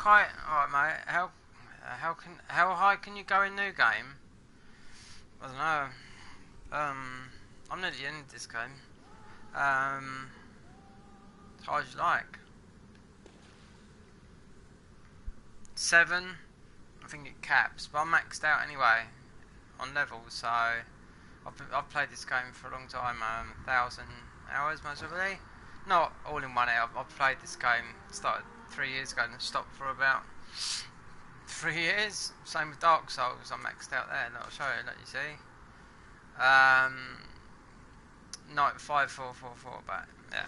high? Alright, mate. How high can you go in new game? I don't know. I'm near the end of this game. As high as you like. 7. I think it caps, but I'm maxed out anyway on levels. So I've played this game for a long time. 1,000 hours most probably. Not all in one hour. I've played this game. Started 3 years ago and stopped for about 3 years. Same with Dark Souls. I'm maxed out there. I'll show you. Let you see. Night 5444. But yeah,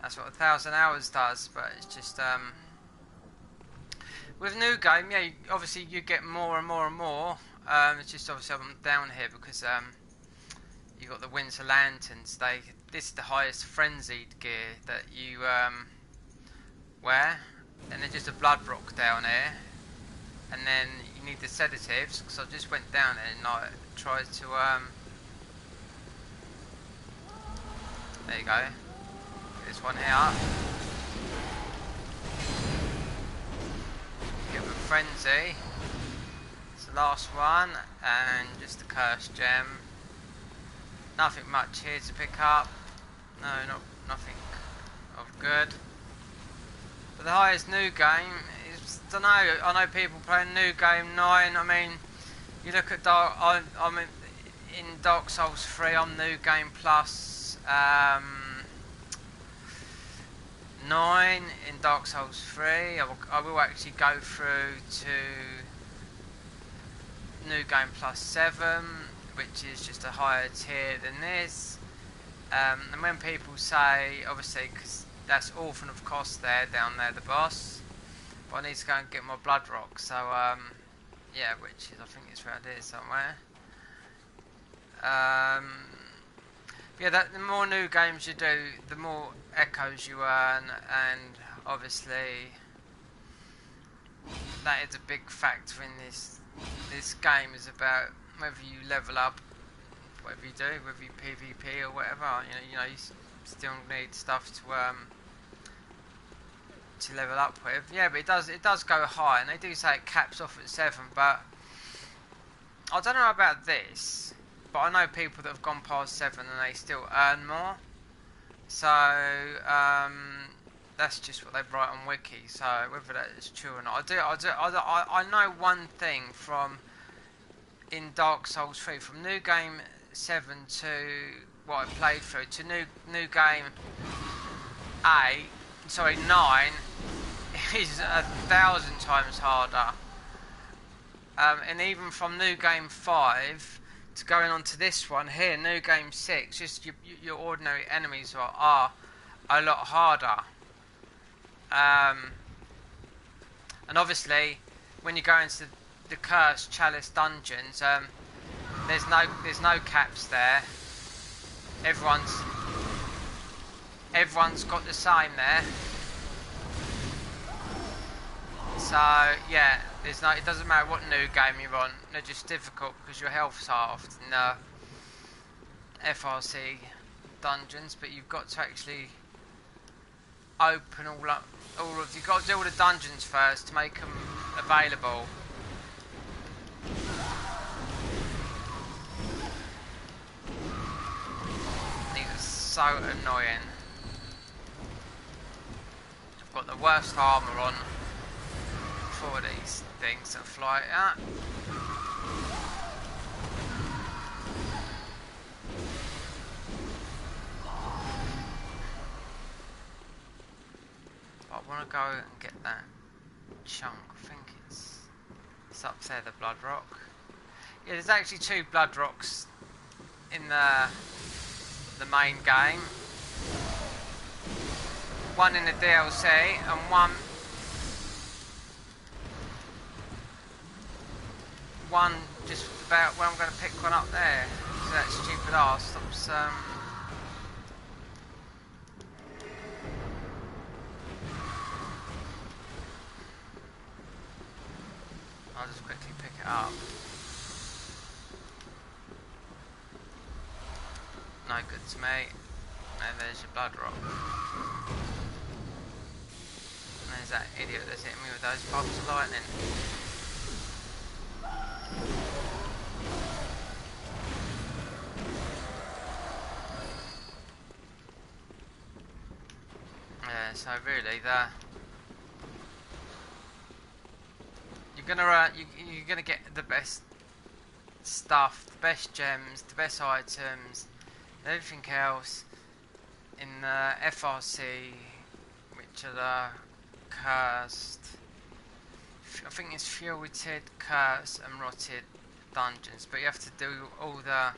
that's what 1,000 hours does. But it's just with new game. Yeah, obviously you get more and more and more. It's just obviously I'm down here because you got the Winter Lanterns. This is the highest frenzied gear that you wear, and there's just a blood rock down here, and then you need the sedatives. Because I just went down there and I tried to there you go. Get this one here. Get the frenzy. It's the last one, and just a cursed gem. Nothing much here to pick up. No, nothing of good. But the highest new game is, don't know. I know people playing new game 9. I mean, you look at I'm in Dark Souls 3. I'm new game plus 9 in Dark Souls 3. I will actually go through to new game plus 7, which is just a higher tier than this. And when people say, obviously, because that's Orphan of Cost there, down there, the boss, but I need to go and get my blood rock. So yeah, which is, I think it's around here somewhere. Yeah, the more new games you do, the more echoes you earn, and obviously that is a big factor in this. This game is about whether you level up, whatever you do, whether you PvP or whatever. You know, you still need stuff to level up with. Yeah, but it does go high, and they do say it caps off at 7. But I don't know about this. But I know people that have gone past 7 and they still earn more. So that's just what they write on Wiki. So whether that is true or not, I know one thing from in Dark Souls 3, from new game 7 to what I played through to new game 9 is 1,000 times harder. And even from new game 5 to going on to this one here, new game 6, just your ordinary enemies are a lot harder. And obviously, when you go into the Cursed Chalice dungeons, there's no caps there. Everyone's got the same there. So yeah, it doesn't matter what new game you're on. They're just difficult because your health's halved in the FRC dungeons. But you've got to actually open you've got to do all the dungeons first to make them available. These are so annoying. I've got the worst armour on for these things that fly at. I want to go and get that chunk. I think it's up there, the blood rock. Yeah, there's actually 2 blood rocks in the main game. One in the DLC and one just about where I'm going to pick one up there. So that stupid arse stops. I'll just quickly pick it up. No good to me. And there's your blood rock. And there's who's that idiot that's hitting me with those bolts of lightning? Yeah, so really, you're gonna get the best stuff, the best gems, the best items, everything else in the FRC, which are the cursed. I think it's fueled, cursed, and rotted dungeons, but you have to do all the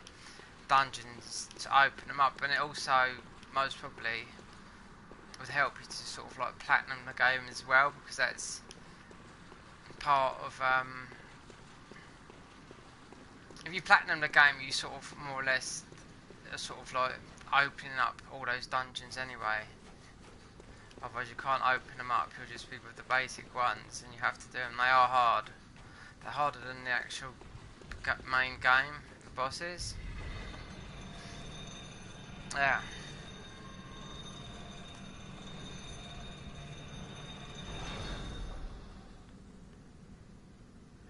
dungeons to open them up, and it also most probably would help you to sort of like platinum the game as well, because that's part of if you platinum the game, you sort of more or less are sort of like opening up all those dungeons anyway. Otherwise you can't open them up, you'll just be with the basic ones, and you have to do them. They are hard. They're harder than the actual main game, the bosses. Yeah.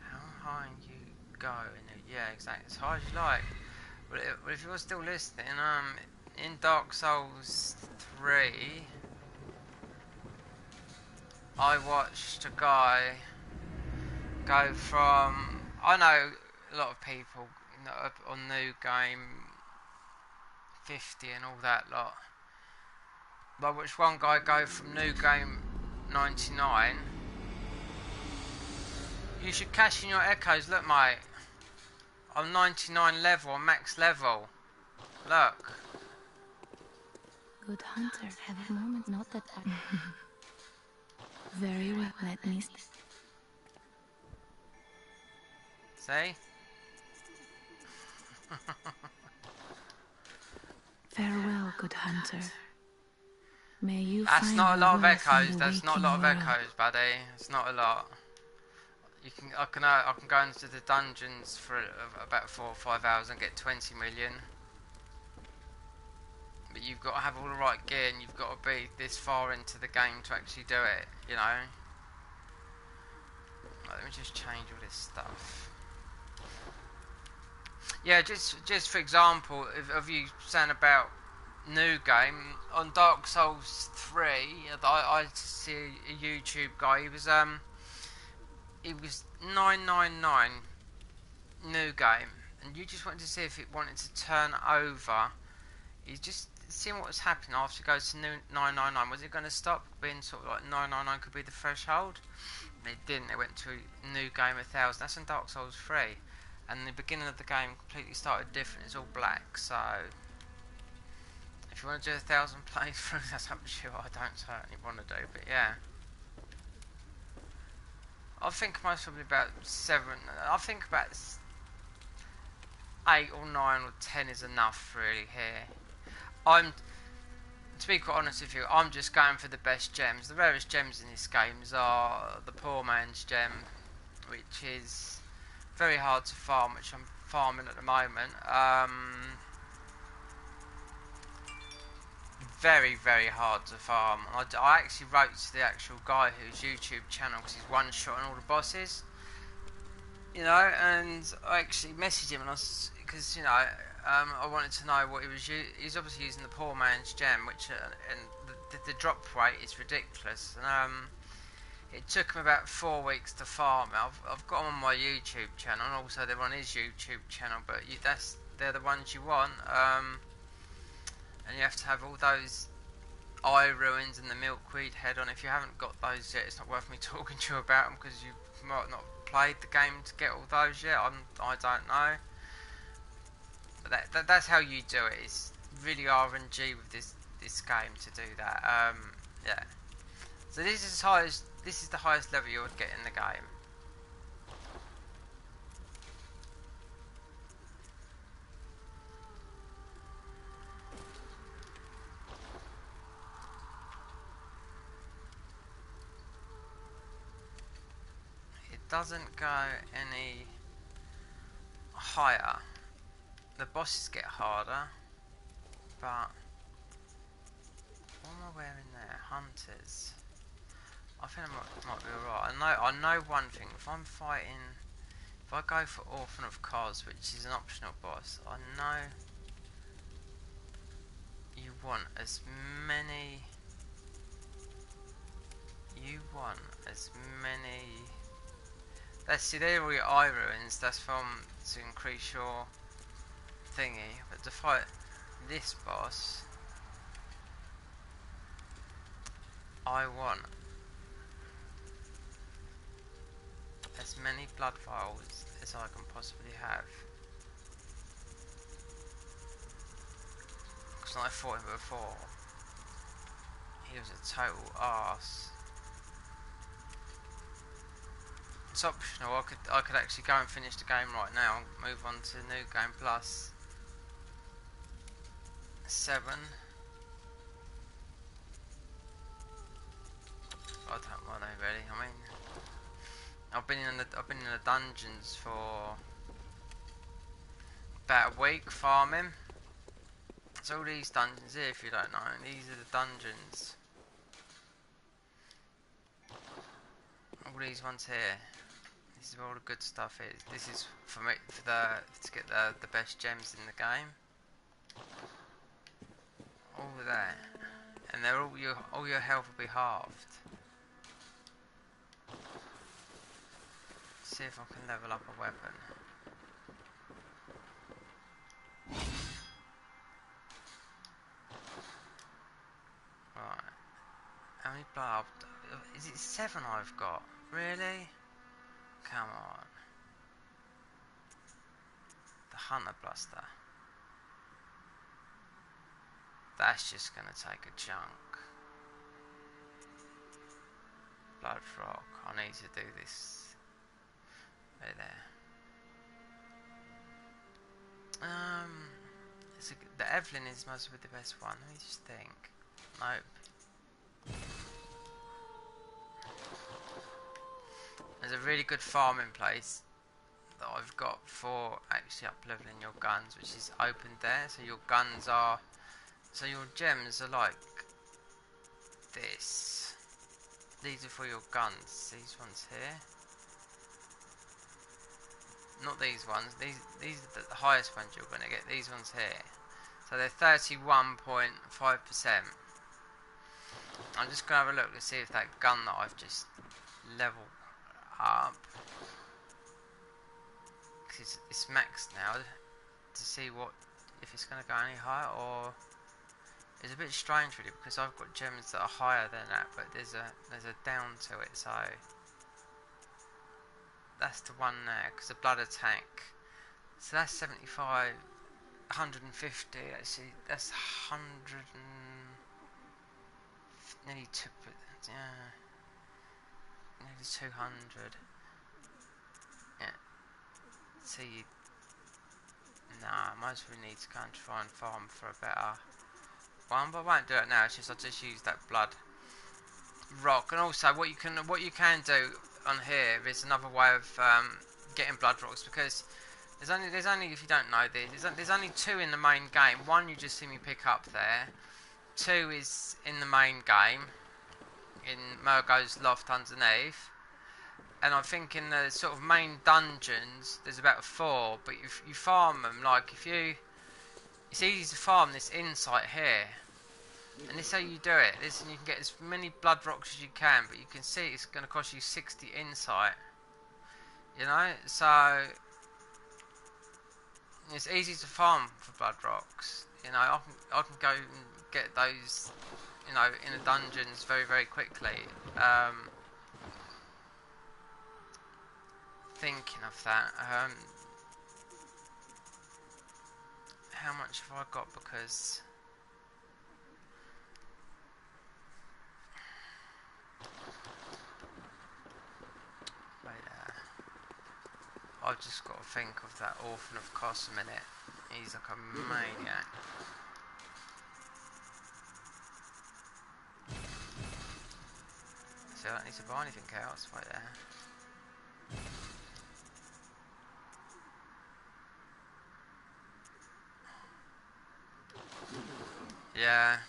How high you go in it? Yeah, exactly. As high as you like. But if you're still listening, in Dark Souls 3, I watched a guy go from, I know a lot of people on New Game 50 and all that lot, but I watched one guy go from New Game 99. You should cash in your echoes. Look, mate, I'm 99 level, I'm max level. Look. Good hunter, have a moment, not that I... Very well, let me... See? Farewell, good hunter. May you That's find not a lot of wealth in echoes. the That's not a waking lot of world. echoes, buddy. It's not a lot. I can go into the dungeons for about 4 or 5 hours and get 20 million. But you've got to have all the right gear, and you've got to be this far into the game to actually do it. You know. Let me just change all this stuff. Yeah, just for example, of you saying about New Game on Dark Souls 3, I see a YouTube guy. He was 999 New Game, and you just wanted to see if it wanted to turn over. You just seeing what was happening after it goes to new 999. Was it going to stop being sort of like 999 could be the threshold? It didn't. It went to New Game 1000. That's in Dark Souls 3. And the beginning of the game completely started different. It's all black. So if you want to do 1,000 playthroughs, that's up to you. I don't certainly want to do, but yeah. I think most probably about 7. I think about 8 or 9 or 10 is enough really here. To be quite honest with you, I'm just going for the best gems. The rarest gems in this game are the poor man's gem, which is very hard to farm, which I'm farming at the moment. Very, very hard to farm. I actually wrote to the actual guy whose YouTube channel, because he's one-shotting all the bosses, you know, and I actually messaged him, and because you know, I wanted to know what he was. He's obviously using the poor man's gem, which and the drop rate is ridiculous, and it took him about 4 weeks to farm. I've got them on my YouTube channel, and also they're on his YouTube channel, but they're the ones you want. And you have to have all those eye ruins and the milkweed head on. If you haven't got those yet, it's not worth me talking to you about them, because you might not played the game to get all those yet. I don't know. But that's how you do it. It's really RNG with this game to do that. Yeah. So this is the highest level you would get in the game. It doesn't go any higher. The bosses get harder, but what am I wearing there? Hunters. I think I might be alright. I know one thing. If I'm fighting, if I go for Orphan of Kos, which is an optional boss, I know you want as many. You want as many. Let's see, they're all your eye ruins. That's from to increase your thingy. But to fight this boss, I want as many blood vials as I can possibly have. Because when I fought him before, he was a total arse. It's optional. I could actually go and finish the game right now and move on to New Game Plus 7. I don't want to really. I mean, I've been in the dungeons for about a week farming. So all these dungeons here, if you don't know, these are the dungeons. All these ones here. This is where all the good stuff is. This is for me to get the best gems in the game. All that, and they're all your health will be halved. See if I can level up a weapon. Right. How many blood? Is it 7 I've got? Really? Come on. The Hunter Blaster. That's just gonna take a chunk. Blood Rock. I need to do this. Right there. The Evelyn is must be the best one. Let me just think. Nope. There's a really good farming place that I've got for actually up leveling your guns, which is opened there. So your guns are, so your gems are like this. These are for your guns. These ones here. Not these ones. These are the highest ones you're going to get. These ones here. So they're 31.5%. I'm just going to have a look to see if that gun that I've just leveled up, because it's maxed now, to see if it's going to go any higher, or it's a bit strange really, because I've got gems that are higher than that, but there's a down to it. So that's the one there, because the blood attack. So that's 75, 150. Actually, that's 100 and nearly nearly 200. Yeah. See, nah, I might as well need to go and try and farm for a better one, but I won't do it now. It's just I'll just use that blood rock, and also what you can do on here is another way of getting blood rocks, because there's only if you don't know this, there's only 2 in the main game. One you just see me pick up there. 2 is in the main game in Murgo's loft underneath, and I think in the sort of main dungeons there's about 4. But if you farm them, like it's easy to farm this insight here. And this is how you do it. Listen, you can get as many blood rocks as you can, but you can see it's going to cost you 60 insight. You know, so it's easy to farm for blood rocks. You know, I can go and get those, you know, in the dungeons very, very quickly. Thinking of that, how much have I got? Because I've just got to think of that Orphan of Kos a minute. He's like a maniac. So I don't need to buy anything else right there. Yeah.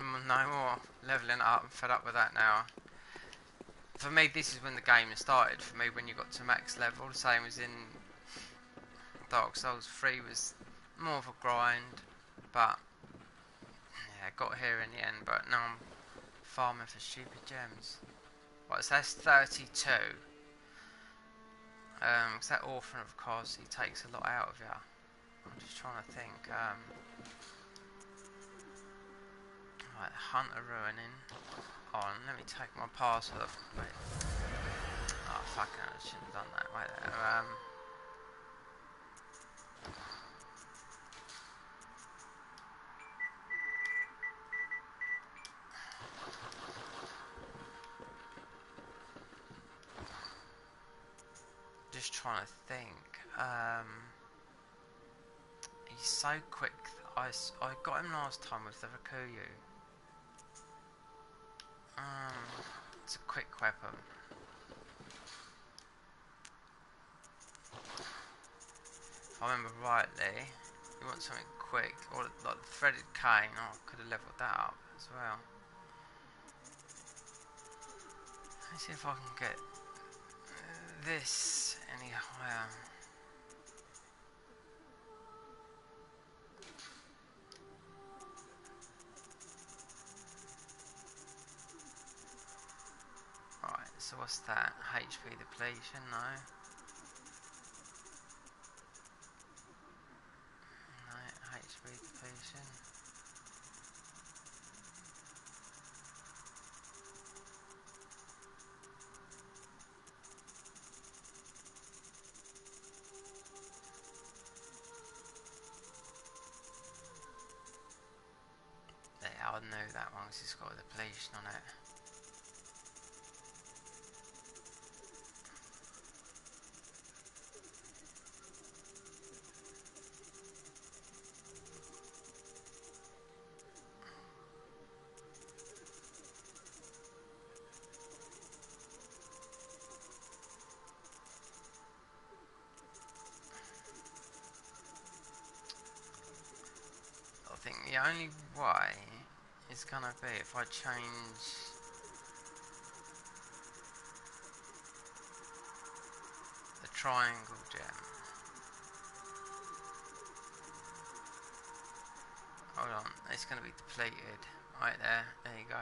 No more leveling up. I'm fed up with that now. For me, this is when the game started. For me, when you got to max level, the same as in Dark Souls 3 was more of a grind, but yeah, got here in the end. But now I'm farming for stupid gems. Right, so that's 32. Cause that orphan, of course, he takes a lot out of you. I'm just trying to think. Right, Hunter Ruining on. Let me take my password off. Wait. Oh, fucking hell, I shouldn't have done that. Wait there. Just trying to think. He's so quick. I got him last time with the Rakuyu. It's a quick weapon. If I remember rightly, you want something quick, or like the threaded cane. Oh, I could have leveled that up as well. Let's see if I can get this any higher. Right, so what's that? HP depletion? No. No, HP depletion. Yeah, I know that one because it's got a depletion on it. I think the only way is gonna be if I change the triangle gem. Hold on, it's gonna be depleted. Right there, there you go.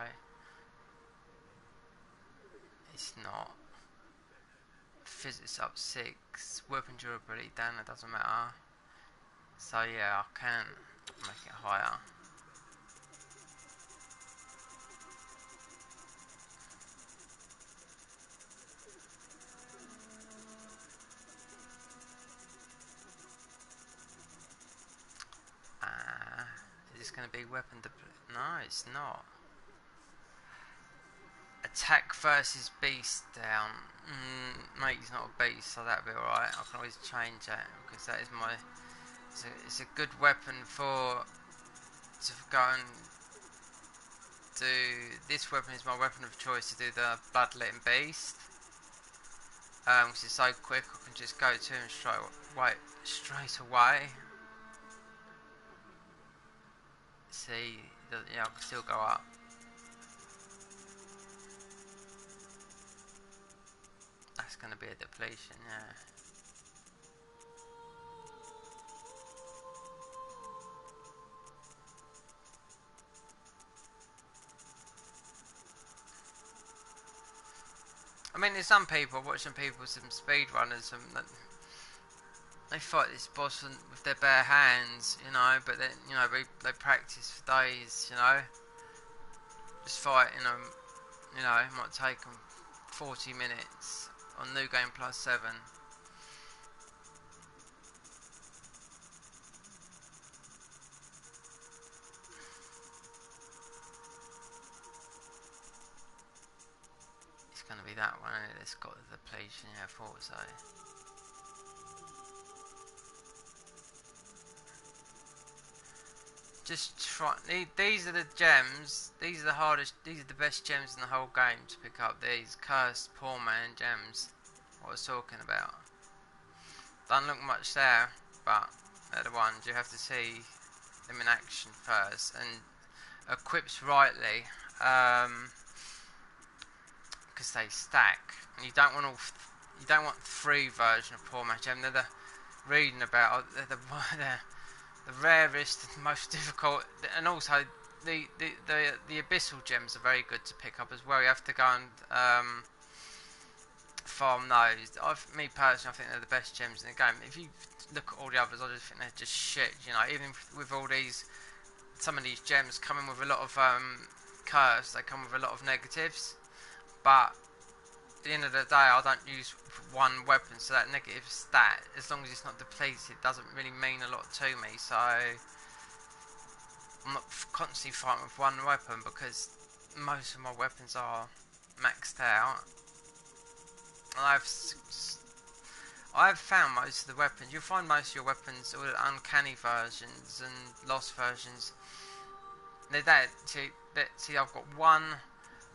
It's not. Physics up 6, weapon durability down, it doesn't matter. So yeah, I can make it higher. Is this going to be weapon depleted? No, it's not. Attack versus beast down. Mate, he's not a beast, so that'll be alright. I can always change that because that is my. It's a good weapon for to go and do. This weapon is my weapon of choice to do the bloodletting beast. Because it's so quick, I can just go to him straight away. See, yeah, I can still go up. That's going to be a depletion, yeah. I mean, there's some people, watching people, some speedrunners, they fight this boss with their bare hands, you know, but then, you know, they practice for days, you know, just fighting them, you know, it might take them 40 minutes on New Game Plus 7. It's going to be that one, and it's got the depletion, yeah, I thought so. Just try. These are the gems. These are the hardest. These are the best gems in the whole game to pick up. These cursed poor man gems. What I was talking about. Don't look much there, but they're the ones you have to see them in action first. And equips rightly, because they stack, and you don't want you don't want 3 version of poor match gem. They're the reading about they're the rarest and most difficult, and also the abyssal gems are very good to pick up as well. You have to go and farm those. Me personally, I think they're the best gems in the game. If you look at all the others, I just think they're just shit. You know, even with all these, some of these gems coming with a lot of curse, they come with a lot of negatives. But at the end of the day, I don't use one weapon, so that negative stat, as long as it's not depleted, doesn't really mean a lot to me. So I'm not constantly fighting with one weapon, because most of my weapons are maxed out. And I've found most of the weapons. You'll find most of your weapons, all the uncanny versions and lost versions, they're dead. See, I've got one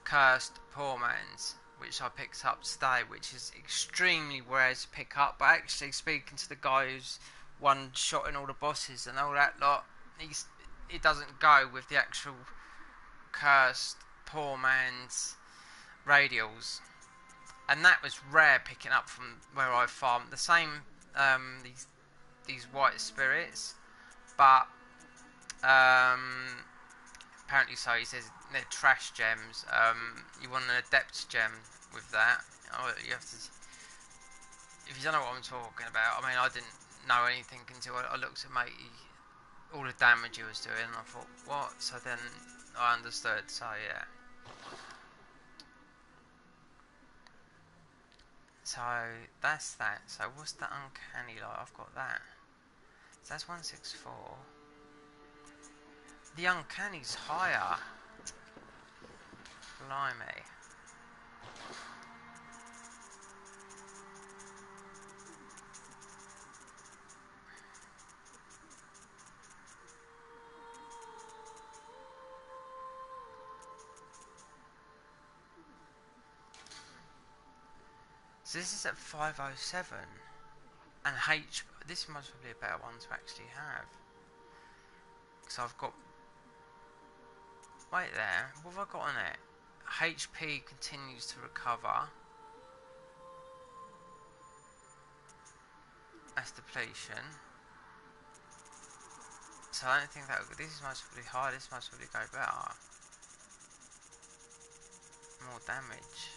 cursed poor man's, which I picked up today, which is extremely rare to pick up. But actually, speaking to the guy who's one shot in all the bosses and all that lot, it doesn't go with the actual cursed poor man's radials, and that was rare picking up from where I farmed. The same these white spirits, but apparently, so he says they're trash gems. You want an adept gem with that. You have to. If you don't know what I'm talking about, I mean, I didn't know anything until I looked at matey, all the damage he was doing, and I thought, what? So then I understood. So yeah. So that's that. So what's the uncanny like? I've got that. So that's 164. The uncanny's higher. Blimey. So this is at 507, and this must be a better one to actually have. So I've got, wait there, what have I got on it? HP continues to recover. That's depletion. So I don't think that this is most probably high. This must probably go better. More damage.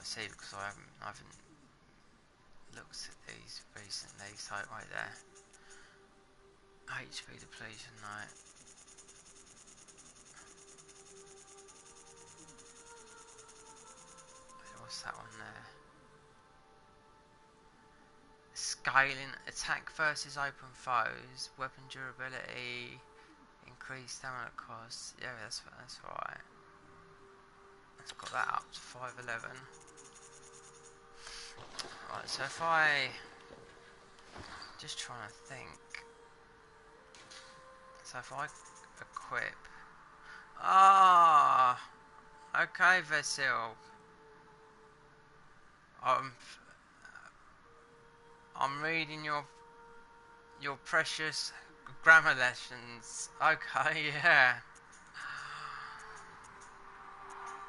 See, because I haven't looked at these recently. So right there, HP depletion, right? What's that one there? Scaling attack versus open foes, weapon durability, increased stamina cost. Yeah, that's right. Let's got that up to 511. Right, so if I just trying to think. So if I equip, okay, Vasil. I'm reading your precious grammar lessons. Okay, yeah.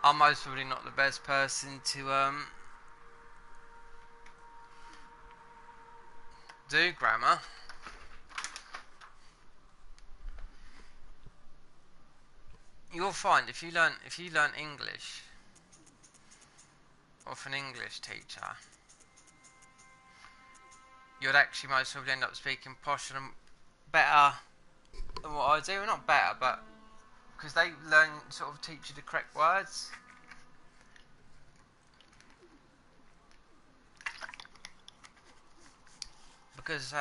I'm most probably not the best person to do grammar. You'll find if you learn English off an English teacher, you'd actually most probably end up speaking posh and better than what I do. Well, not better, but because they sort of teach you the correct words. Because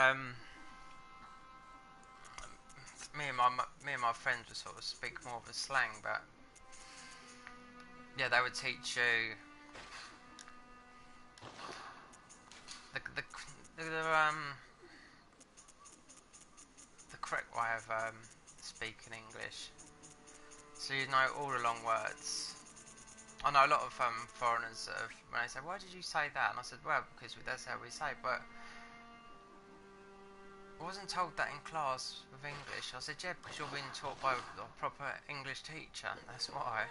me and my friends would sort of speak more of a slang, but yeah, they would teach you the correct way of speaking English, so you know all the long words. I know a lot of foreigners that have, when they say, "Why did you say that?" and I said, "Well, because that's how we say it," but I wasn't told that in class with English. I said, "Yeah, because you're being taught by a proper English teacher, that's why."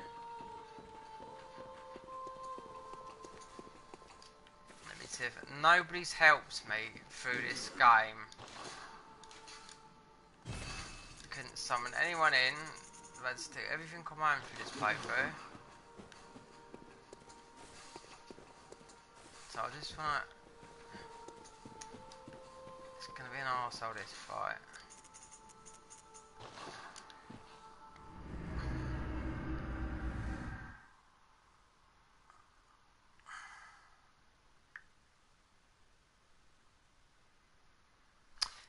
Let me see if nobody's helped me through this game. Couldn't summon anyone in. Let's do everything on my own through this playthrough. So I just wanna... It's gonna be an arsehole, this fight.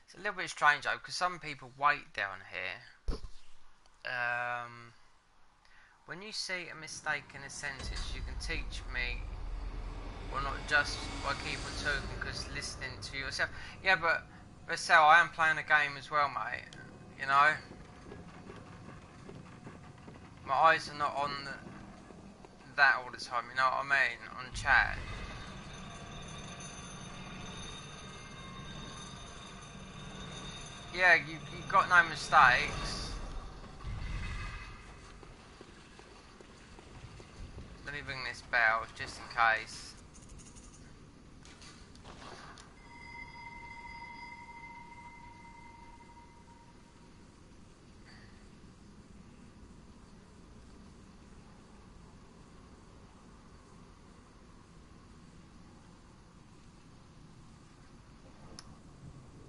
It's a little bit strange though, because some people wait down here. When you see a mistake in a sentence, you can teach me, well, not just by keeping talking, because listening to yourself. Yeah, but so I am playing a game as well, mate. You know, my eyes are not on that all the time. You know what I mean? On chat. Yeah, you got no mistakes. Let me ring this bell just in case.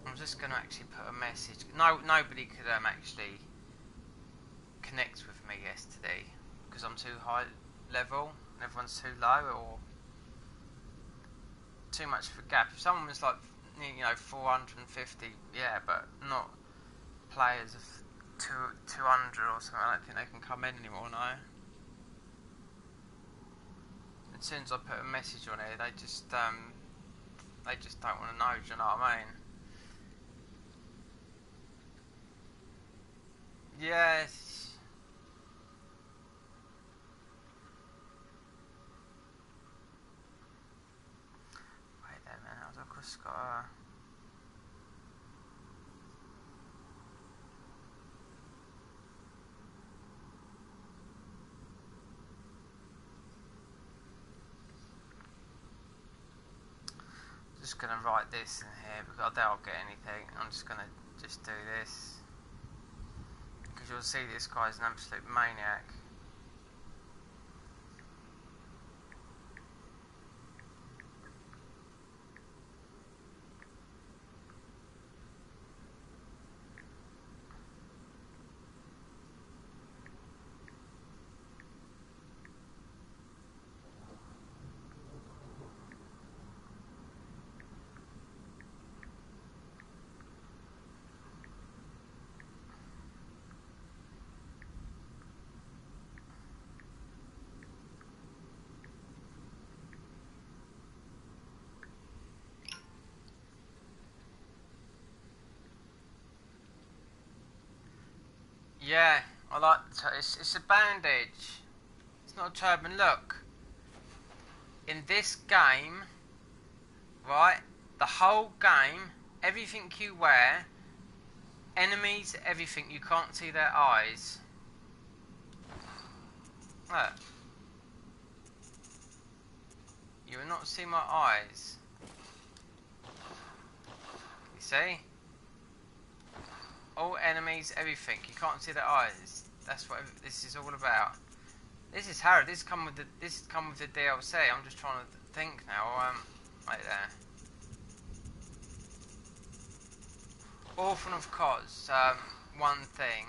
I'm just going to actually put a message. Nobody could actually connect with me yesterday because I'm too high level and everyone's too low, or too much of a gap. If someone was like, 450, yeah, but not players of 200 or something. I don't think they can come in anymore, no. As soon as I put a message on here, they just don't want to know. Do you know what I mean? Yes. Wait there a minute, I've just got a... Just gonna write this in here because I doubt I'll get anything. I'm just gonna do this because you'll see this guy's an absolute maniac. Yeah, I like it's a bandage. It's not a turban. Look, in this game, right, the whole game, everything you wear, enemies, everything, you can't see their eyes. Look. You will not see my eyes. You see? All enemies, everything. You can't see their eyes. That's what this is all about. This is hard. This come with the DLC. I'm just trying to think now. Right there. Orphan of Cos. One thing.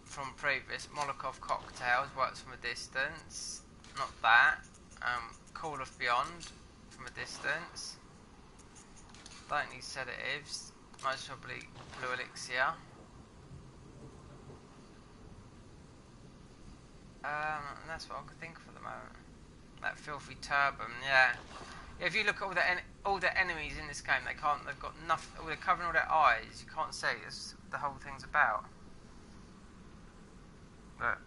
From previous Molotov cocktails. Works from a distance. Not that. Call of Beyond from a distance. Don't need sedatives. Most probably blue elixir. That's what I can think of at the moment. That filthy turban, yeah. If you look at all the enemies in this game, they've got nothing. They're covering all their eyes. You can't see. It's the whole thing's about. But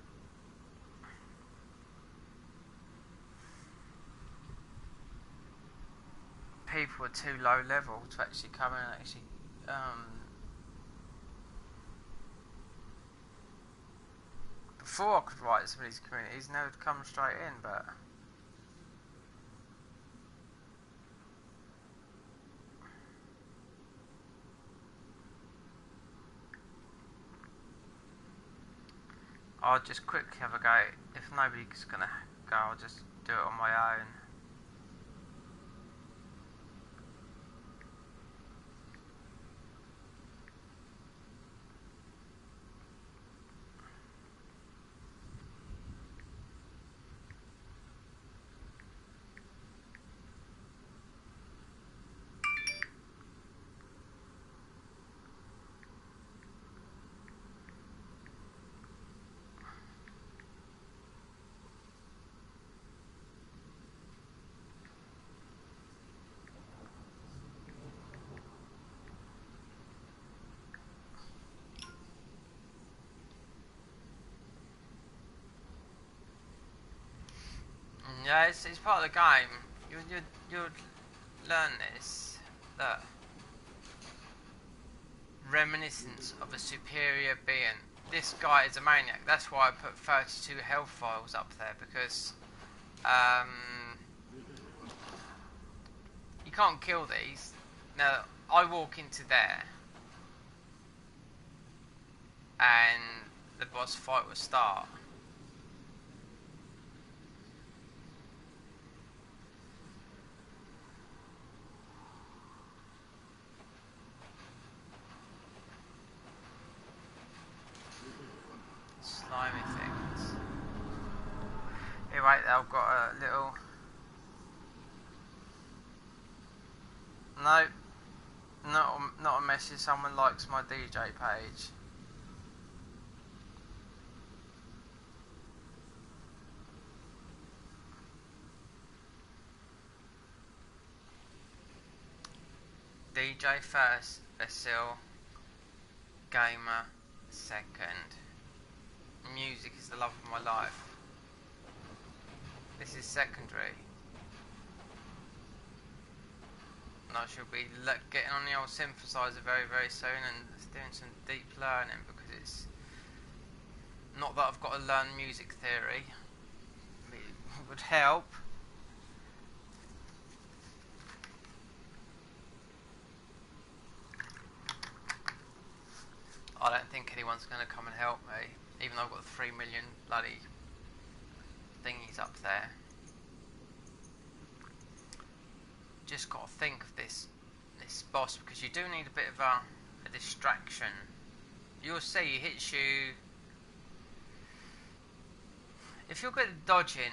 people are too low level to actually come in and actually before I could write some of these communities, now would come straight in, but I'll just quickly have a go. If nobody's gonna go, I'll just do it on my own. Yeah, it's part of the game. You'll learn this, that reminiscence of a superior being. This guy is a maniac. That's why I put 32 health files up there, because you can't kill these. Now, I walk into there and the boss fight will start. Slimy things. Here, right, I've got a little... No, not a message. Someone likes my DJ page. DJ first, Basil. Gamer second. Music is the love of my life. This is secondary. And I shall be getting on the old synthesizer very, very soon and doing some deep learning, because it's not that I've got to learn music theory. It would help. I don't think anyone's going to come and help me, even though I've got 3 million bloody thingies up there. Just got to think of this boss, because you do need a bit of a distraction. You'll see he hits you. If you're good at dodging,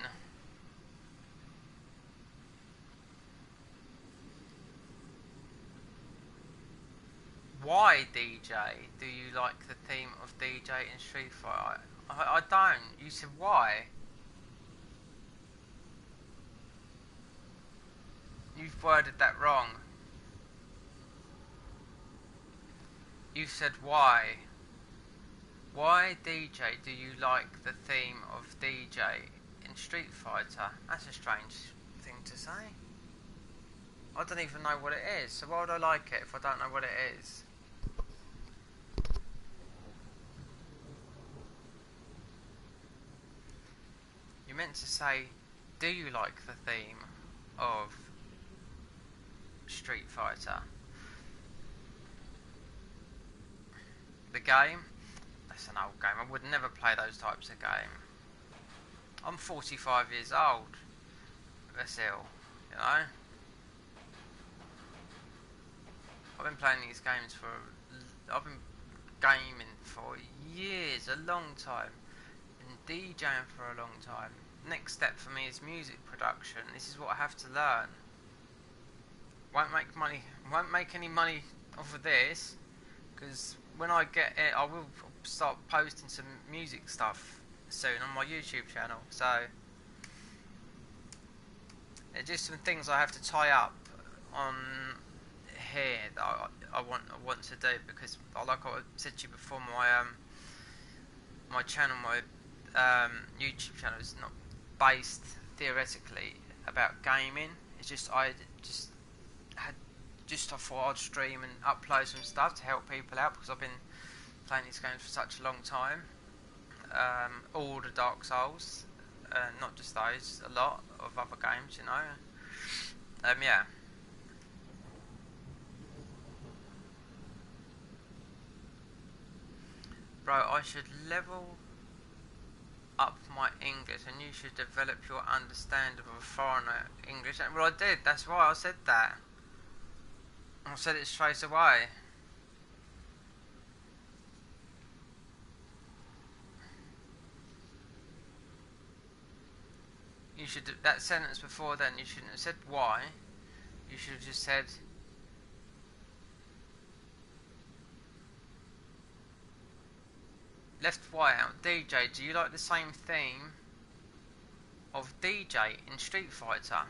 why, DJ, do you like the theme of DJ in Street Fighter? I don't. You said why? You've worded that wrong. You said why. Why, DJ, do you like the theme of DJ in Street Fighter? That's a strange thing to say. I don't even know what it is, so why would I like it if I don't know what it is? You meant to say, do you like the theme of Street Fighter? The game? That's an old game. I would never play those types of game. I'm 45 years old. That's ill, you know? I've been playing these games for... I've been gaming for years, a long time. Been DJing for a long time. Next step for me is music production. This is what I have to learn. Won't make any money off of this, because when I get it, I will start posting some music stuff soon on my YouTube channel. So there's just some things I have to tie up on here that I want to do, because like I said to you before, my channel, my YouTube channel is not based theoretically about gaming. It's just I thought I'd stream and upload some stuff to help people out, because I've been playing these games for such a long time. All the Dark Souls, not just those, a lot of other games, you know. Yeah. Bro, I should level up my English, and you should develop your understanding of foreigner English. Well, I did. That's why I said that. I said it straight away. You should, that sentence before then, you shouldn't have said why. You should have just said left white out. DJ, do you like the same theme of DJ in Street Fighter?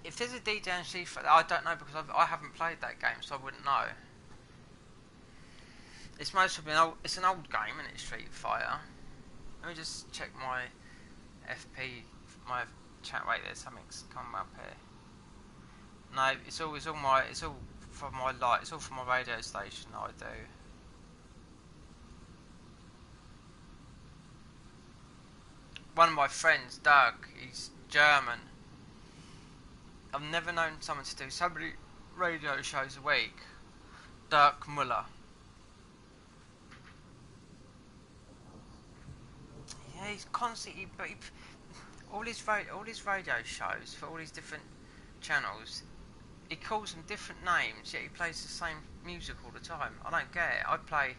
If there's a DJ in Street Fighter, I don't know, because I haven't played that game, so I wouldn't know. It's most of it's an old game, isn't it, Street Fighter? Let me just check my FP, my chat. Wait, there's something's come up here. No, it's all from my it's all from my radio station that I do. One of my friends, Doug, he's German. I've never known someone to do so many radio shows a week. Dirk Muller. Yeah, he's constantly, but all his radio shows for all these different channels, he calls them different names, yet he plays the same music all the time. I don't get it. I play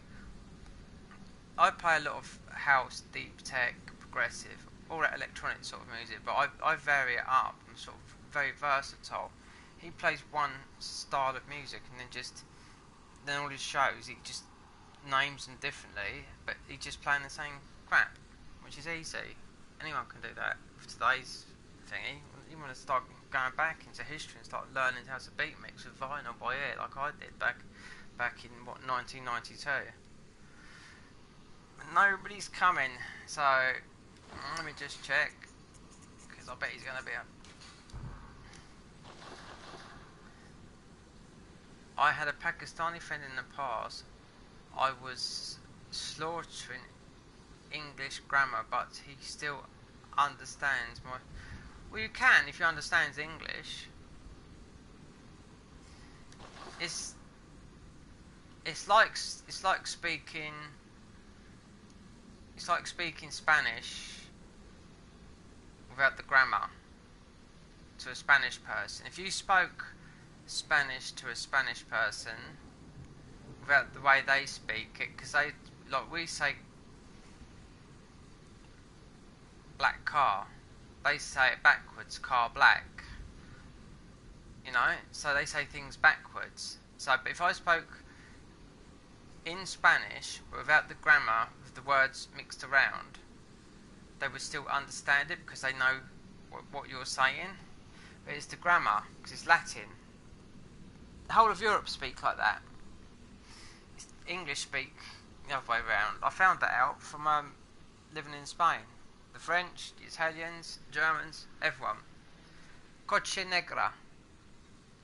a lot of house, deep tech, progressive, all that electronic sort of music, but I vary it up. I'm sort of very versatile. He plays one style of music, and then all his shows, he just names them differently, but he's just playing the same crap, which is easy. Anyone can do that with today's thingy. You want to start going back into history and start learning how to beat mix with vinyl by ear, like I did back in 1992. But nobody's coming, so let me just check, because I bet he's going to be up. I had a Pakistani friend in the past. I was slaughtering English grammar, but he still understands my... Well, you can if you understand English. It's like speaking Spanish without the grammar to a Spanish person. If you spoke Spanish to a Spanish person without the way they speak it, because they, like we say black car, they say it backwards, car black, you know, so they say things backwards. So but if I spoke in Spanish without the grammar, with the words mixed around, they would still understand it, because they know what you're saying. But it's the grammar, because it's Latin. The whole of Europe speak like that. English speak the other way around. I found that out from living in Spain. The French, the Italians, Germans, everyone. Coche negra,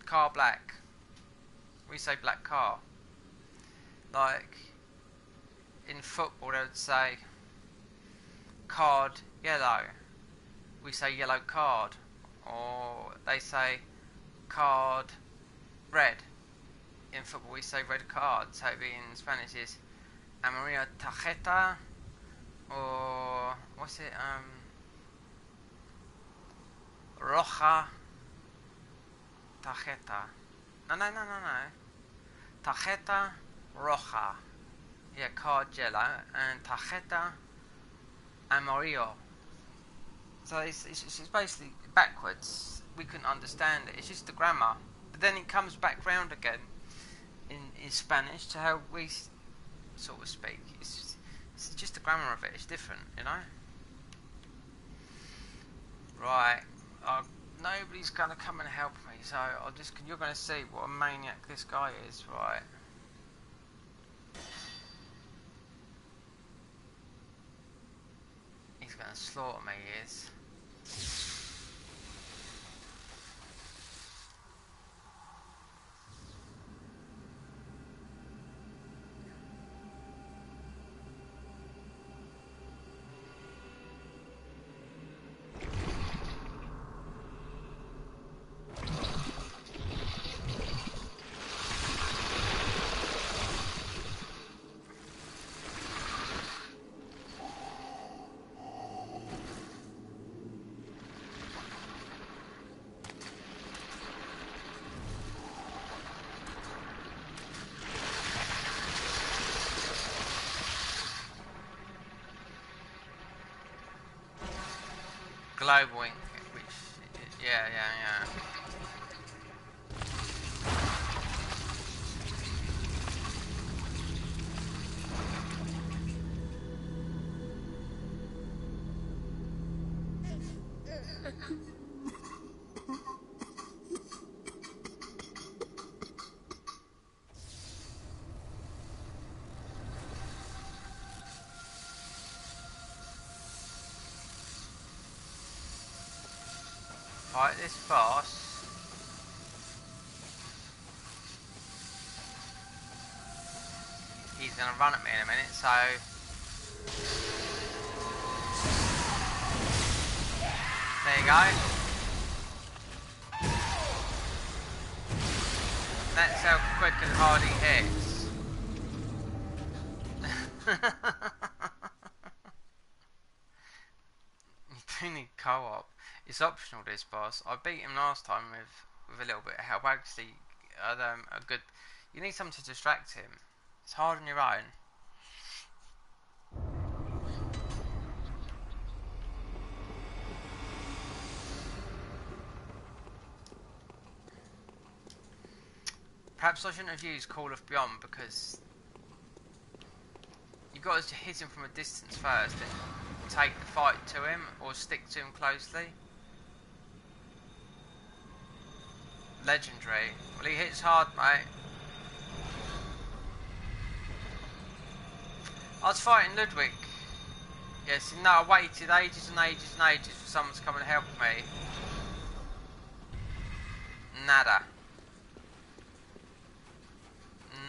car black. We say black car. Like in football, they would say card yellow. We say yellow card, or they say card red. In football we say red card, so in Spanish is amarilla tarjeta, or what's it, roja tarjeta. No. Tarjeta roja. Yeah, card yellow, and tarjeta amarillo. So it's basically backwards, we couldn't understand it. It's just the grammar. But then it comes back round again in Spanish to how we sort of speak. It's just the grammar of it. It's different, you know. Right. Nobody's gonna come and help me, so you're gonna see what a maniac this guy is, right? He's gonna slaughter me, he is. Global Ink, which, yeah. Right, this boss. He's gonna run at me in a minute, so there you go. That's how quick and hard he hits. You do need co-op. It's optional, this boss. I beat him last time with a little bit of help. Actually, a good. You need something to distract him. It's hard on your own. Perhaps I shouldn't have used Call of Beyond because you got to hit him from a distance first and take the fight to him or stick to him closely. Legendary. Well, he hits hard, mate. I was fighting Ludwig. Yes, no, I waited ages and ages and ages for someone to come and help me. Nada.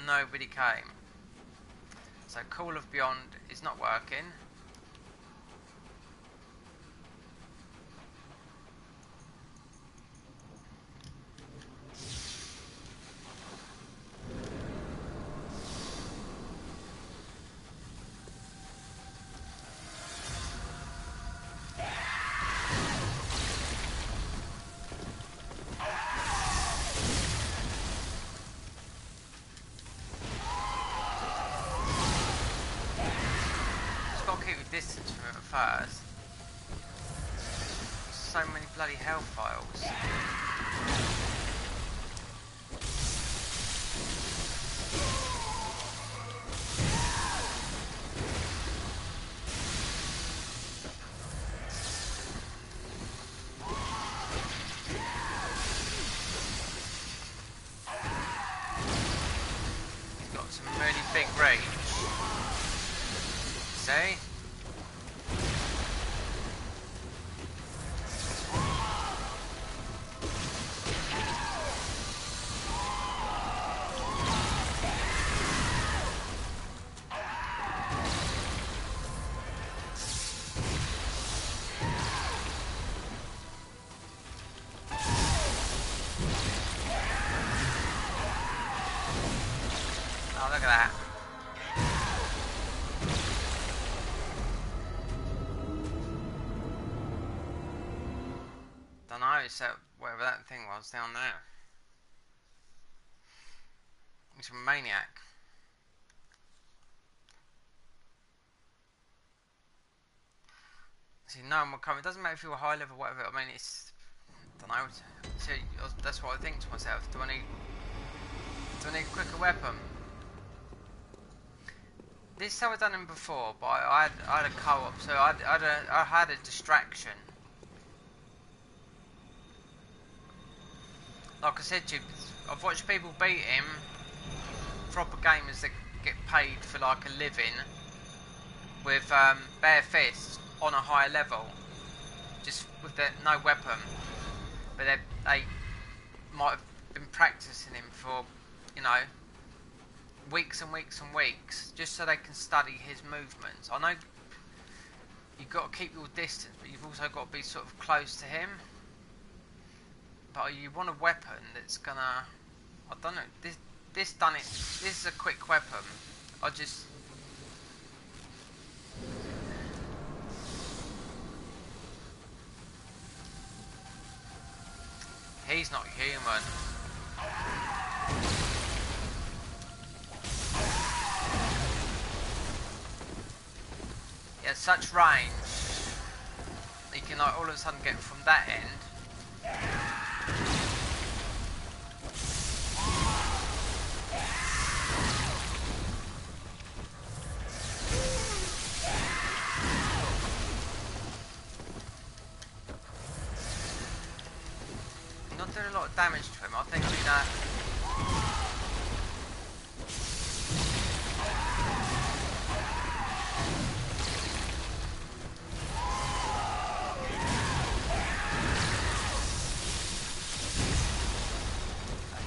Nobody came. So Call of Beyond is not working. Distance from it first. So many bloody hell files. He's got some really big reach. See? Oh, look at that. Don't know, it's whatever that thing was down there. He's a maniac. See, no one will come. It doesn't matter if you're high level or whatever. I mean, it's don't know. See, that's what I think to myself. Do I need a quicker weapon? This is how I've done him before, but I had a co-op, so I had a distraction. Like I said to you, I've watched people beat him, proper gamers that get paid for like a living, with bare fists on a higher level, just with no weapon. But they might have been practicing him for, you know, weeks and weeks and weeks, just so they can study his movements. I know you've got to keep your distance, but you've also got to be sort of close to him. But you want a weapon that's gonna, I don't know, this done it. This is a quick weapon. He's not human. He has such range. He can like all of a sudden get from that end. Not doing a lot of damage to him. I think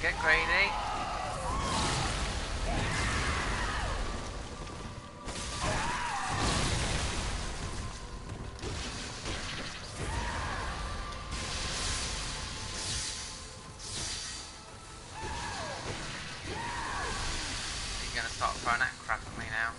get greedy. You're gonna start throwing that crap at me now.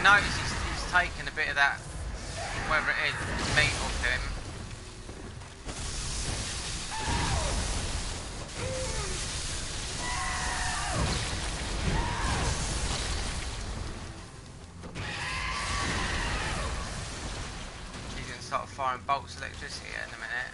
Notice he's taken a bit of that, whether it is, meat off him. He's going to start firing bolts of electricity in a minute.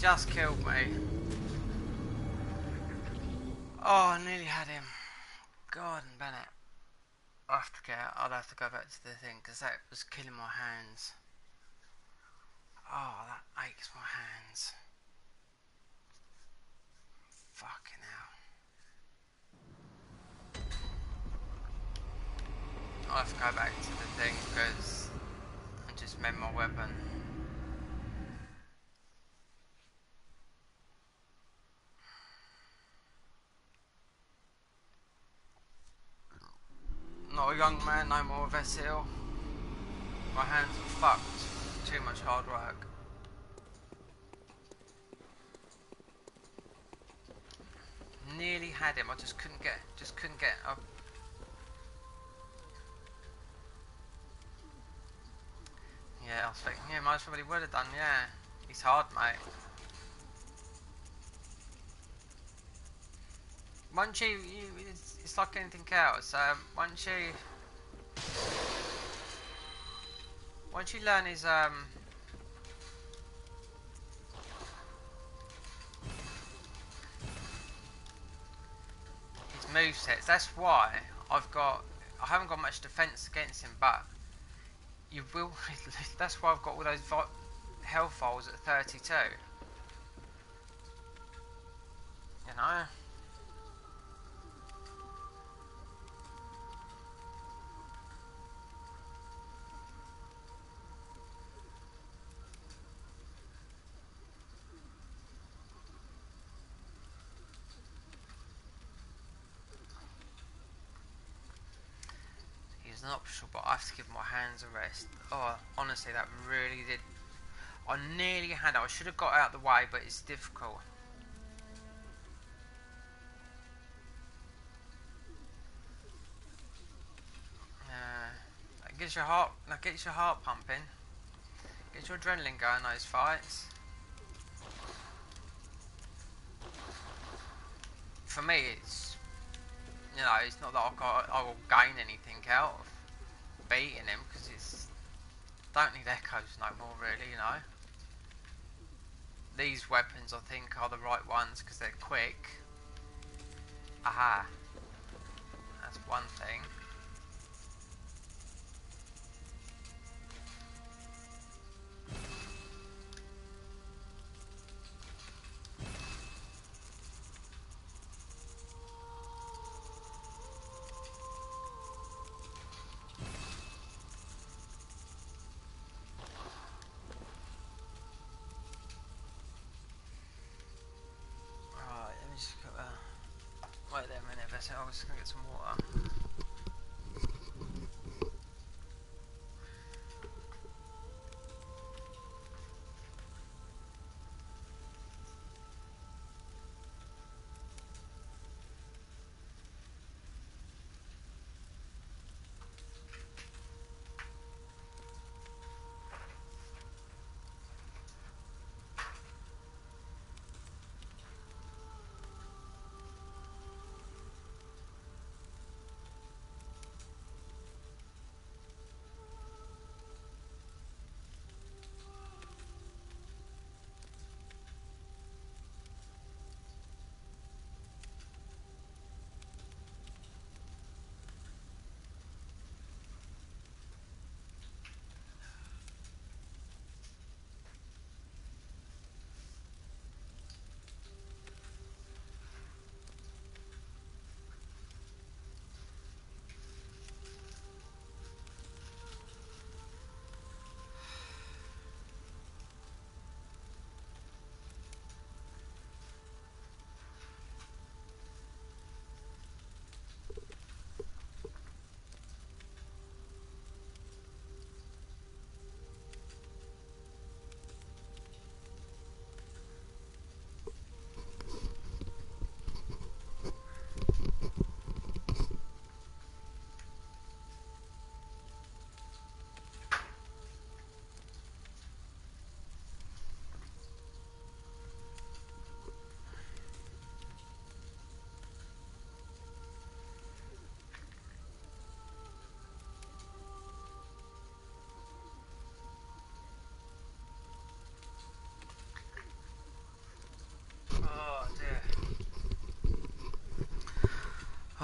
just killed me. Oh, I nearly had him. God and Bennett. I'll have to go back to the thing because that was killing my hands. Oh, that aches my hands. Fucking hell. I'll have to go back to the thing because I just made my weapon. Not a young man, no more Vessil. My hands are fucked. Too much hard work. Nearly had him. I just couldn't get up. Yeah, I was thinking, yeah, most probably would have done. Yeah, he's hard, mate. Once it's like anything else. Once you learn his movesets, that's why I haven't got much defense against him, but you will. That's why I've got all those health files at 32. You know. He's an optional, but I have to give my hands a rest. Oh, honestly, that really did. I nearly had it. I should have got out of the way, but it's difficult. That gets your heart pumping. Gets your adrenaline going those fights. For me, it's it's not that I will gain anything out of beating him because it's don't need echoes no more really. These weapons I think are the right ones because they're quick. Aha, that's one thing. Wait there a minute, I was just gonna get some water.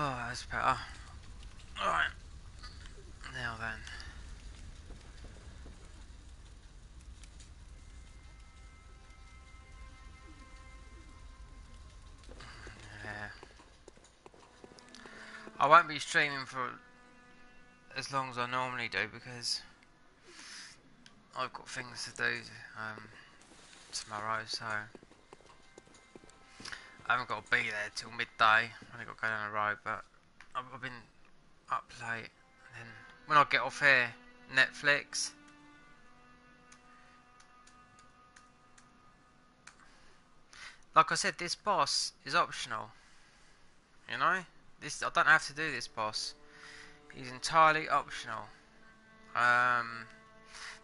Oh, that's better. Alright. Now then. Yeah. I won't be streaming for as long as I normally do because I've got things to do tomorrow, so I haven't got to be there till midday. I've only got to go down the road, but I've been up late. And then when I get off here, Netflix. Like I said, this boss is optional. You know, I don't have to do this boss. He's entirely optional.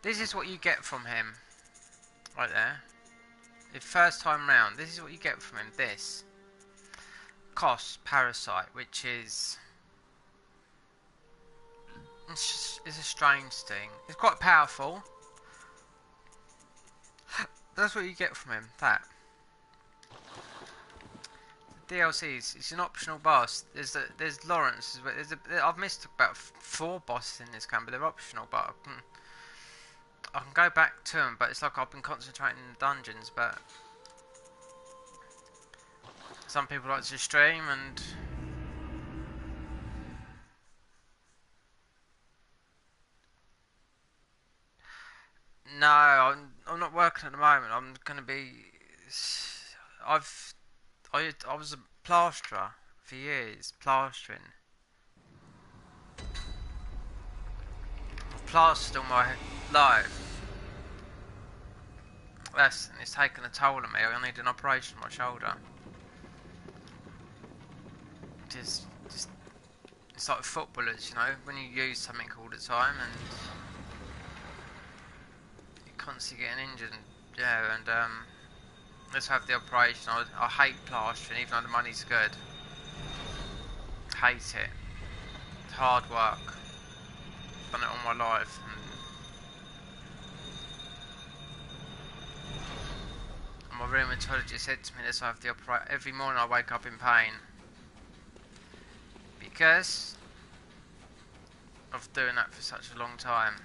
This is what you get from him, right there. The first time round, this is what you get from him. This cost parasite, which is it's a strange thing. It's quite powerful. That's what you get from him. That the DLCs. It's an optional boss. There's Lawrence. I've missed about 4 bosses in this game, but they're optional. But I can go back to them. But it's like I've been concentrating in the dungeons. But some people like to stream and. No, I'm not working at the moment. I'm gonna be. I was a plasterer for years, plastering. I've plastered all my life. It's taken a toll on me. I need an operation on my shoulder. Just it's like footballers, you know, when you use something all the time and you're constantly getting injured. Yeah, and let's have the operation. I hate plastering, even though the money's good. Hate it. It's hard work. Done it all my life. And my rheumatologist said to me, let's have the operation. Every morning I wake up in pain. Because of doing that for such a long time.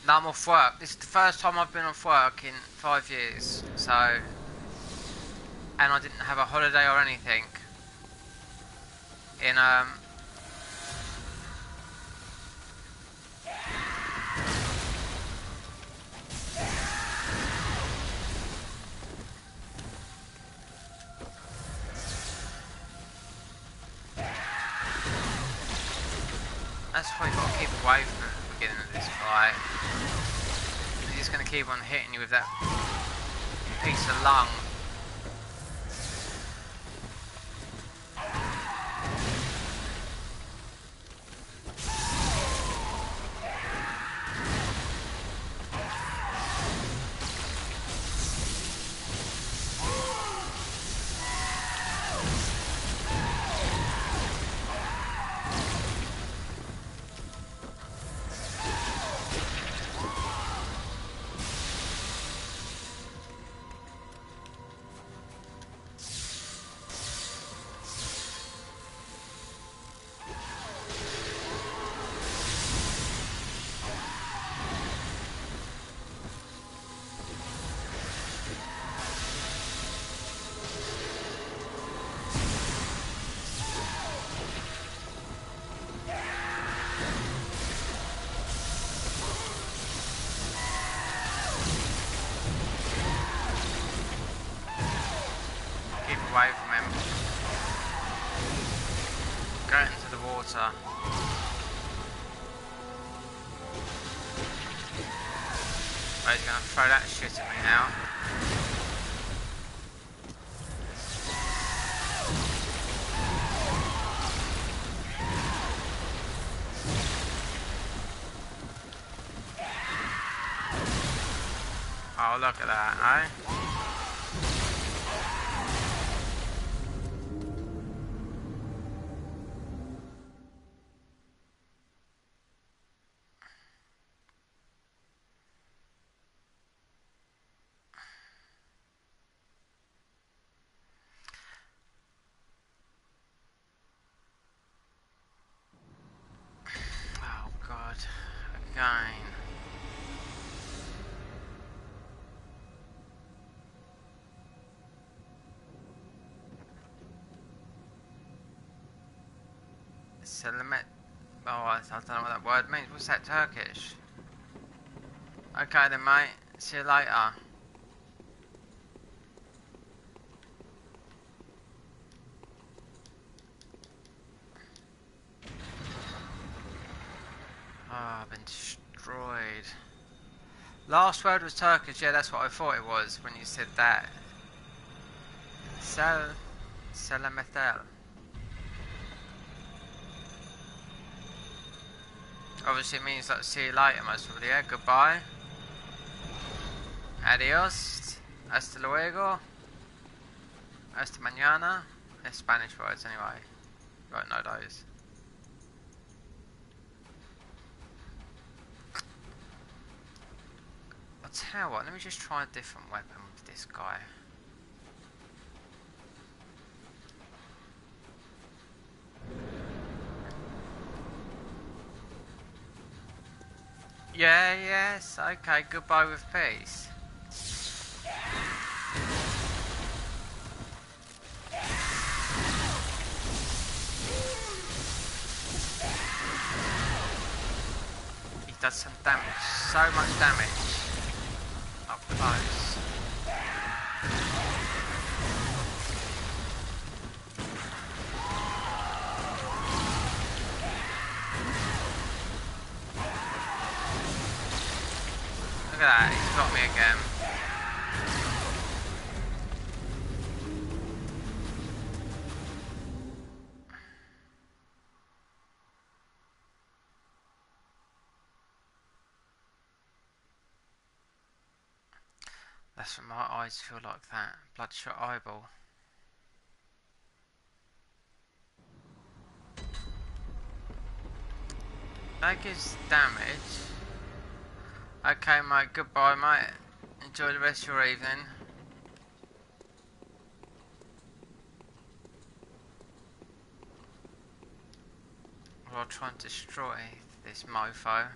Now I'm off work. This is the first time I've been off work in 5 years. So, and I didn't have a holiday or anything. In that's why you gotta keep away from the beginning of this fight. He's just gonna keep on hitting you with that piece of lung. Away from him. Go into the water. Oh, he's gonna throw that shit at me now. Oh, look at that, eh? again. Selamet. Oh, I don't know what that word means. What's that, Turkish? Okay then, mate. See you later. Oh, I've been destroyed. Last word was Turkish. Yeah, that's what I thought it was when you said that. Selametel. Obviously it means like see you later most probably, yeah? Goodbye. Adios. Hasta luego. Hasta mañana. They're Spanish words anyway. You won't know those. I'll tell you what, let me just try a different weapon with this guy. Yeah, yes, okay, goodbye with peace. He does some damage, so much damage. Up close. Look at that, he's got me again. That's what my eyes feel like that. Bloodshot eyeball. That gives damage. Okay, mate, goodbye, mate. Enjoy the rest of your evening. Well, I'll try and destroy this mofo.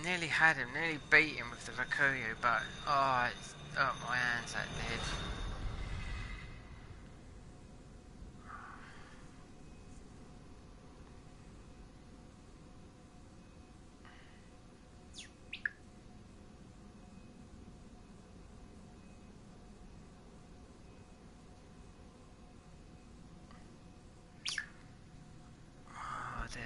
Nearly had him, nearly beat him with the Rakuyu, but oh, it's up my hands that did. Oh dear.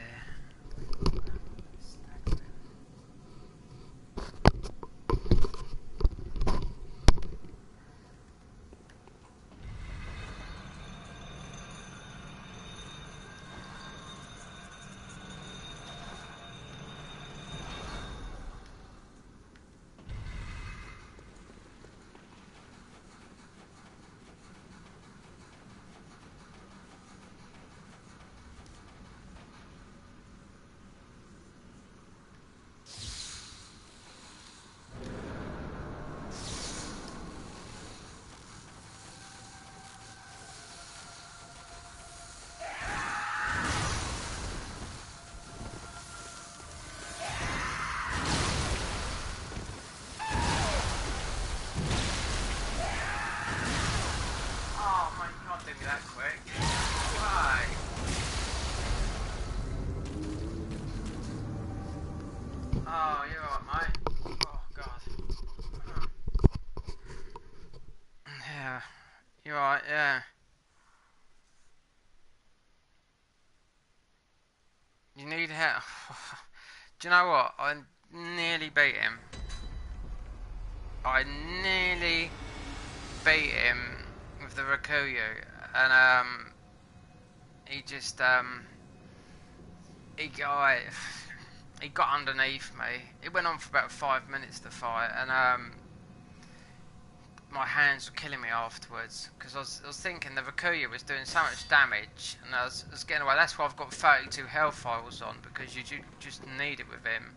That quick. Why? Oh, you're alright, mate. Oh, God. Yeah. You're alright, yeah. You need help. Do you know what? I nearly beat him. I nearly beat him with the Rakuyu. And, he just, he got underneath me. It went on for about 5 minutes to fight, and my hands were killing me afterwards because I was thinking the Rakuyu was doing so much damage, and I was getting away. That's why I've got 32 health files on, because you just need it with him.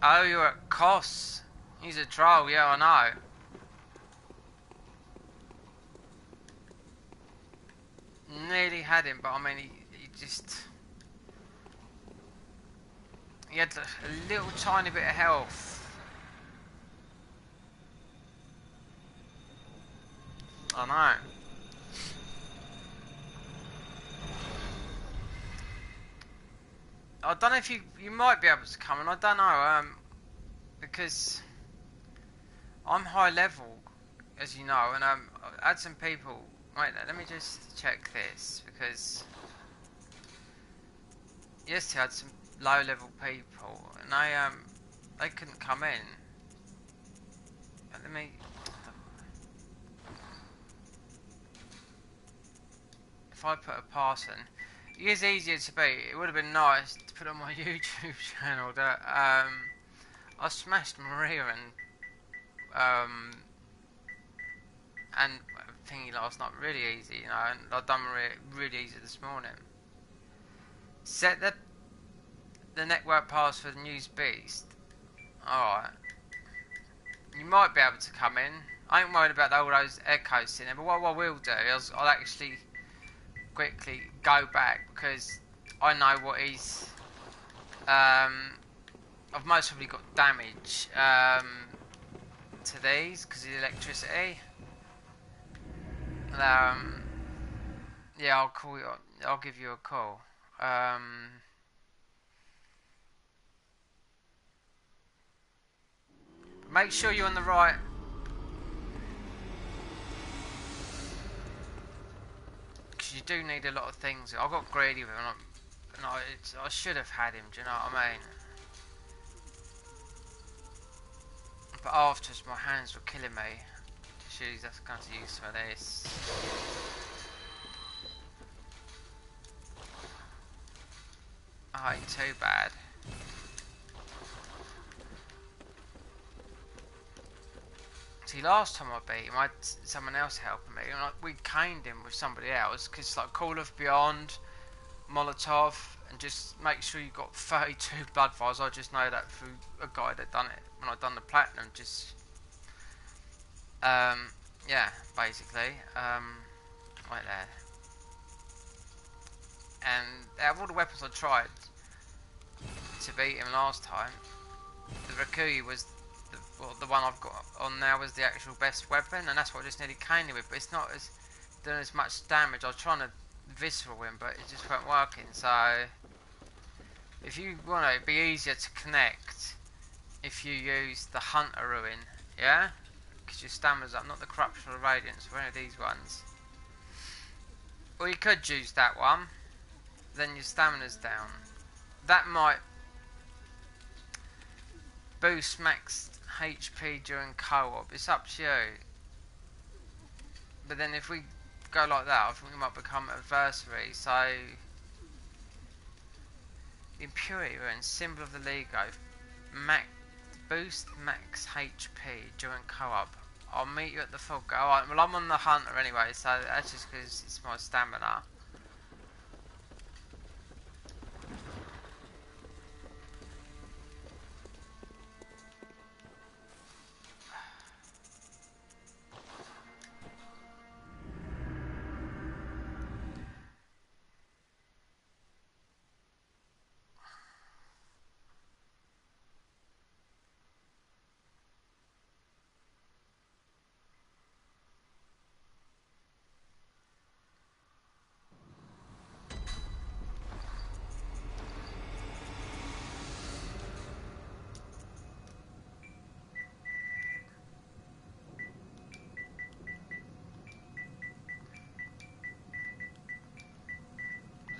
Oh, you're at Kos. He's a troll. Yeah, I know. nearly had him, but I mean, he just... He had a little tiny bit of health. I know. I don't know if you might be able to come, and I don't know, because I'm high level, as you know, and I had some people. Wait, let me just check this, because yesterday I had some low level people, and they couldn't come in. Let me. If I put a pass in, it is easier to beat. It would have been nice to put on my YouTube channel that I smashed Maria and thingy last night really easy, you know, and I've done Maria really easy this morning. Set the network pass for the News Beast. Alright. You might be able to come in. I ain't worried about all those echoes in there, but what I will do is I'll actually quickly go back, because I know what he's I've most probably got damage to these because of the electricity. Yeah, I'll call you. I'll give you a call. Make sure you're on the right. Because you do need a lot of things. I got greedy with him, and I should have had him. Do you know what I mean? But afterwards, my hands were killing me. Just use that's going to use for this. Oh, ain't too bad. See, last time I beat him, I had someone else helping me, and we caned him with somebody else, because like Call of Beyond, Molotov, and just make sure you got 32 blood vials. I just know that through a guy that done it when I done the platinum. Just yeah, basically right there. And out of all the weapons I tried to beat him last time, the Rikuyi was the one I've got on now was the actual best weapon, and that's what I just nearly caned him with. But it's not as doing as much damage. I was trying to visceral him, but it just weren't working. So if you want to, it'd be easier to connect if you use the Hunter Ruin, yeah? Because your stamina's up, not the Corruption or Radiance, or any of these ones. Or you could use that one, then your stamina's down. That might boost max HP during co-op. It's up to you. But then if we go like that, I think we might become adversary. So Impurity Ruin, symbol of the Lego, boost max HP during co-op. I'll meet you at the full go. Alright, well I'm on the Hunter anyway, so that's just because it's my stamina.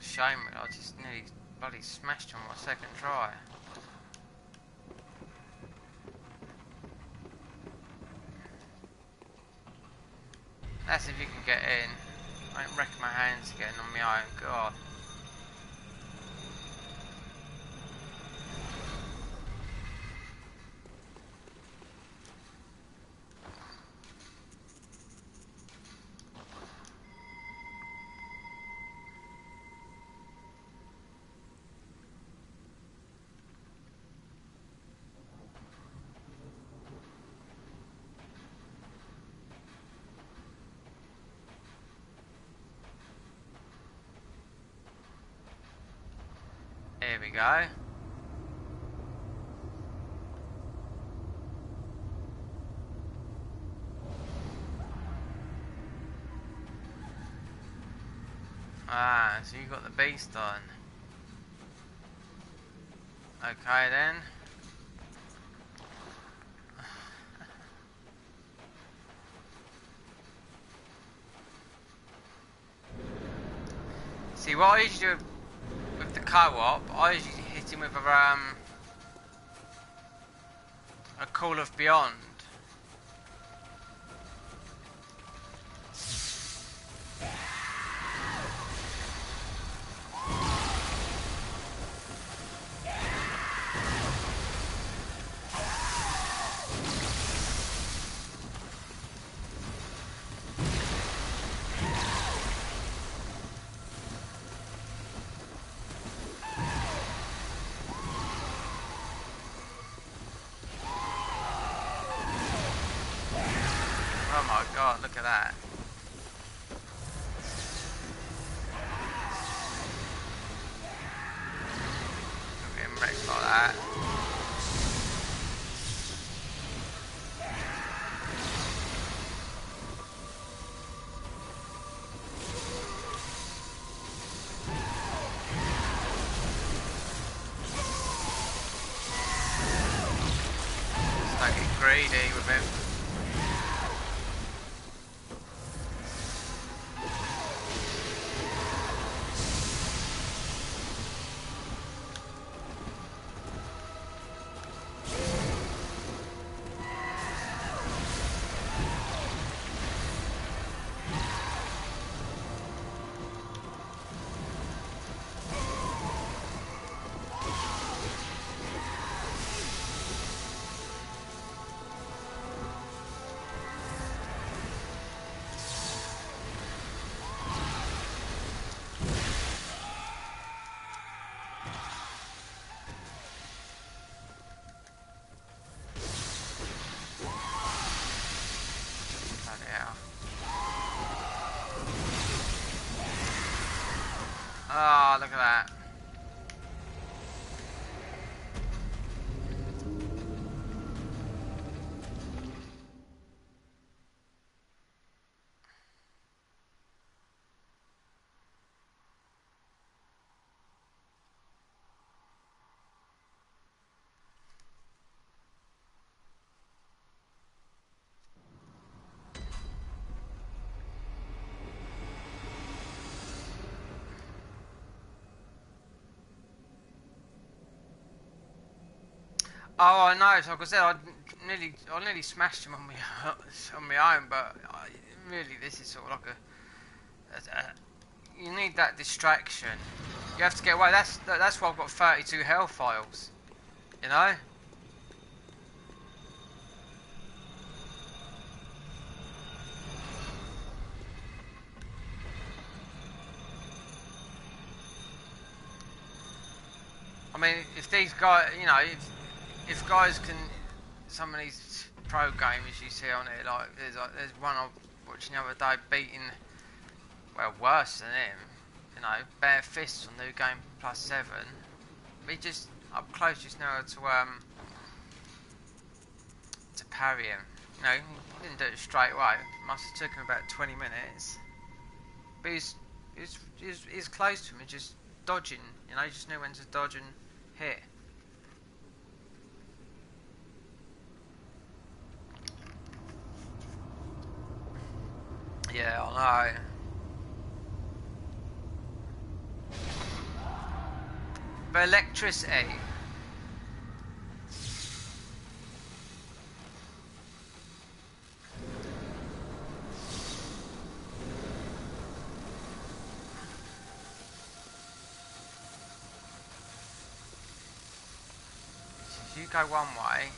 Shame, I just nearly bloody smashed on my second try. That's if you can get in. I ain't wrecking my hands again on my own, god. Here we go. Ah, so you got the beast on. Okay then. See, what I usually do with the co-op, I usually hit him with a Call of Beyond. Oh my god, look at that. Look at him wrecked like that. Just don't get greedy with him. Oh, look at that. Oh, I know. So, like I said, I nearly smashed him on my own. But really, this is sort of like you need that distraction. You have to get away. That's why I've got 32 health files. You know. I mean, if these guys, you know, if guys can, some of these pro gamers you see on it, like there's one I was watching the other day beating, well, worse than him, you know, bare fists on New Game +7. He just up close just now to parry him. You know, he didn't do it straight away. Must have took him about 20 minutes. But he's close to him. He's just dodging. You know, he just knew when to dodge and hit. Yeah, I know. But electricity. So you go one way.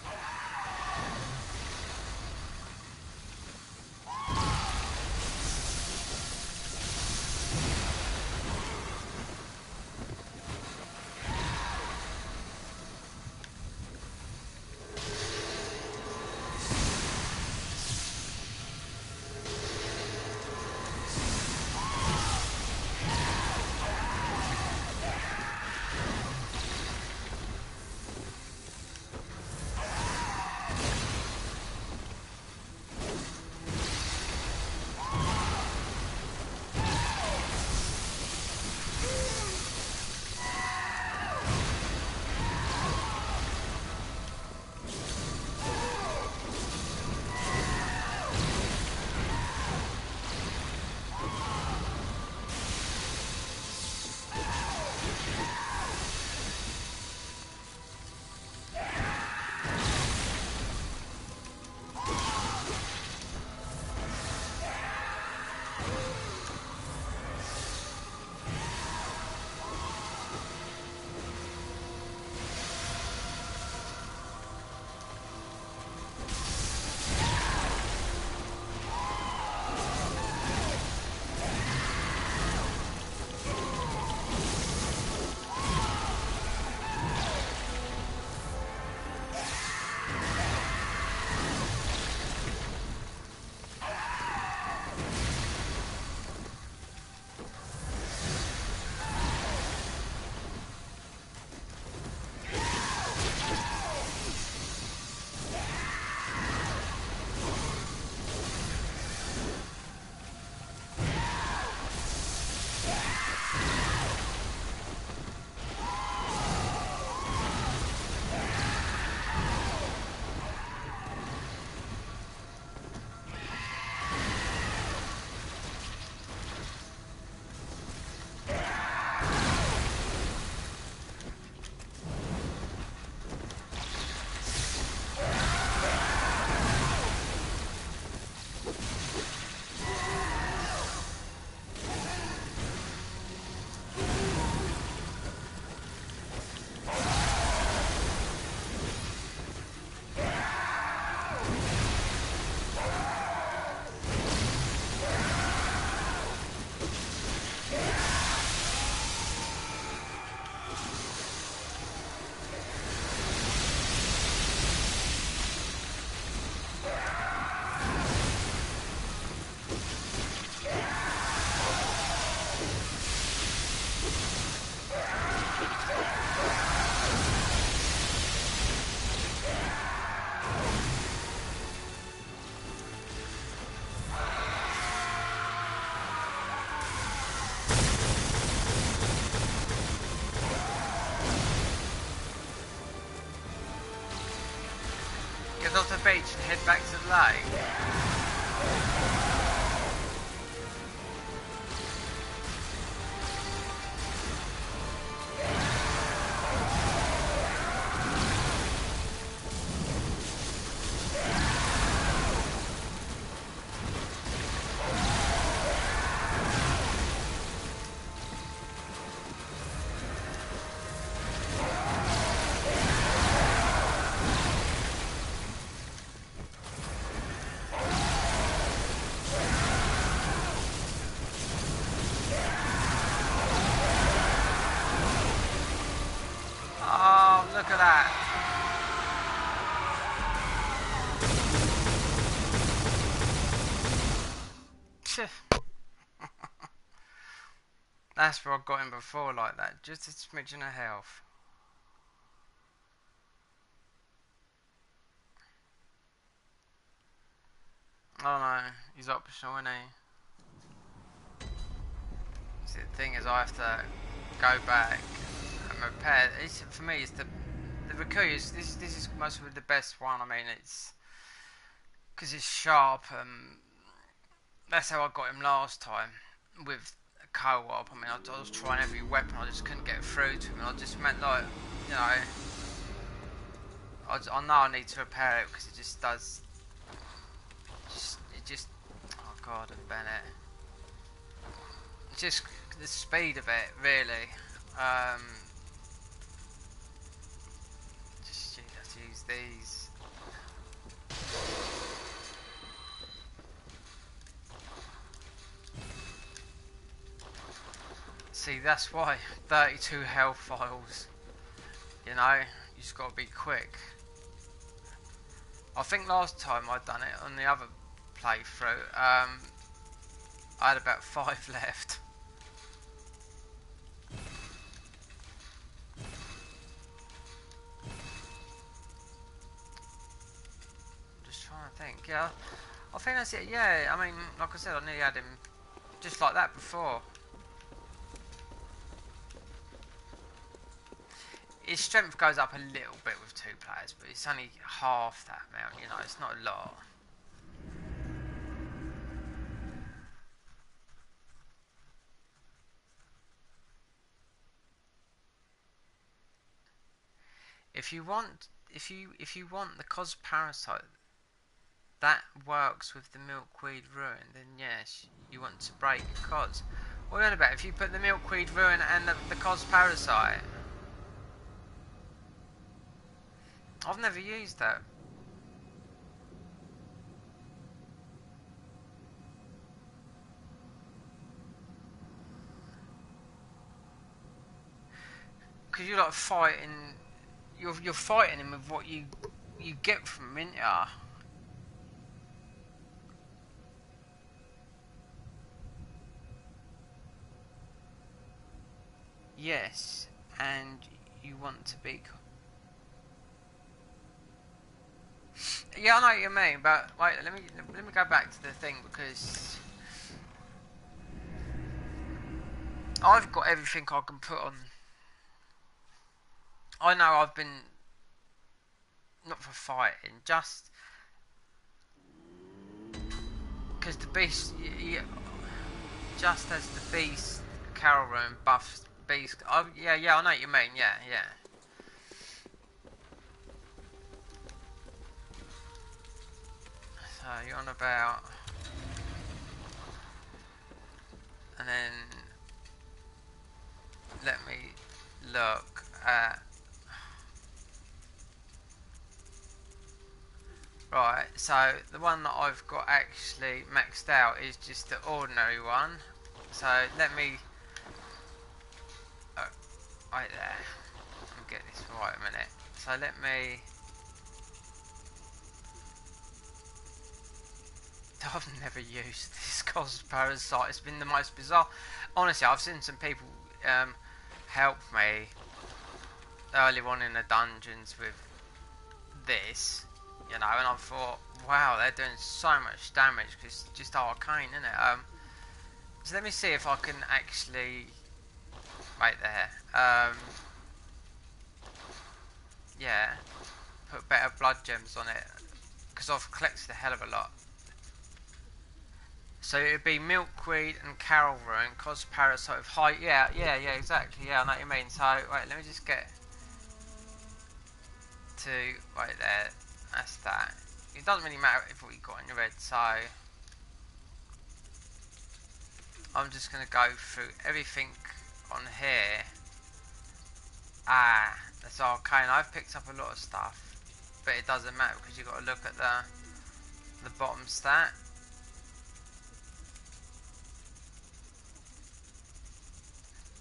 get off the beach and head back to the lake. Look at that. That's where I got him before like that. Just a smidgen of health. Oh no, he's optional, isn't he? See, the thing is I have to go back and repair. For me, it's the Rikuyu. This is most of the best one. I mean, it's because it's sharp. That's how I got him last time with a co-op. I mean, I was trying every weapon. I just couldn't get through to him. And I just meant like, you know, I know I need to repair it because it just does. Oh God, and Bennett. Just the speed of it, really. Just you have to use these. See, that's why 32 health files. You know, you just got to be quick. I think last time I'd done it on the other playthrough, I had about 5 left. Just trying to think. Yeah, I think that's it. Yeah, I mean, like I said, I nearly had him just like that before. His strength goes up a little bit with 2 players, but it's only half that amount, you know, it's not a lot. If you want the cos parasite that works with the milkweed ruin, then yes, you want to break cos. What are you on about? If you put the milkweed ruin and the cos parasite, I've never used that. Because you're like fighting, you're fighting him with what you get from him, innit? Yes, and you want to be. Yeah, I know what you mean, but wait, let me go back to the thing because I've got everything I can put on. I know I've been not for fighting, just because the beast, just as the beast Carol room buffs beast. Oh yeah, I know what you mean. Yeah. So you're on about, and then let me look at. Right, so the one that I've got actually maxed out is just the ordinary one. So let me. Right there. Let me get this right a minute. So let me. I've never used this cos parasite. It's been the most bizarre. Honestly, I've seen some people help me earlier on in the dungeons with this, you know, and I thought, wow, they're doing so much damage because it's just arcane, isn't it? So let me see if I can actually. Right there. Yeah. Put better blood gems on it. because I've collected a hell of a lot. So it would be milkweed and carol ruin, cos parasite of height. Yeah, exactly. Yeah, I know what you mean. So wait, let me just get to right there. That's that. It doesn't really matter if what you got on your head. So I'm just gonna go through everything on here. Ah, that's arcane. I've picked up a lot of stuff, but it doesn't matter because you've got to look at the bottom stat.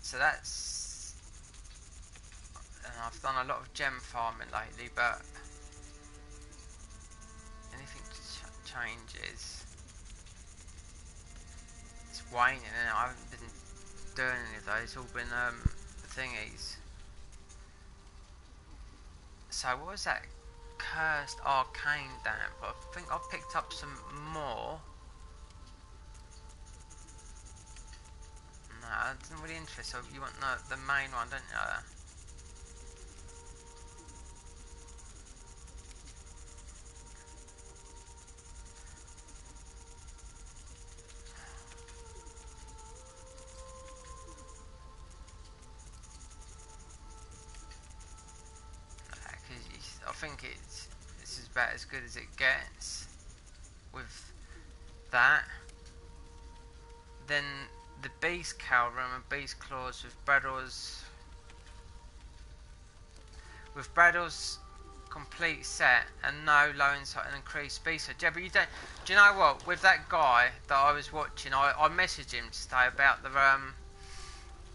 So that's, and I've done a lot of gem farming lately, but anything changes. It's waning, and I haven't been doing any of those. It's all been thingies. So what was that? Cursed arcane damp. I think I've picked up some more. No, that doesn't really interest. So you want the main one, don't you? I think this is about as good as it gets with that. Then the beast cowl room and beast claws with Bradl's complete set and no low insight and increased beast. Yeah, but you don't. Do you know what? With that guy that I was watching, I messaged him today about the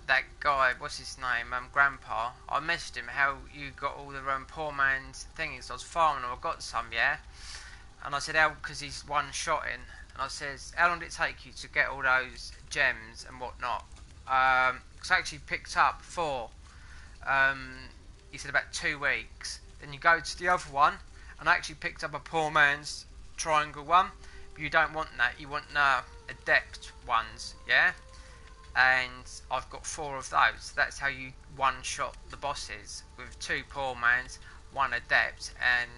that guy, what's his name, Grandpa. I messaged him how you got all the poor man's things. I was farming, I got some, yeah. And I said, how? Because he's one shot in. And I says, how long did it take you to get all those gems and whatnot? Because I actually picked up 4. He said about 2 weeks. Then you go to the other one, and I actually picked up a poor man's triangle one. But you don't want that. You want adept ones, yeah. And I've got 4 of those. That's how you one-shot the bosses with 2 poor mans, 1 adept, and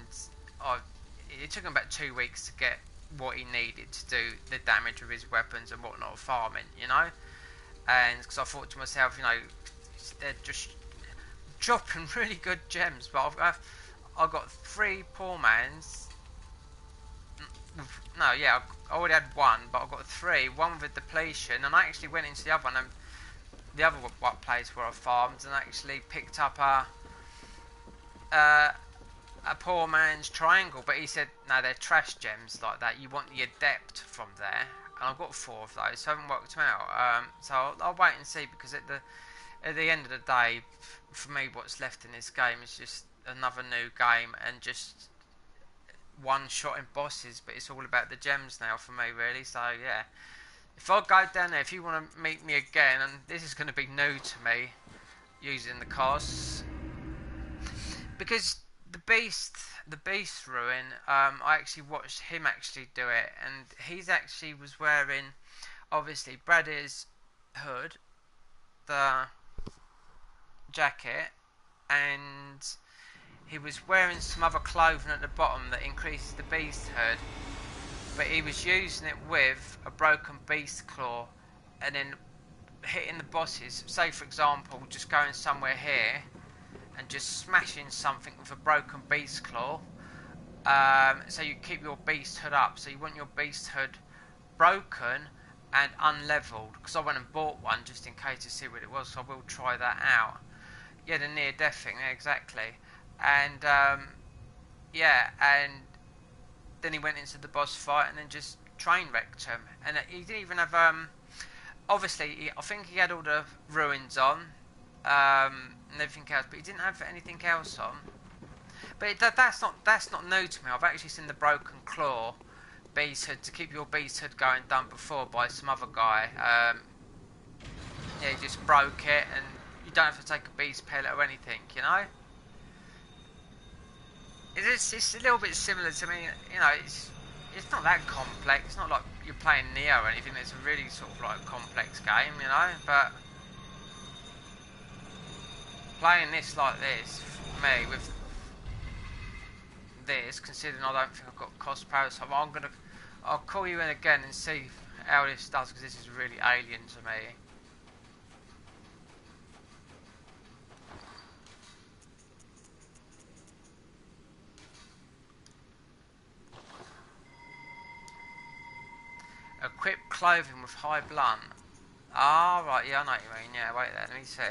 it took him about 2 weeks to get what he needed to do the damage with his weapons and whatnot, farming, you know. And because I thought to myself, you know, they're just dropping really good gems, but I've got 3 poor mans. No, yeah, I already had 1, but I've got 3. 1 with a depletion, and I actually went into the other one, and the other place where I farmed, and actually picked up a poor man's triangle. But he said, no, they're trash gems like that. You want the adept from there, and I've got 4 of those, so I haven't worked them out. So I'll wait and see, because at the end of the day, for me, what's left in this game is just another new game, and just one-shot in bosses, but it's all about the gems now for me, really. So yeah, if I go down there, if you want to meet me again, and this is going to be new to me, using the costs, because the beast ruin, I actually watched him actually do it, and he's actually was wearing, obviously, Brady's hood, the jacket, and he was wearing some other clothing at the bottom that increases the beast hood, but he was using it with a broken beast claw, and then hitting the bosses. Say for example, just going somewhere here and just smashing something with a broken beast claw. So you keep your beast hood up. So you want your beast hood broken and unleveled, because I went and bought one just in case to see what it was, so I will try that out. Yeah, the near death thing, exactly. And yeah, and then he went into the boss fight and then just train wrecked him. And he didn't even have obviously I think he had all the ruins on and everything else, but he didn't have anything else on. But that's not new to me. I've actually seen the broken claw beast hood to keep your beast hood going done before by some other guy. Yeah, he just broke it, and you don't have to take a beast pellet or anything, you know. It's a little bit similar to me, you know. It's not that complex. It's not like you're playing Neo or anything. It's a really sort of like complex game, you know. But playing this like this, for me, with this, considering I don't think I've got cost power. So I'll call you in again and see how this does, because this is really alien to me. Equip clothing with high blunt. Ah, right, yeah, I know what you mean. Yeah, wait there, let me see.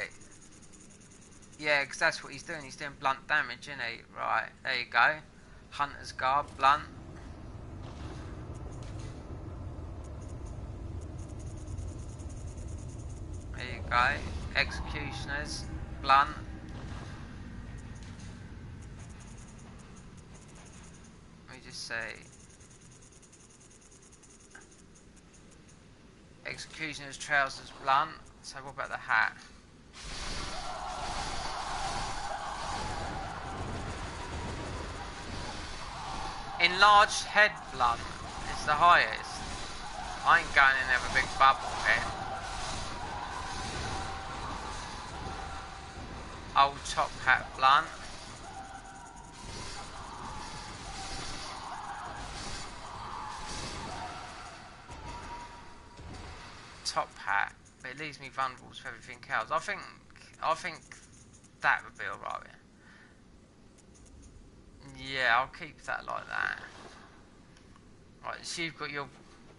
Yeah, because that's what he's doing. He's doing blunt damage, isn't he? Right, there you go. Hunter's Garb, blunt. There you go. Executioners, blunt. Let me just see. Executioner's trousers, blunt. So what about the hat? Enlarged head blunt is the highest. I ain't going in there with a big bubble head. Old top hat blunt. Top hat, but it leaves me vulnerable to everything else. I think that would be alright. Yeah, I'll keep that like that. Right, so you've got your...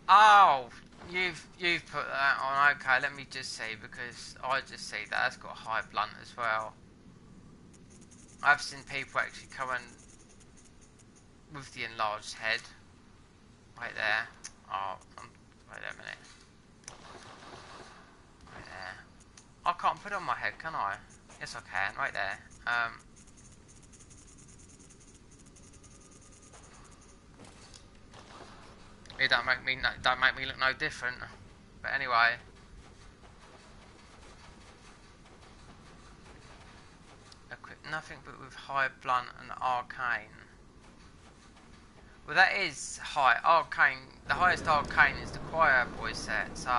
Oh! You've put that on. Okay, let me just see, because I just see that. That's got a high blunt as well. I've seen people actually come in with the enlarged head. Right there. Oh, wait a minute. Right there. I can't put it on my head, can I? Yes, I can. Right there. It don't make me look no different. But anyway. Equip nothing but with high blunt and arcane. Well, that is high arcane. The highest arcane is the choir boy set. So.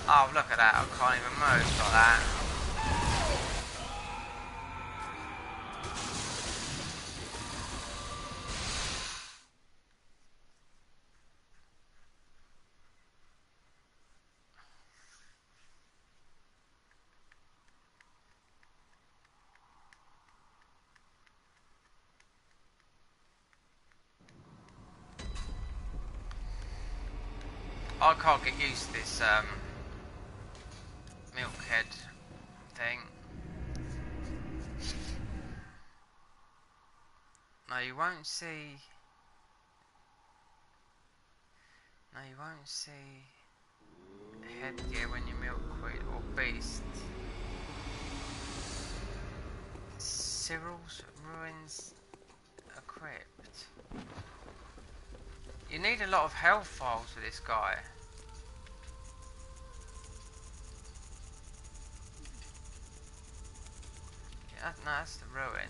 Oh, look at that, I can't even move like that. I can't get used to this, milk head thing. No, you won't see. No, you won't see headgear when you milkweed or beast. Cyril's ruins equipped. You need a lot of health files for this guy. Yeah, no, that's the ruin.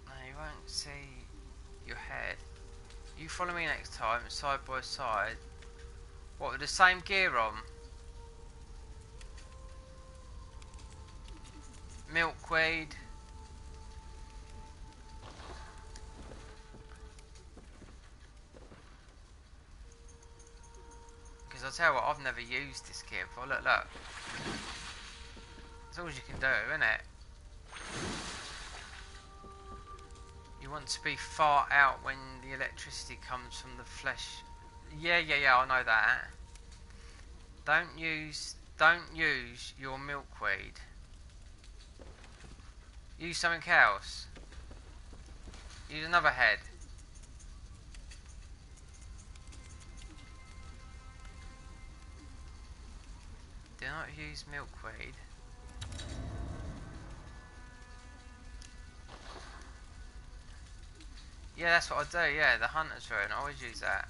No, you won't see your head. You follow me next time, side by side. What, with the same gear on? Milkweed. Because I'll tell you what, I've never used this gear before. Look, look. That's all you can do, isn't it? You want to be far out when the electricity comes from the flesh. Yeah, I know that. Don't use your milkweed. Use something else. Use another head. Do not use milkweed. Yeah, that's what I do, yeah, the hunter's rune, I always use that.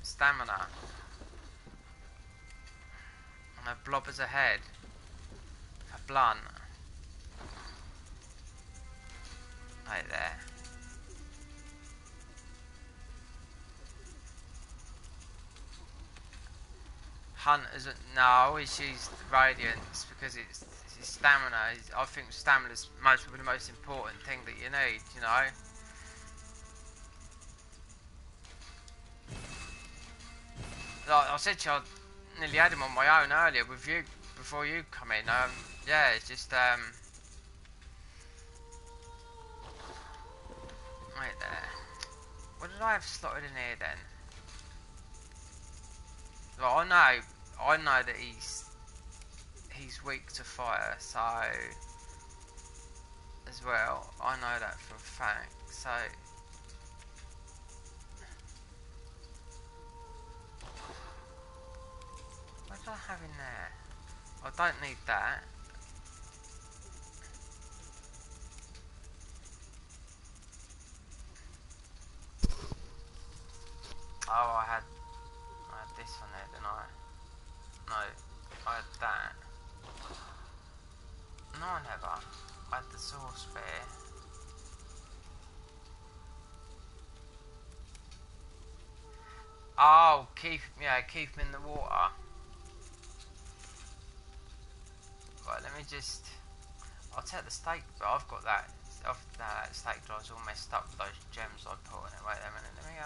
Stamina. And a blob as a head. A blunt. Right there. Hunters, no, I always use radiance because it's stamina. I think stamina's probably the most important thing that you need, you know. Like I said to you, I nearly had him on my own earlier with you before you come in. Yeah, it's just right there. What did I have slotted in here then? Well, I know that he's weak to fire, so as well, I know that for a fact. So what did I have in there? I don't need that. Oh, I had this on there, didn't I? No, I had that. No, I never. I had the sauce spear. Oh, keep him in the water. Right, let me just. I'll take the steak, but I've got that. That steak dry's all messed up with those gems I put in it. Wait a minute, let me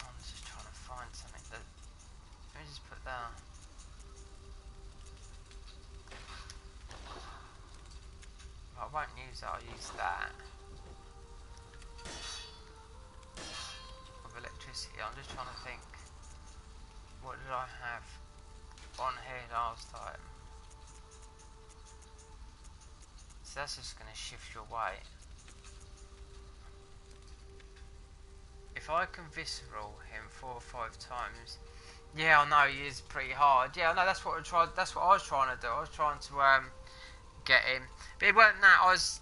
I'm just trying to find something that. Let me just put that. I won't use that. I'll use that. With electricity, I'm just trying to think. What did I have on here last time? So that's just going to shift your weight. If I can visceral him 4 or 5 times, yeah, I know he is pretty hard. Yeah, I know that's what I tried. That's what I was trying to do. I was trying to get him, but it wasn't that. I was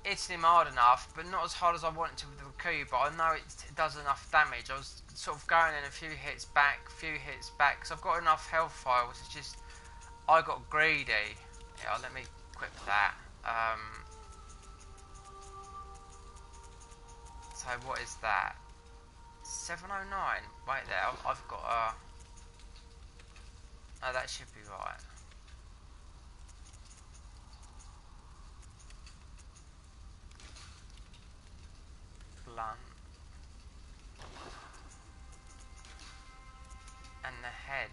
hitting him hard enough, but not as hard as I wanted to with the Raku. But I know it does enough damage. I was sort of going in a few hits back, because I've got enough health files. It's just I got greedy. Yeah, let me equip that. So what is that? 709. Wait there. I've got a. Oh, that should be right. Blunt. And the head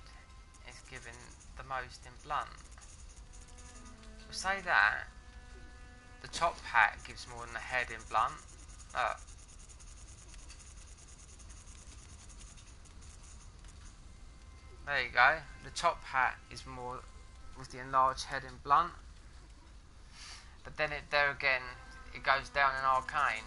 is given the most in blunt. We'll say that the top hat gives more than the head in blunt. There you go. The top hat is more with the enlarged head in blunt. But then there again, it goes down in arcane.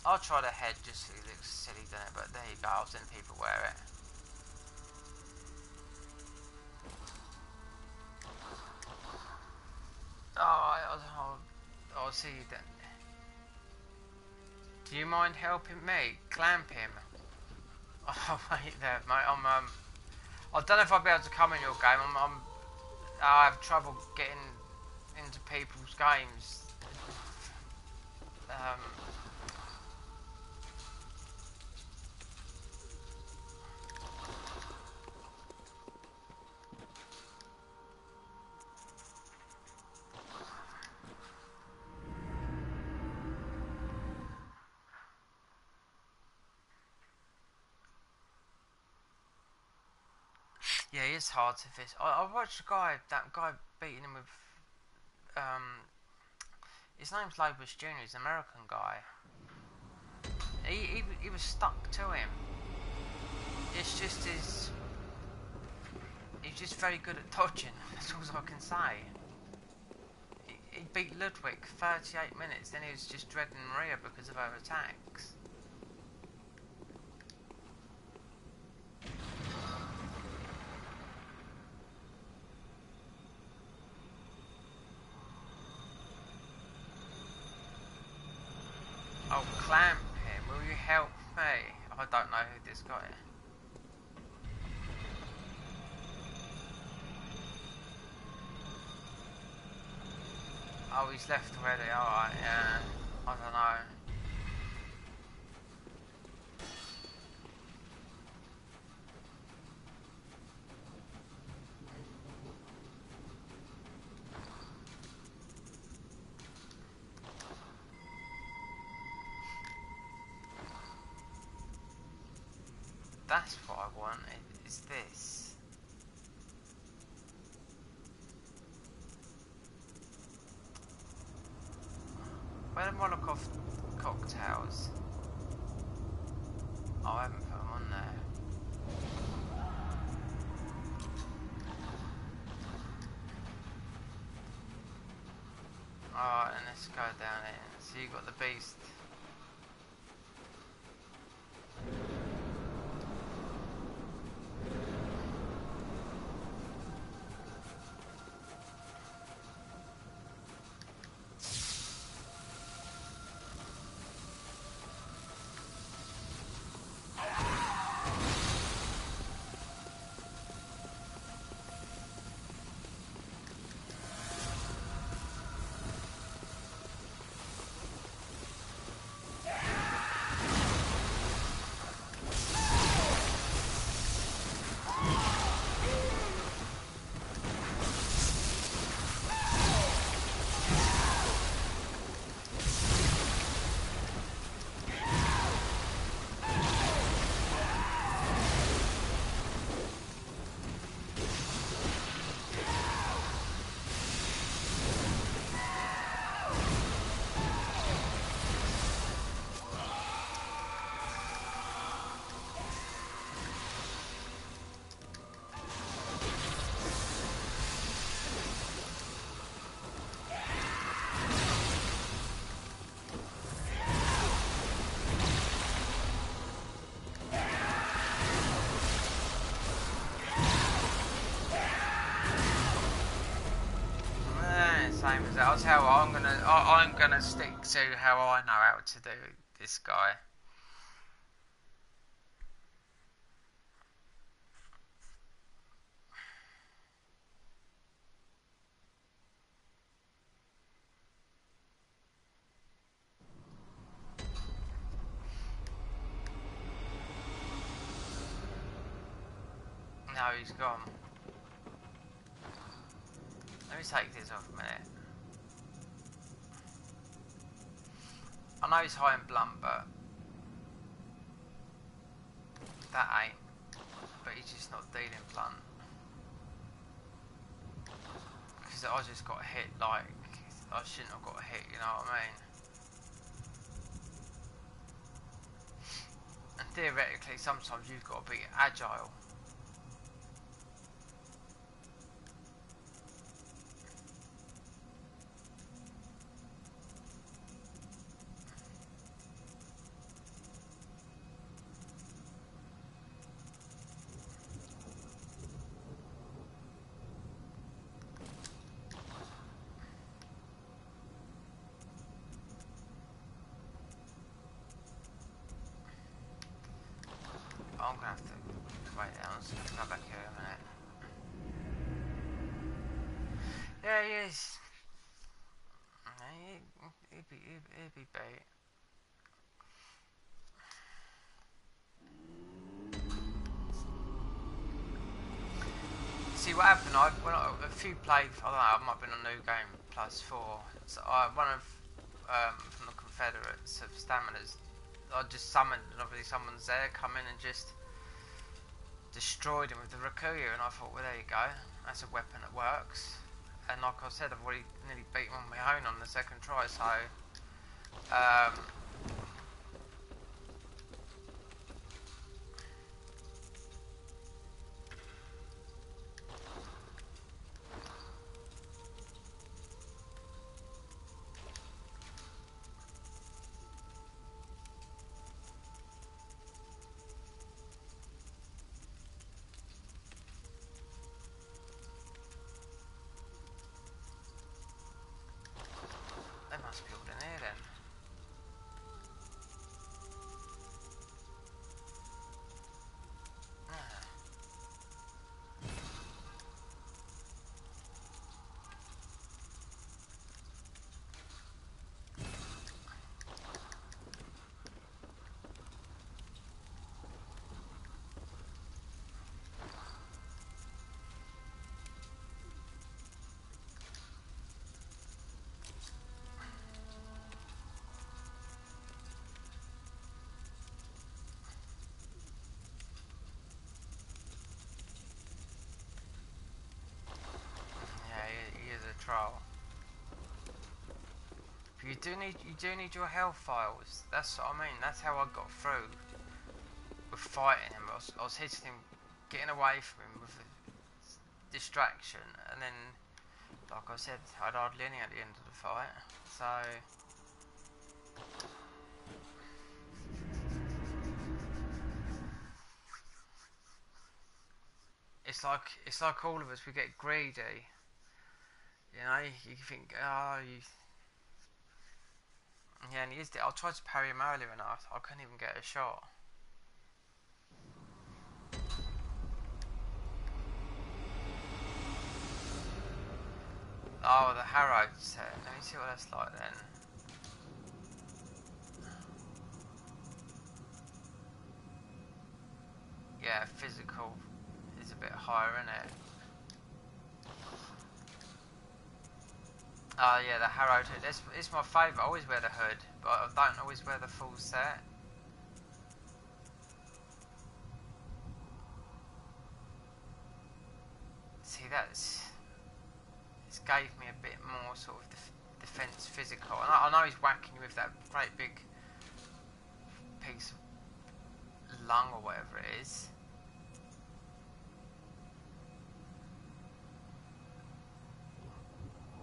I'll try the head just so it looks silly, doesn't it? But there you go, I've seen people wear it. Alright, I'll see you then. Do you mind helping me clamp him? Oh wait there, mate. I don't know if I'll be able to come in your game. I have trouble getting into people's games. Yeah, he is hard to fish. I watched that guy beating him with, his name's Lobus Jr., he's an American guy. He was stuck to him. It's just he's just very good at dodging, that's all I can say. He beat Ludwig 38 minutes, then he was just dreading Maria because of her attacks. Oh, clamp him, will you help me? I don't know who this guy is. Oh, he's left already, alright, yeah. I don't know. That's what I want, is this. Where are the Molotov cocktails? Oh, I haven't put them on there. Alright, and let's go down here. So you got the beast. Same as that. I'll tell you what, I'm gonna stick to how I know how to do this guy. No, he's gone. Let me take this off a minute. I know he's high and blunt, but that ain't. But he's just not dealing blunt. Because I just got hit like I shouldn't have got hit, you know what I mean? And theoretically, sometimes you've got to be agile. I'm gonna have to wait. I'm just gonna come back here a minute. Yeah, he is. He'd be bait. See what happened? A few played. I don't know. I might have been on New Game +4. So one of from the Confederates of Stamina's. I just summoned, and obviously someone's there. Come in and just destroyed him with the Rakuya, and I thought, well, there you go, that's a weapon that works. And like I said, I've already nearly beat him on my own on the second try, so they must be all in here then. He is a troll. But you do need your health files. That's what I mean. That's how I got through with fighting him. I was hitting him, getting away from him with a distraction, and then, like I said, I had hardly any at the end of the fight. So it's like all of us. We get greedy. You know, you think, oh, yeah, and I tried to parry him earlier and I couldn't even get a shot. Oh, the Harrow set. Let me see what that's like then. Yeah, physical is a bit higher, isn't it? Oh yeah, the Harrowed hood. It's my favourite. I always wear the hood, but I don't always wear the full set. See, it's gave me a bit more sort of defence physical. And I know he's whacking you with that great big piece of lung or whatever it is.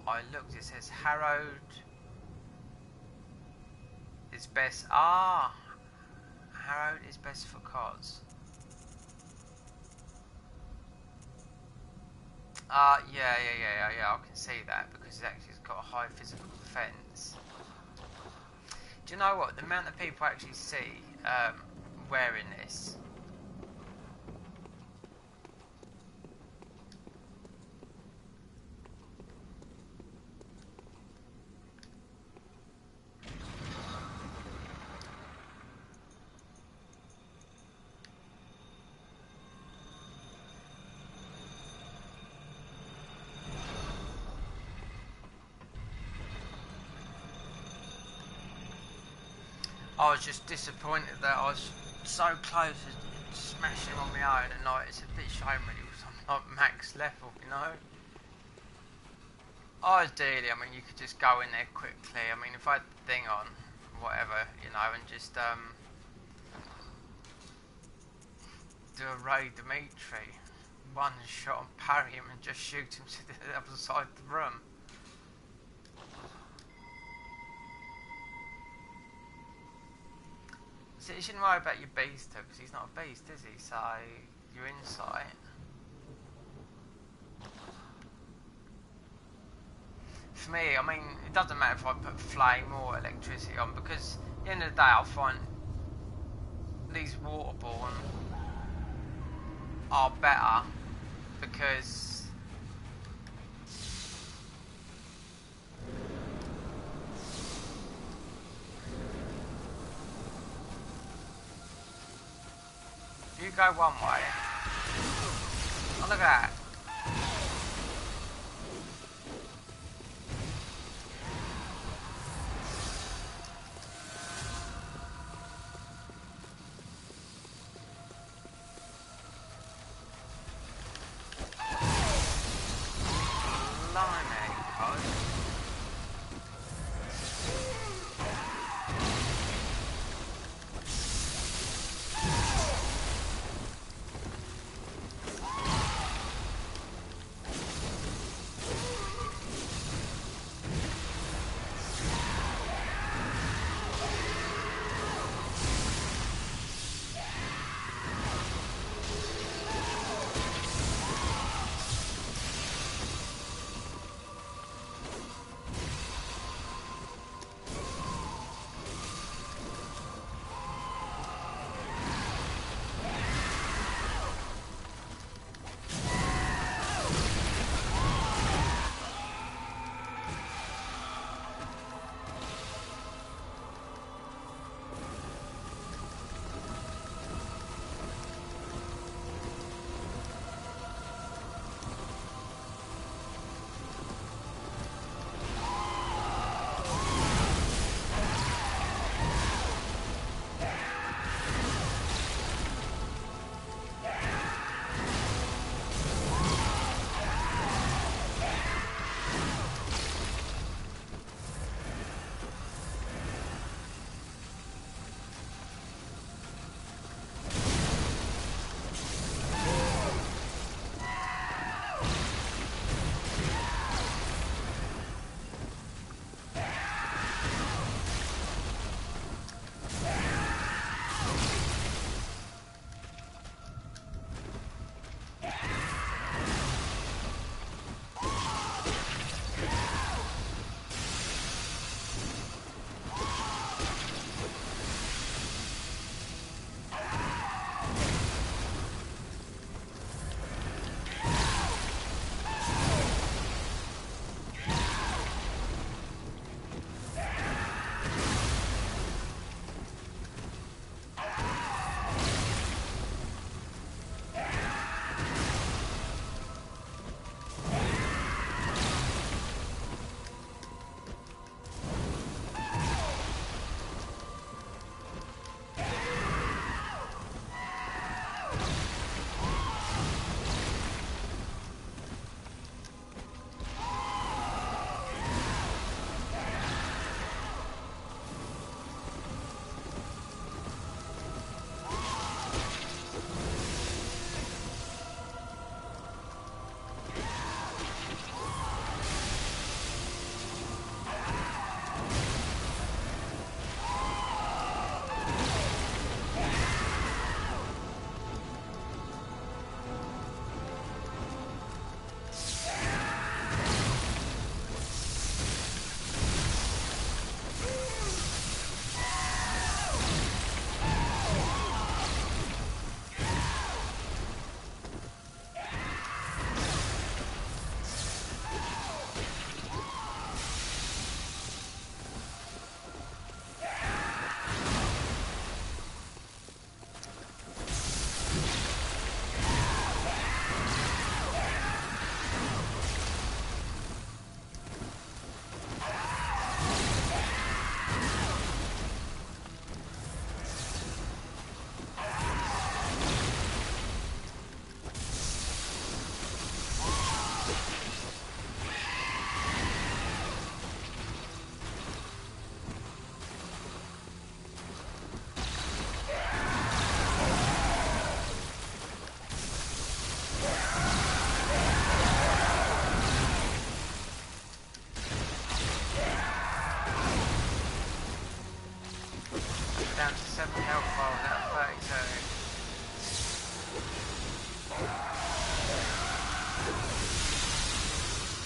I looked, it says Harrowed is best. Ah, Harrowed is best for CODs. Yeah, I can see that because it actually has got a high physical defence. Do you know what? The amount of people actually see wearing this. I was just disappointed that I was so close to smashing him on my own, and like, it's a bit shame really because I'm not max level, you know. Ideally, I mean, you could just go in there quickly. I mean, if I had the thing on, whatever, you know, and just do a raid Dimitri, one shot and parry him and just shoot him to the other side of the room. So you shouldn't worry about your beast though, because he's not a beast, is he? So your insight. For me, I mean, it doesn't matter if I put flame or electricity on, because at the end of the day, I'll find these waterborne are better because you go one way. Oh, look at that.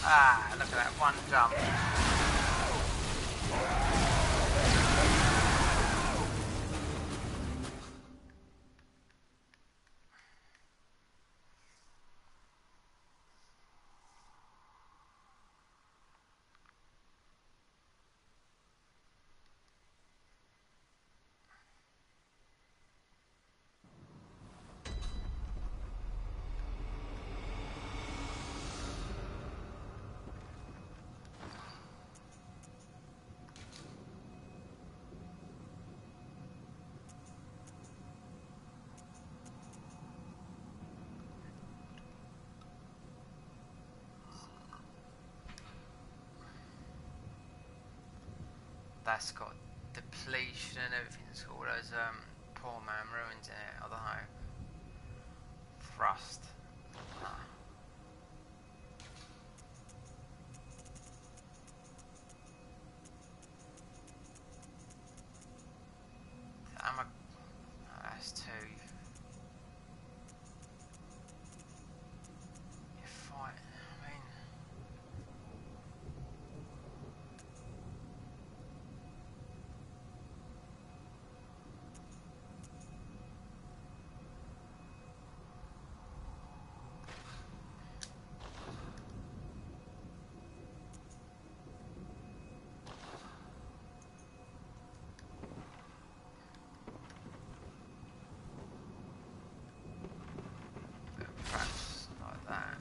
Ah, look at that one jump. That's got depletion and everything's got all those poor man ruins in it. I don't know. Thrust. Nah. Ammo. Oh, that's two. You're fighting. I mean. Perhaps like that.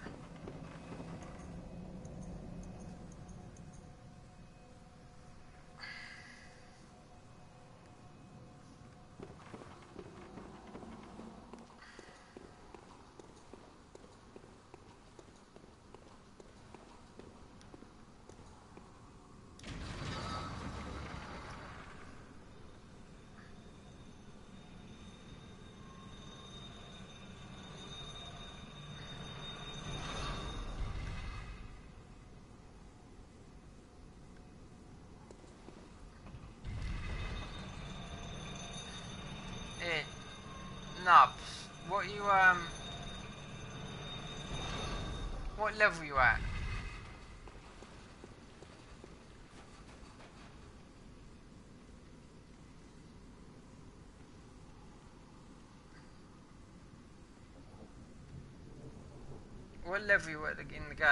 Nubs, what level you at? What level you at in the game?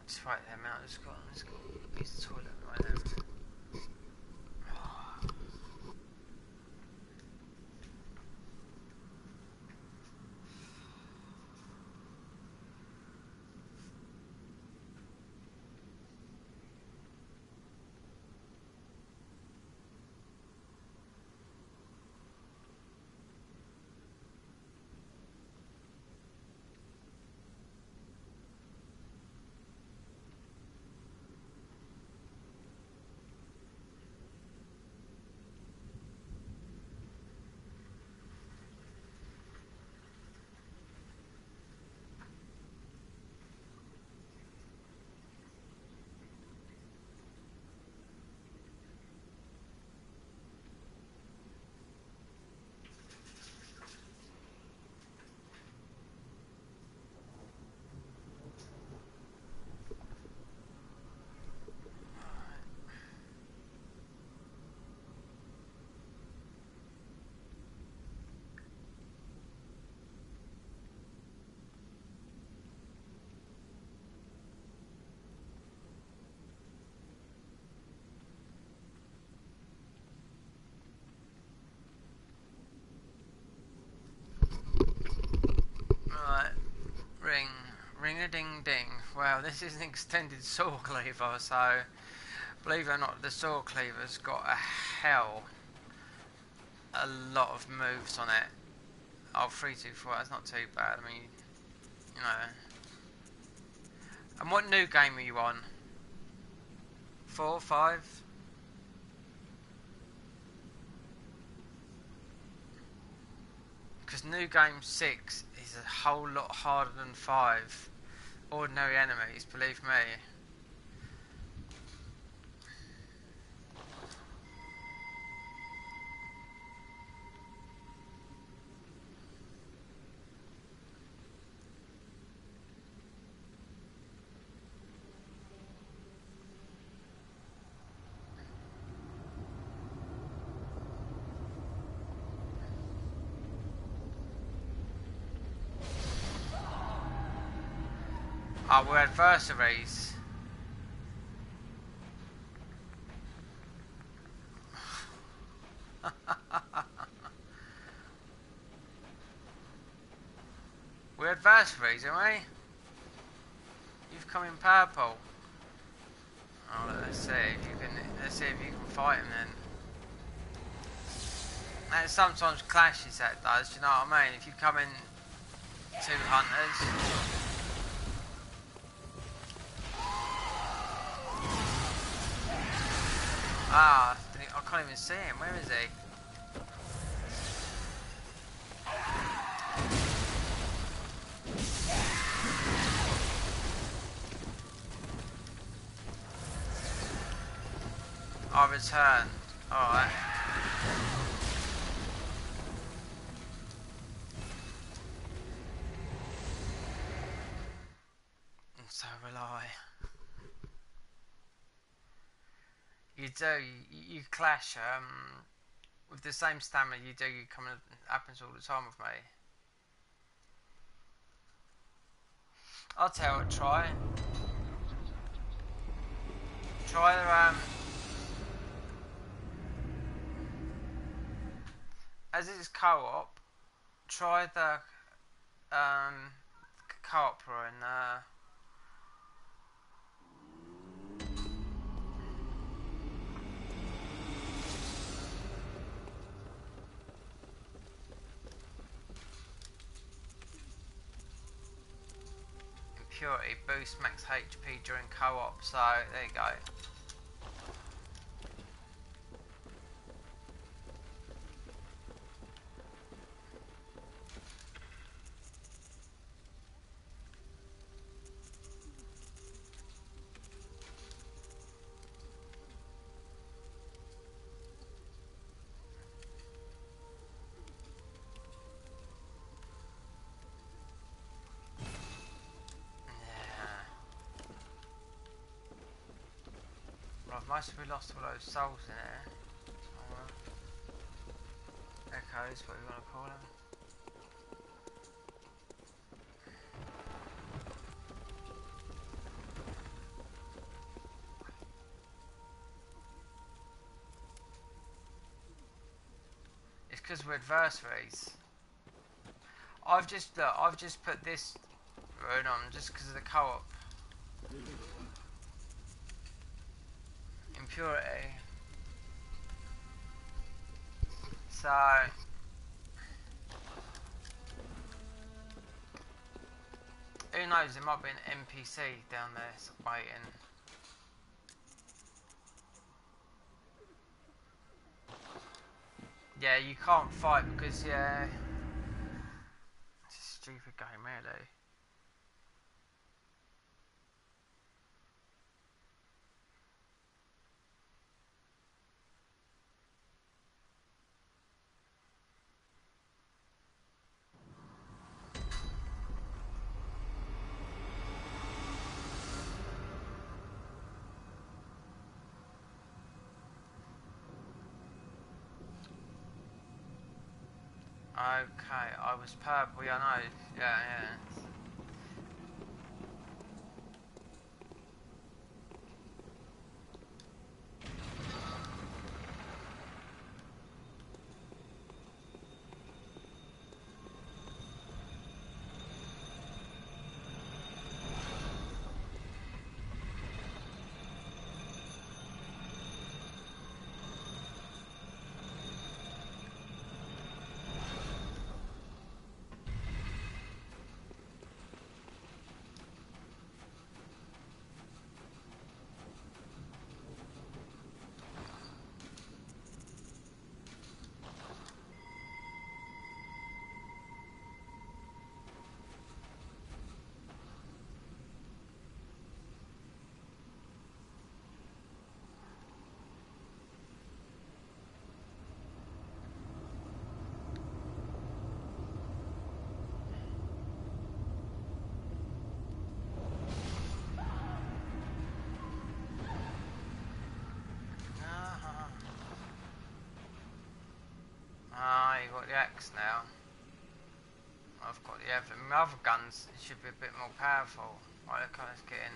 Let's fight them out. Let's go use the toilet right now. Right, ring a ding ding. Well, this is an extended saw cleaver, so believe it or not, the saw cleaver's got a lot of moves on it. Oh, 324, that's not too bad. I mean, you know. And what new game are you on? 4, 5? Because New Game 6 is a whole lot harder than 5 ordinary enemies, believe me. Oh, we're adversaries. We're adversaries, aren't we? You've come in purple. Oh, let's see if you can. Let's see if you can fight him then. That sometimes clashes. That does. Do you know what I mean? If you come in two hunters. Ah, I can't even see him. Where is he? I returned. Alright. And so will I. You do. You clash with the same stamina you do. You come. It happens all the time with me. I'll tell you what. Try the as it is co-op. Try the co-op run. Impurity boost max HP during co-op. So there you go. Most of we lost all those souls in there. Echoes, what you want to call them. It's because we're adversaries. I've just put this rune on just because of the co-op. Impurity. So who knows, there might be an NPC down there waiting. Yeah, you can't fight because it's a stupid game really. Okay, I was purple, yeah, I know, yeah. got the axe now. I've got the other. My other guns should be a bit more powerful. Right, okay, let's get in.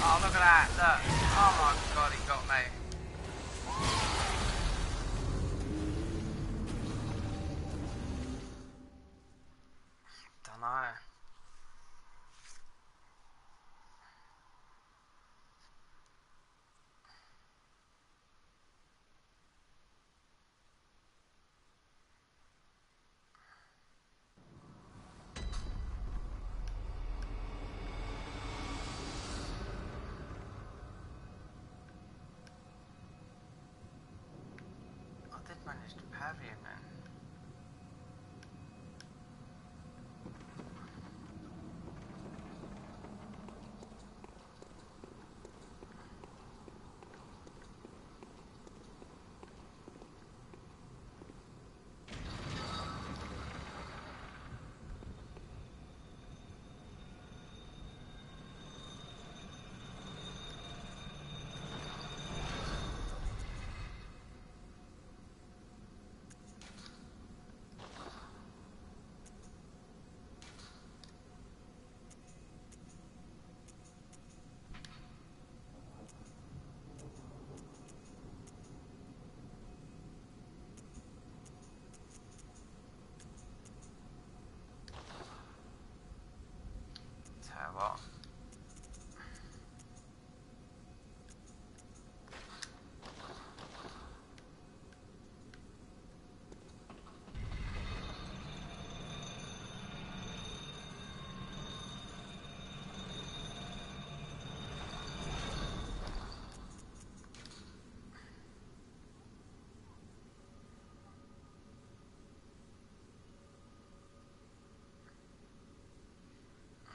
Oh, look at that, look. Oh my god, he got me. Dunno. I did manage to parry him then. Tell you what.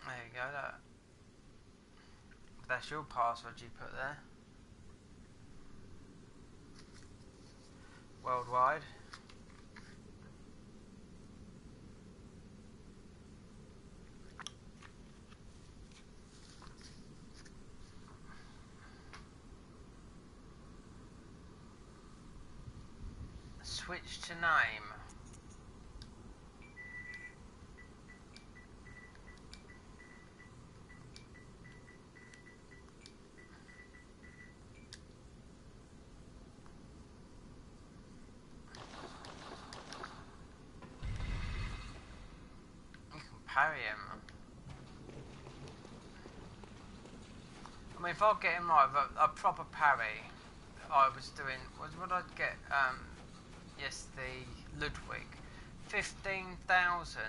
There you go, look. That's your password you put there. Worldwide. Switch to name. parry him. I mean, if I get him right with a proper parry, I was doing, what did I get yesterday, Ludwig? 15,000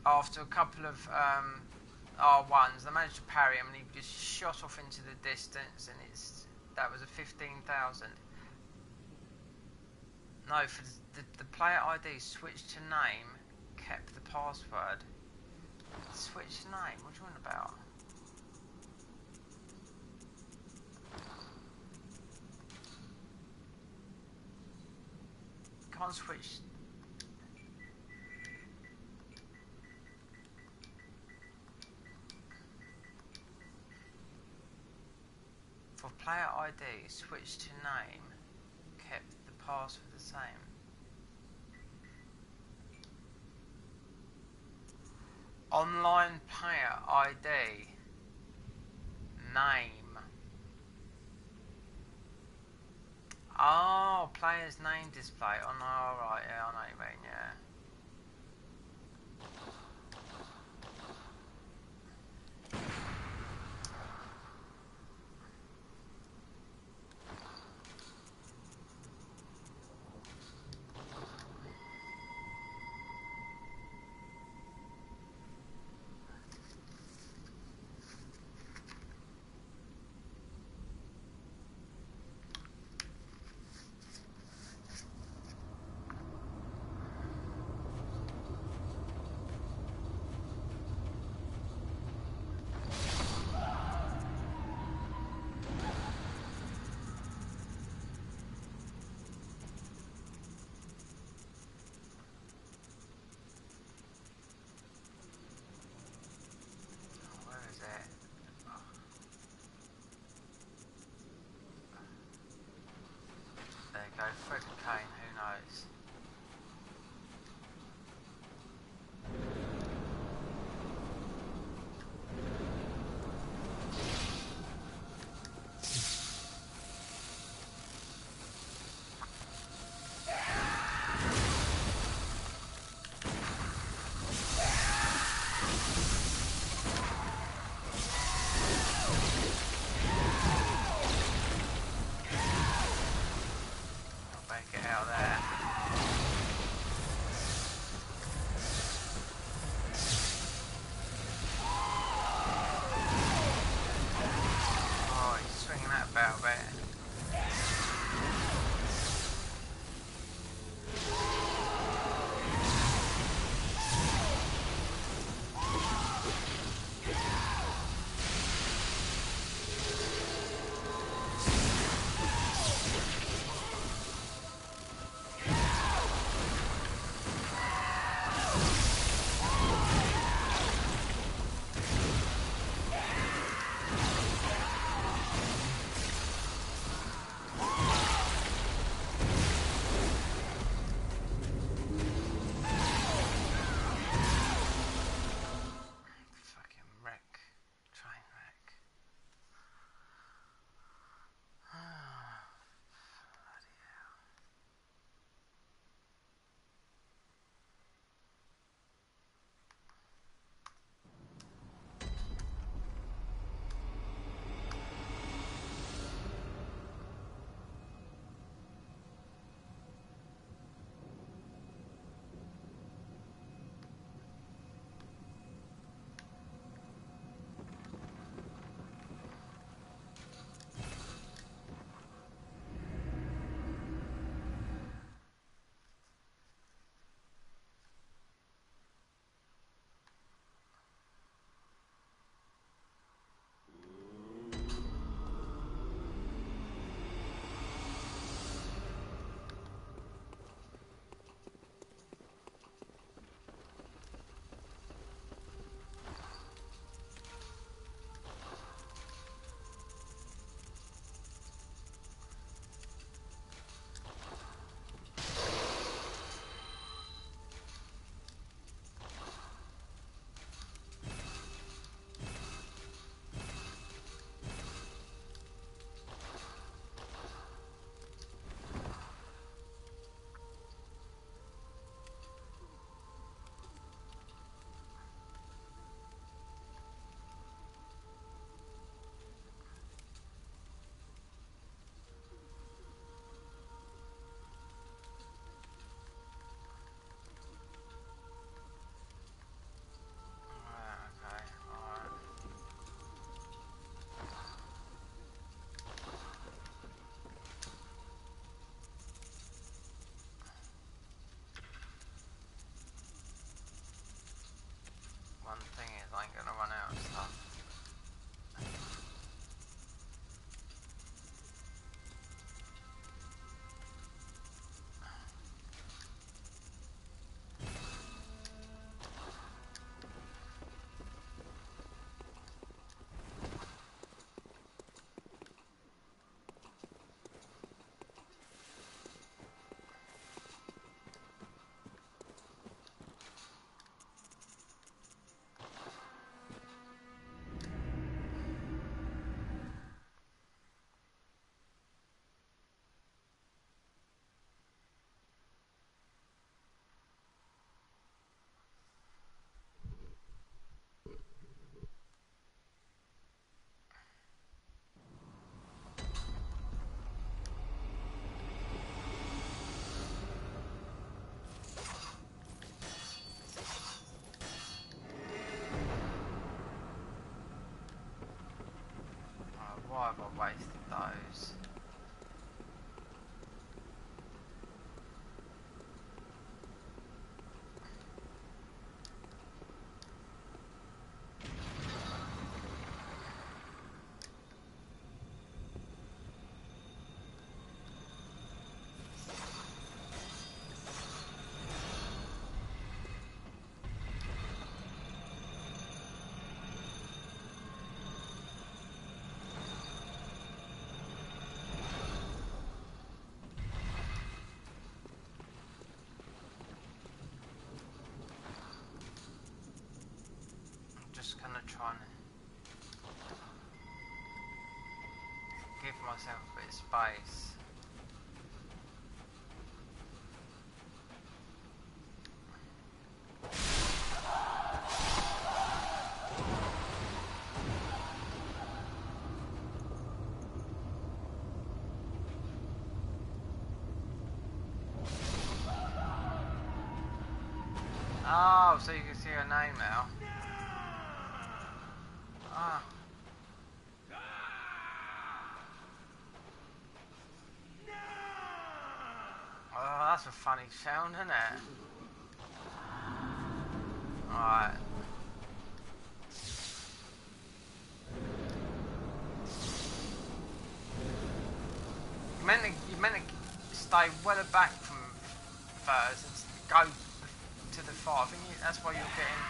after a couple of R1s. I managed to parry him and he just shot off into the distance, and that was a 15,000. No, for the player ID, switch to name, kept the password. Switch to name, what are you on about? Can't switch. For player ID, switch to name, kept the password the same. Online player ID, name. Oh, player's name display. Oh no, alright, yeah, I know what you mean, yeah. I've wasted those. Just gonna try and give myself a bit of space. Oh, so you can see her name now. Ah. Oh, that's a funny sound, isn't it? Alright. You meant to stay well back from first and go to the fire. I think that's why you're getting...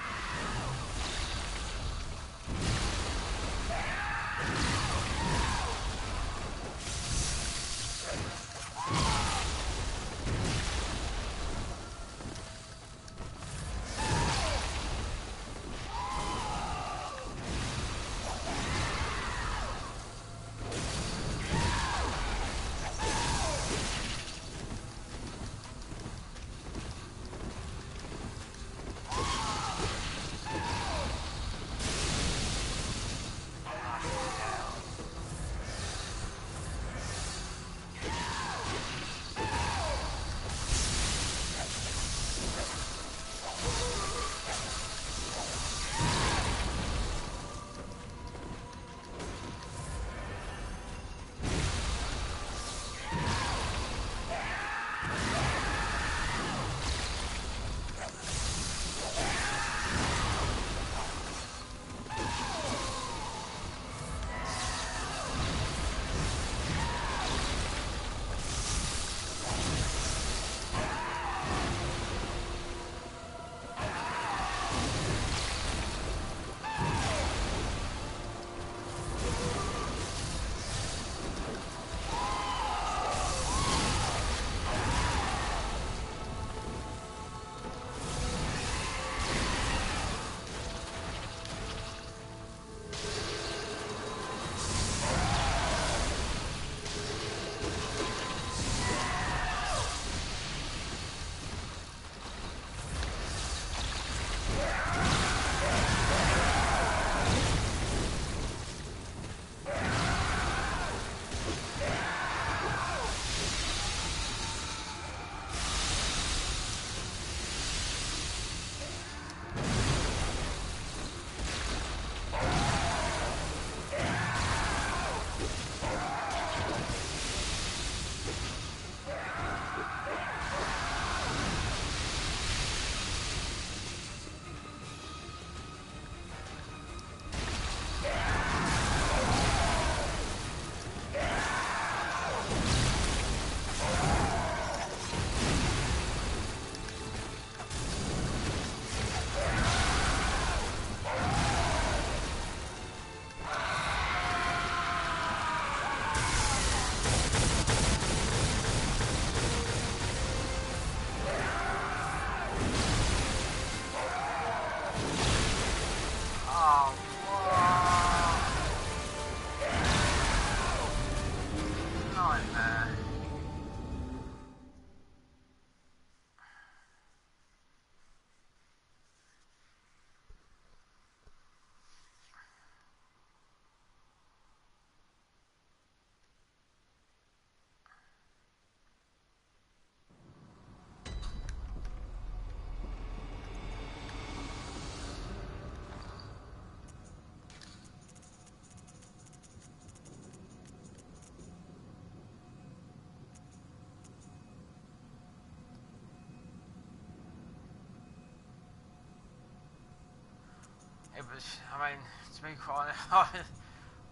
It was, I mean, to be quite honest,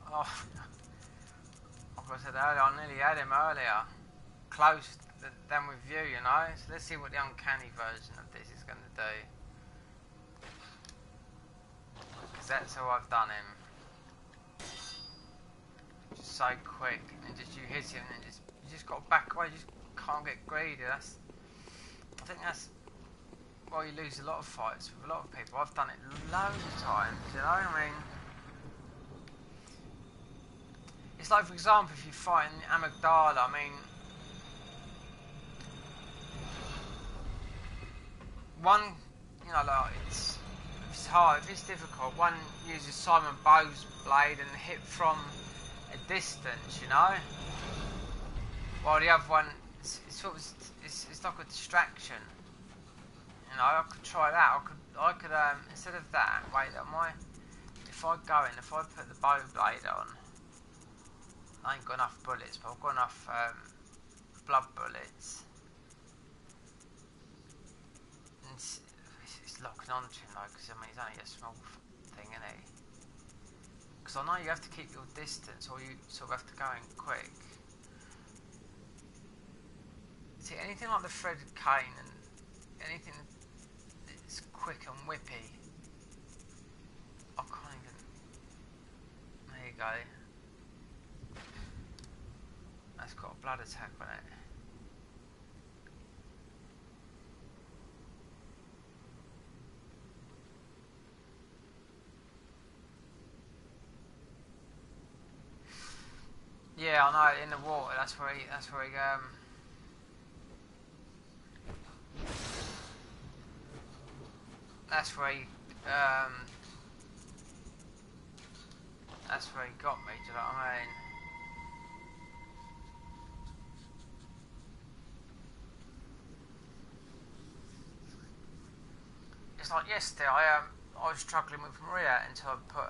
like I said earlier, I nearly had him earlier. Close than with you, you know. So let's see what the uncanny version of this is going to do. Because that's how I've done him. Just so quick, and just you hit him, and you just got to back away. You just can't get greedy. I think that's why you lose a lot of fights with a lot of people. I've done it loads of times, you know. I mean, it's like, for example, if you're fighting Amygdala. I mean, one, you know, like it's hard, if it's difficult, one uses Simon Bow's blade and hit from a distance, you know, while the other one, it's sort of, it's like a distraction, you know. I could try that. I could instead of that, wait, if I put the bow blade on, I ain't got enough bullets, but I've got enough blood bullets. It's locking onto him though, because I mean, it's only a small thing, isn't it? Because I know you have to keep your distance, or you sort of have to go in quick. See, anything like the threaded cane and anything that's quick and whippy, I can't even. There you go. That's got a blood attack on it. Yeah, I know. In the water, that's where he that's where he got me. Do you know what I mean? It's like yesterday. I was struggling with Maria until I put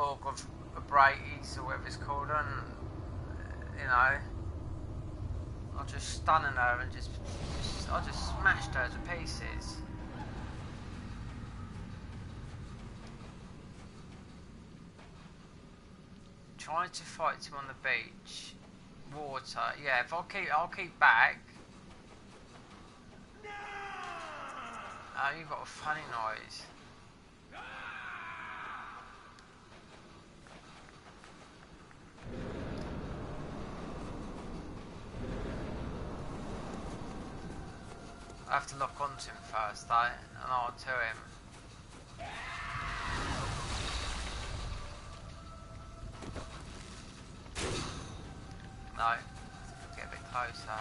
Org of Abrates or whatever it's called on. You know, I was just stunning her and I just smashed her to pieces. Trying to fight him on the beach, water. Yeah, if I'll keep back. Oh, you've got a funny noise. I have to lock onto him first, though, and I'll to him. No, get a bit closer.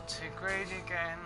Too greedy again.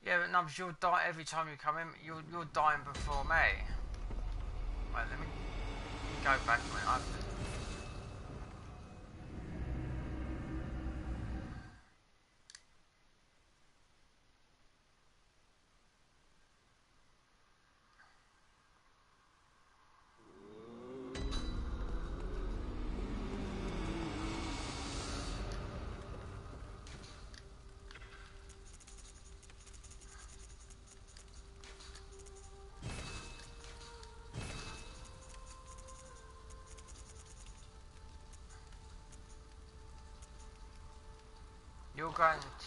Yeah, but no, because you'll die every time you come in. You're dying before me. Wait, let me go back a minute.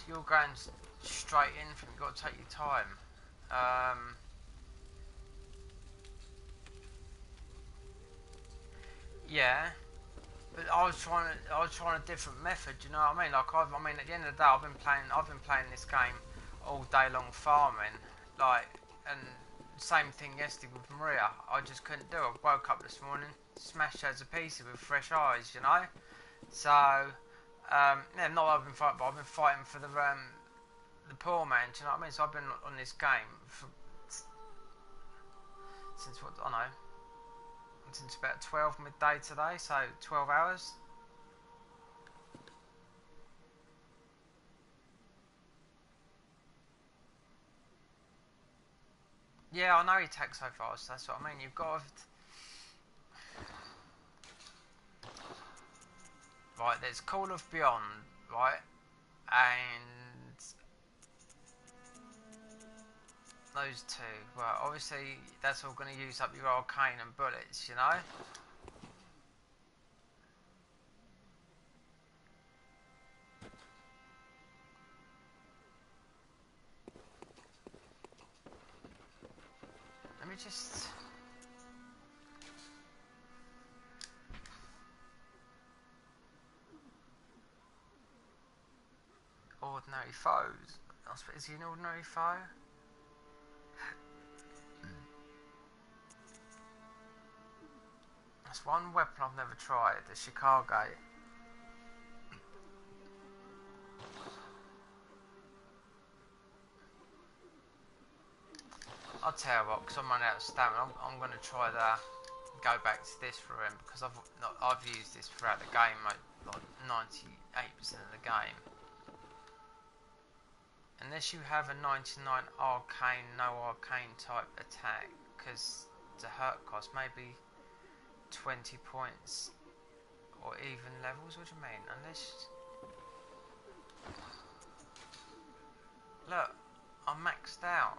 You're going straight in. You've got to take your time. Yeah, but I was trying a different method. You know what I mean? Like I mean, at the end of the day, I've been playing this game all day long, farming. Like, and same thing yesterday with Maria. I just couldn't do it. I woke up this morning, smashed her to pieces with fresh eyes. You know, so yeah, not that I've been fighting, but I've been fighting for the poor man. Do you know what I mean? So I've been on this game since what I know. Since about 12 midday today, so 12 hours. Yeah, I know he attacks so fast, that's what I mean. You've got to... Right, there's Call of Beyond, right? And... those two. Well, obviously, that's all going to use up your arcane and bullets, you know? Let me just... Ordinary foes. Is he an ordinary foe? That's one weapon I've never tried, the Chicago. I'll tell you what, because I'm running out of stamina, I'm going to try go back to this for him, because I've used this throughout the game, like 98% of the game. Unless you have a 99 arcane, no arcane type attack, because the hurt cost maybe 20 points or even levels. What do you mean? Unless... Look, I'm maxed out.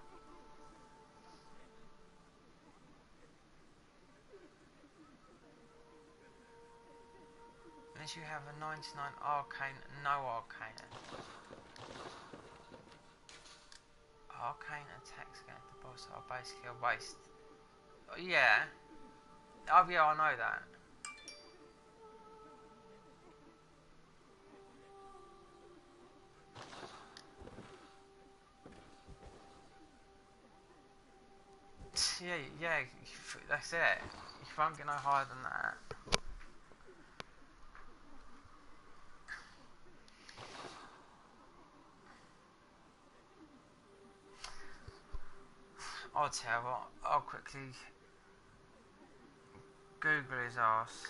Unless you have a 99 arcane, no arcane. Arcane attacks against the boss are basically a waste. Yeah. Oh yeah, I know that. Yeah, that's it. You won't get no higher than that. I'll tell you what, I'll quickly Google his ass.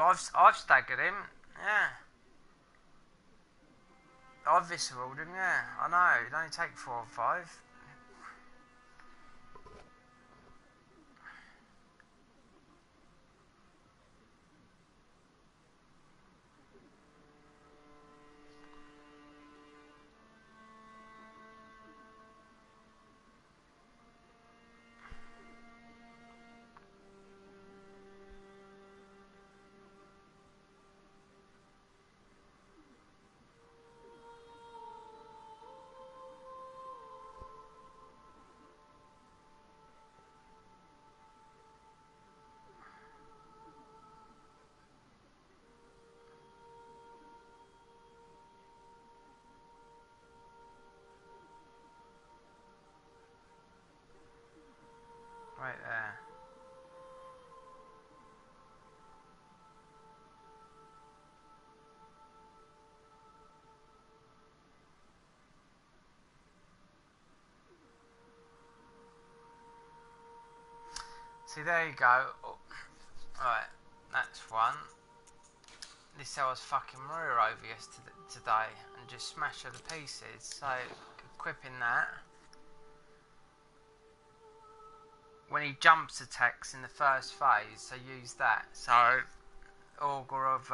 I've staggered him. Yeah. I've visceraled him. Yeah. I know. It'd only take 4 or 5. Right there. See, there you go. Oh, right, that's one. This how I was fucking Maria over yesterday today and just smash her to pieces. So, equipping that. When he jumps attacks in the first phase, so use that. So, Augur of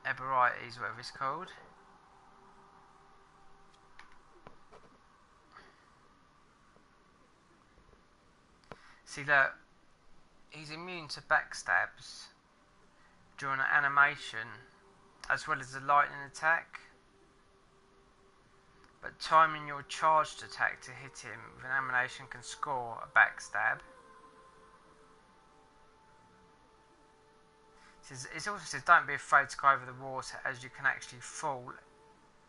Eberites, whatever it's called. See, look, he's immune to backstabs during an animation, as well as a lightning attack. But timing your charged attack to hit him with an animation can score a backstab. It also says don't be afraid to go over the water as you can actually fall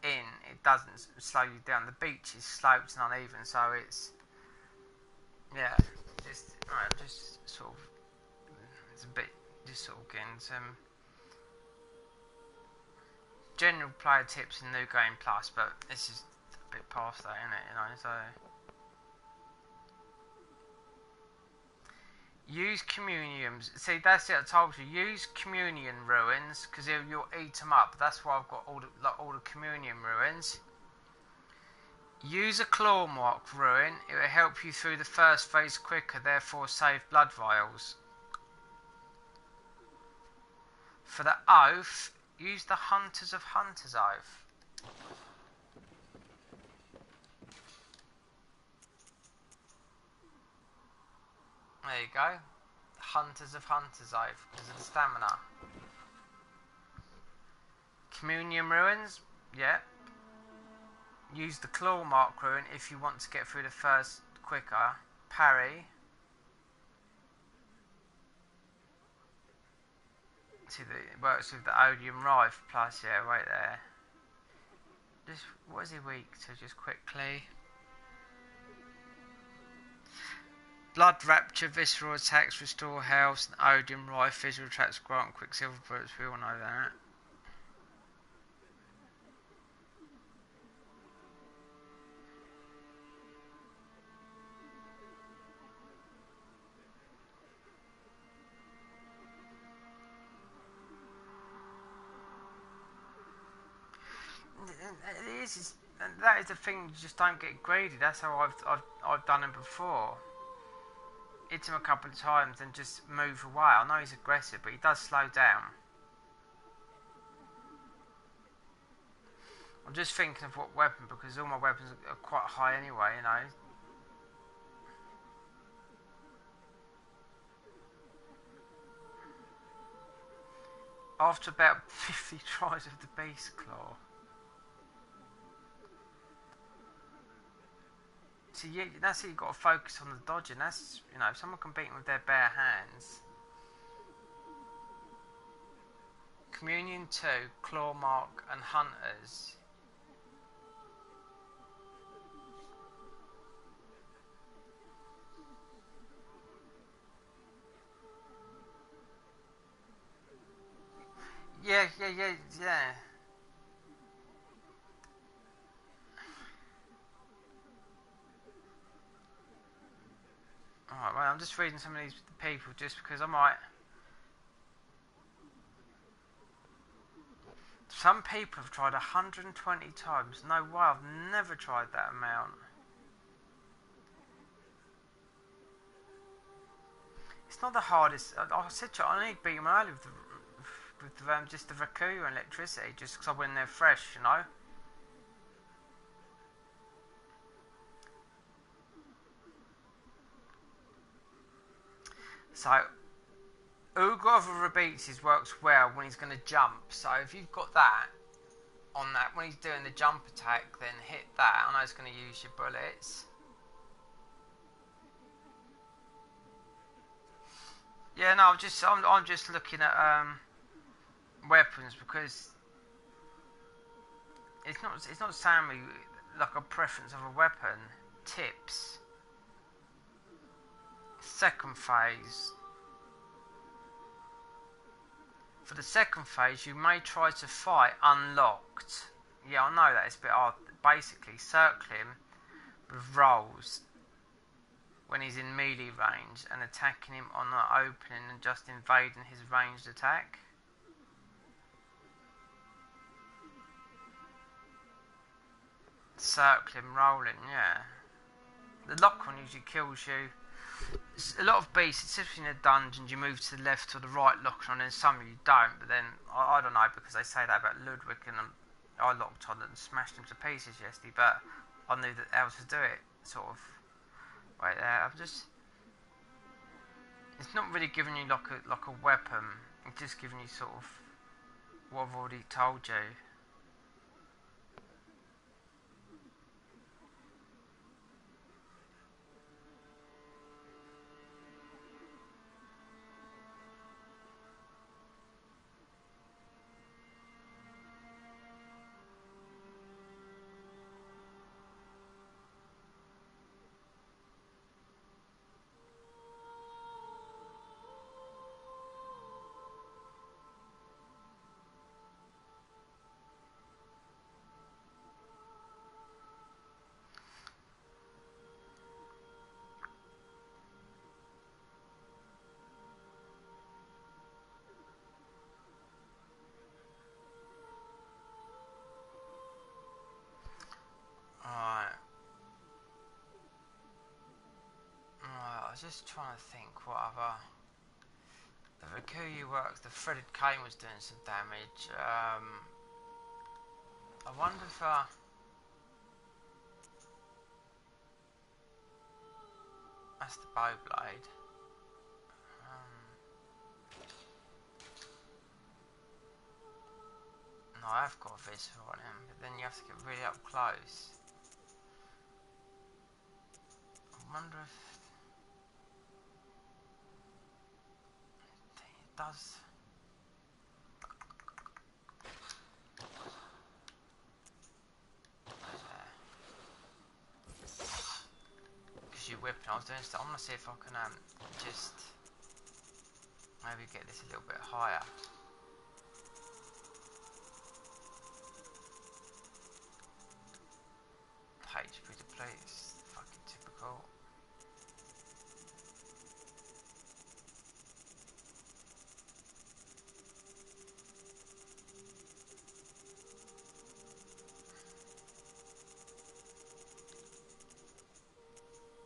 in. It doesn't slow you down. The beach is sloped and uneven, so it's just sort of it's a bit just sort of getting some general player tips in New Game Plus, but this is a bit past that, isn't it? You know, so. Use communiums. See, that's it. I told you. Use communion ruins because you'll eat them up. That's why I've got all the communion ruins. Use a claw mark ruin. It will help you through the first phase quicker. Therefore, save blood vials. For the oath, use the Hunters of Hunters oath. There you go. Hunters of Hunters oath because of the stamina. Communion ruins, yeah. Use the claw mark ruin if you want to get through the first quicker. Parry. See, it works with the Odium Rife plus, yeah, right there. Just, what is he weak to, just quickly? Blood Rapture, Visceral attacks, restore health, and Odium Rife, Visceral attacks, grant Quicksilver bullets, we all know that. That is the thing. You just don't get greedy. That's how I've done him before. Hit him a couple of times and just move away. I know he's aggressive, but he does slow down. I'm just thinking of what weapon because all my weapons are quite high anyway. You know. After about 50 tries of the Beast Claw. So yeah, that's it. You've got to focus on the dodging. That's, you know, if someone can beat him with their bare hands. Communion 2, Claw Mark and Hunters. Yeah. Alright, well, I'm just reading some of these people just because I might Some people have tried 120 times. No way, I've never tried that amount. It's not the hardest. I said to you, I need to beat him early with just the Raku and electricity, just because I went in there fresh, you know. So, Ugrov of Rabitsis works well when he's going to jump. So if you've got that on that, when he's doing the jump attack, then hit that. I know it's going to use your bullets. Yeah, no, I'm just looking at weapons, because it's not saying me like a preference of a weapon. Tips. Second phase. For the second phase, you may try to fight unlocked. Yeah, I know that it's a bit hard. Basically, circle him with rolls when he's in melee range and attacking him on the opening and just invading his ranged attack. Circle him rolling, yeah. The lock-on usually kills you. A lot of beasts, especially in the dungeons, you move to the left or the right lock-on, and some you don't. But then I don't know, because they say that about Ludwig, and I locked on and smashed him to pieces yesterday. But I knew that how to do it, sort of. Right there, I've just. It's not really giving you like a weapon. It's just giving you sort of what I've already told you. I was just trying to think what other. The Rakuyu works. The threaded cane was doing some damage. I wonder if that's the bow blade. No, I have got a visor on him, but then you have to get really up close. I wonder if it does. Because you whipping, I was doing stuff. I'm gonna see if I can just maybe get this a little bit higher. HP depleted is fucking typical.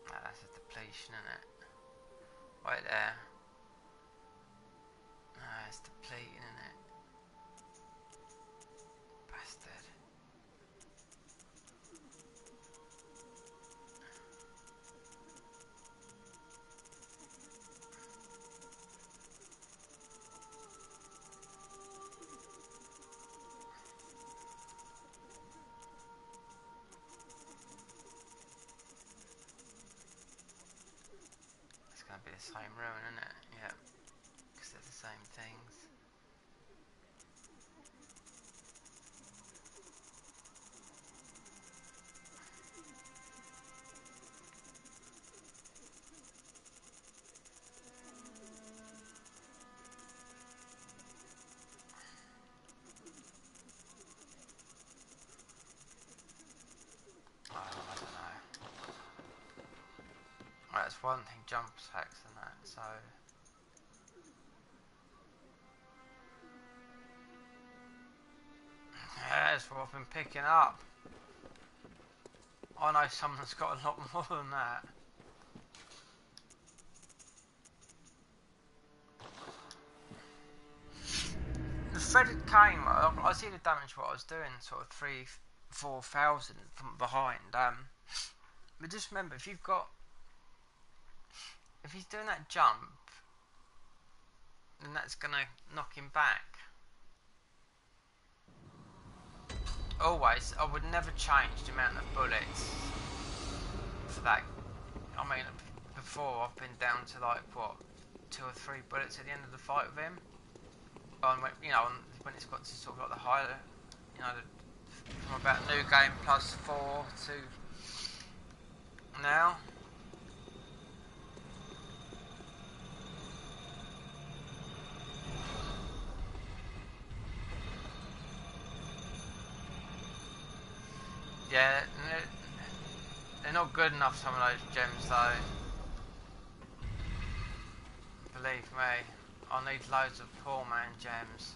That's a depletion, isn't it? Right there. It's depleting, isn't it? Bastard. It's going to be the same ruin, isn't it? Yeah. Because they're the same things. Oh, I don't know. Right, that's one thing, jump attacks and that, so. that's what I've been picking up. I know someone's got a lot more than that. The threaded cane, I see the damage what I was doing, sort of 3,000-4,000 from behind. But just remember, if he's doing that jump, then that's gonna knock him back. Always, I would never change the amount of bullets for that. I mean, before I've been down to like what, 2 or 3 bullets at the end of the fight with him. When, you know, when it's got to sort of like the higher, you know, from about new game +4 to now. Yeah, they're not good enough, some of those gems though. Believe me, I need loads of poor man gems.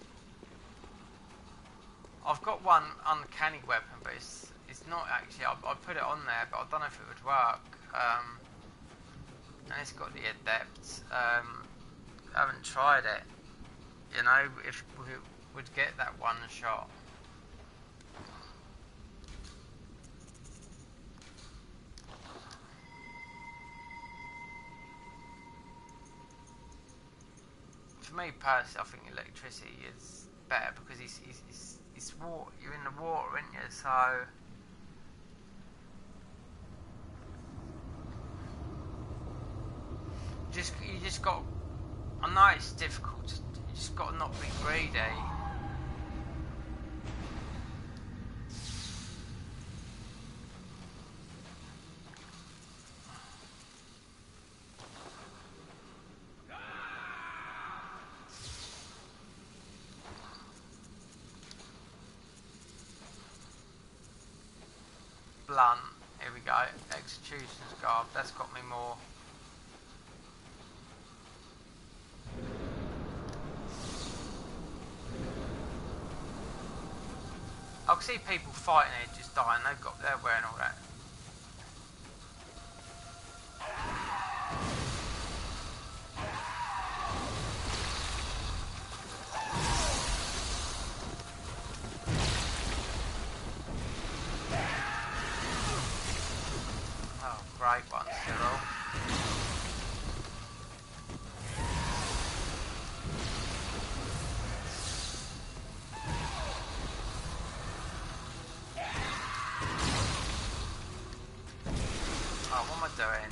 I've got one uncanny weapon, but it's not actually. I put it on there, but I don't know if it would work. And it's got the adept. I haven't tried it. You know, if we would get that one shot. For me personally, I think electricity is better because it's water. You're in the water, aren't you? So you just got. I know it's difficult. You just got to not be greedy. Blunt, here we go, Executioner's Garb, that's got me more. I can see people fighting here just dying, they're wearing all that. Great one, Cyril. Oh, what am I doing?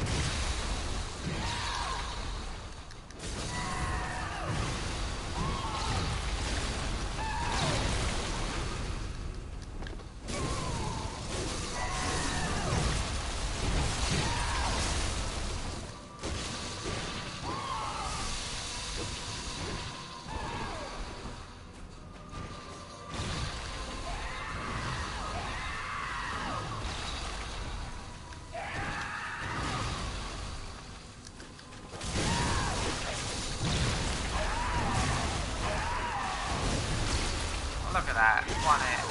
Look at that, one hit.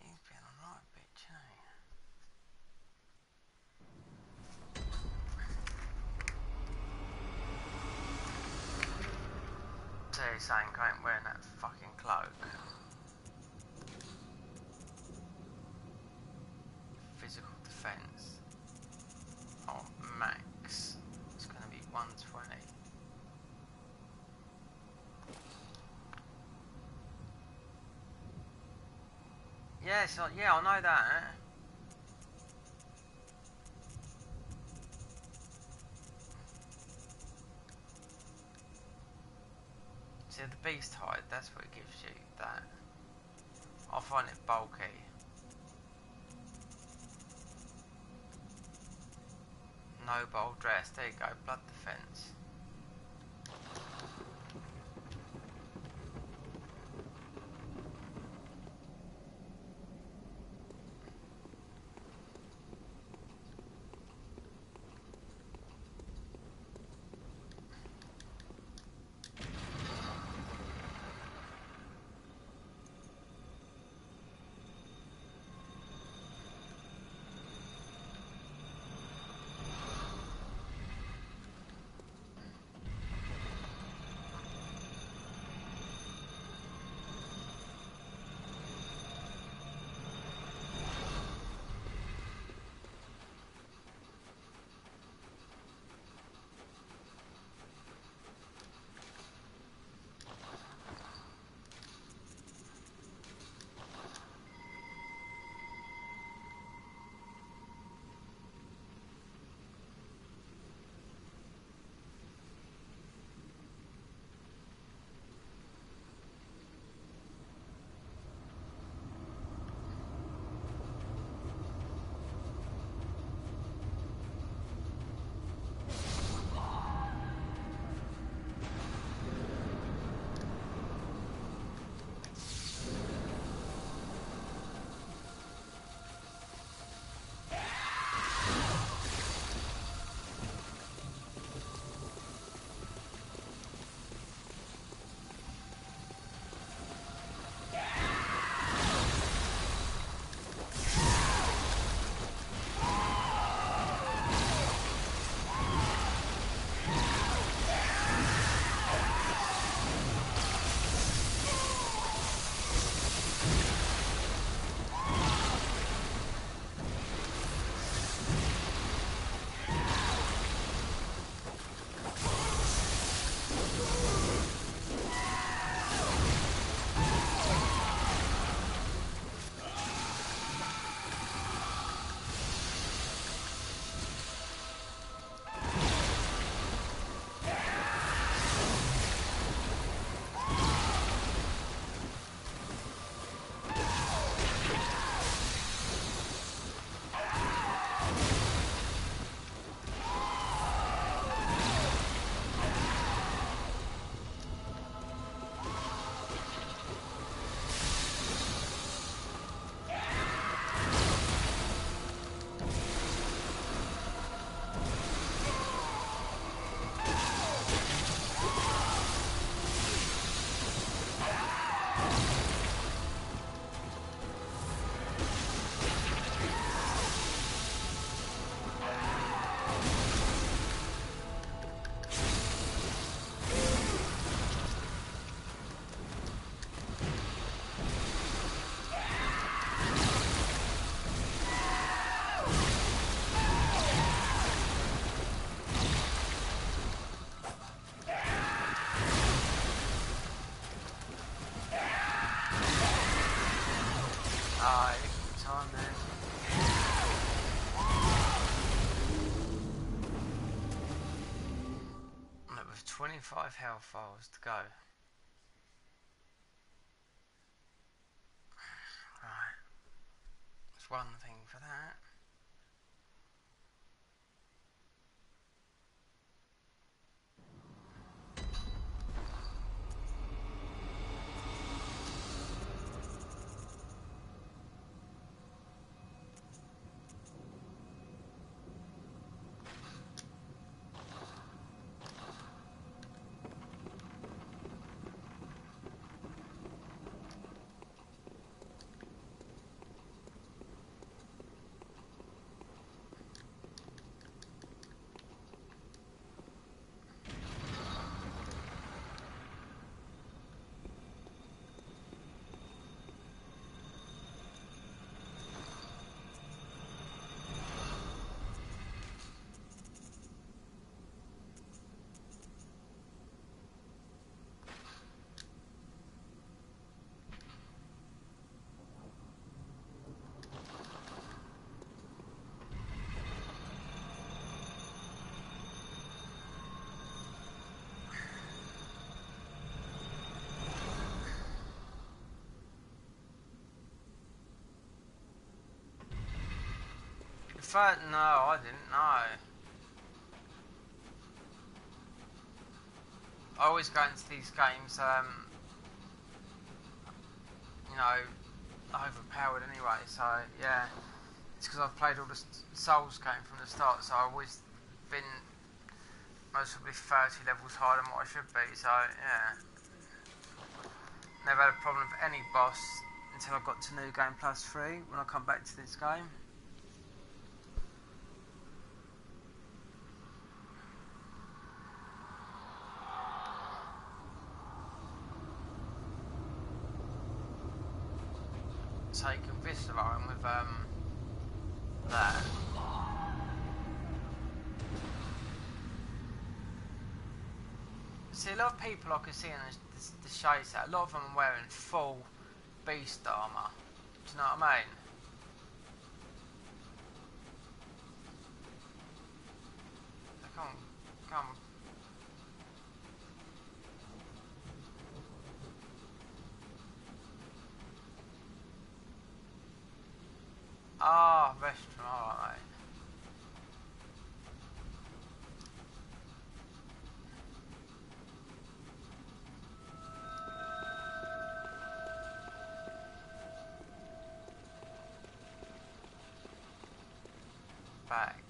He's been a right bitch, eh? Saying I ain't wearing that fucking cloak. Physical defense. Oh, max. It's gonna be 120. Yeah, so, yeah, I know that. See, the beast hide, that's what gives you that. I find it bulky. Noble dress, there you go, blood defense. Ah, time then. Look, with 25 health files to go. Right. That's one thing for that. No, I didn't know. I always go into these games, you know, overpowered anyway, so yeah. It's because I've played all the Souls game from the start, so I've always been most probably 30 levels higher than what I should be, so yeah. Never had a problem with any boss until I got to New Game Plus 3 when I come back to this game. Taking this along with that. See, a lot of people I can see in the shades that a lot of them are wearing full beast armour. Do you know what I mean? Come. Ah, restaurant, alright. Back.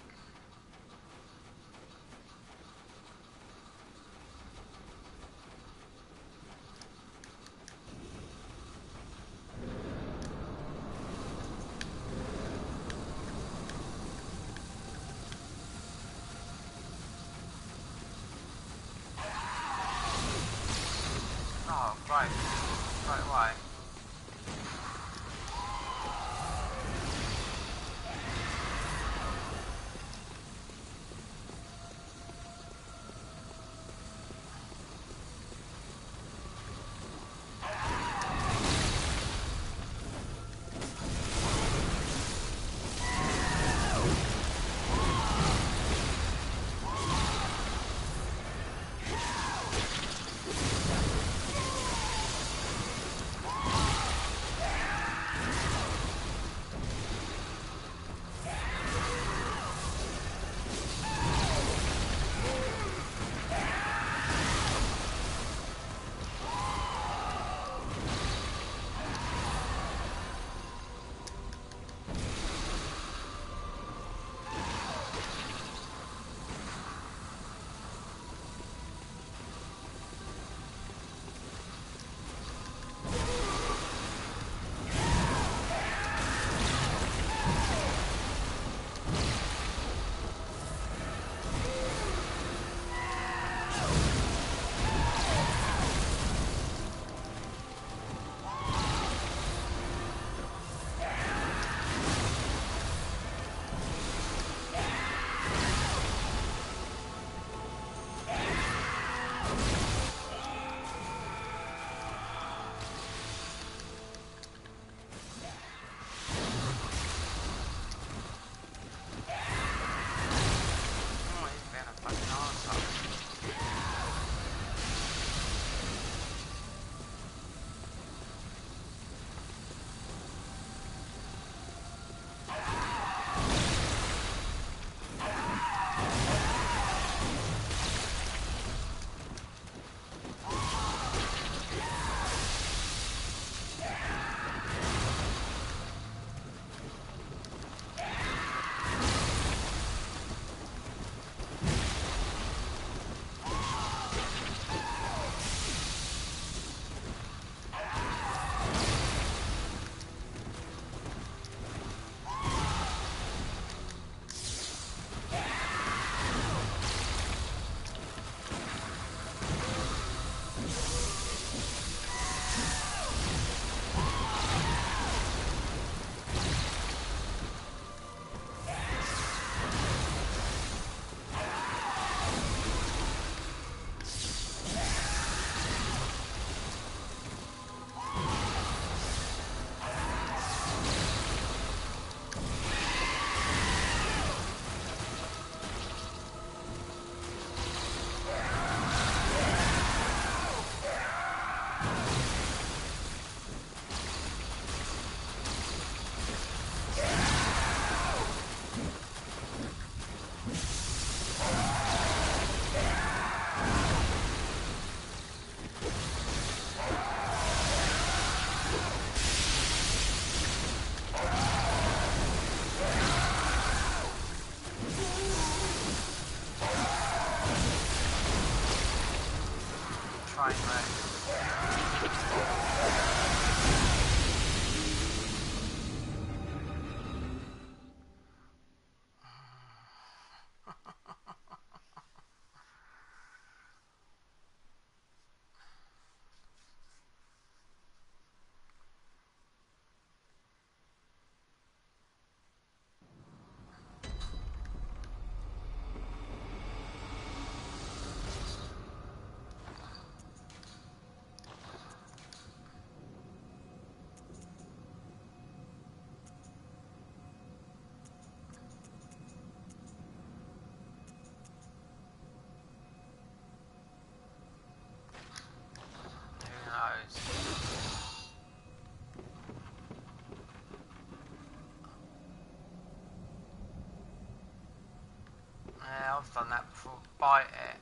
on that before I bite it.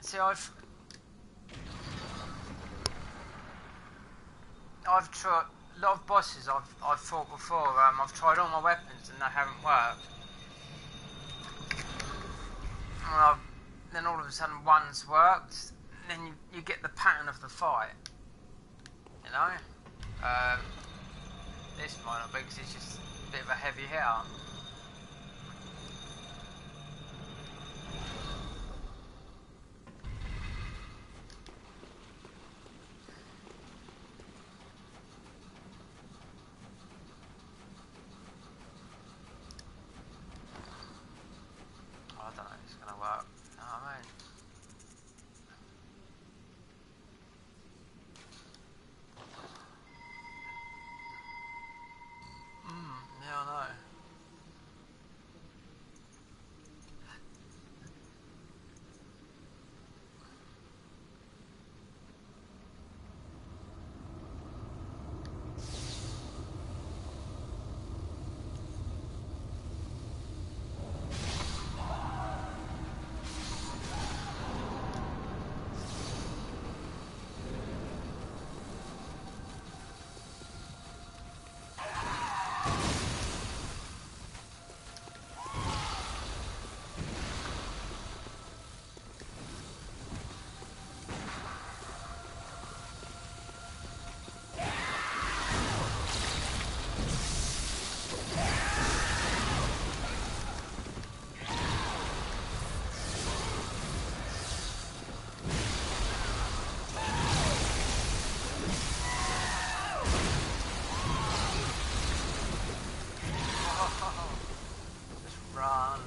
See, I've tried a lot of bosses I've fought before. I've tried all my weapons and they haven't worked. And then all of a sudden one's worked. And then you get the pattern of the fight. You know. This might not be because it's just a bit of a heavy hitter. I don't know if it's going to work. You know what I mean? Yeah, I know. Run.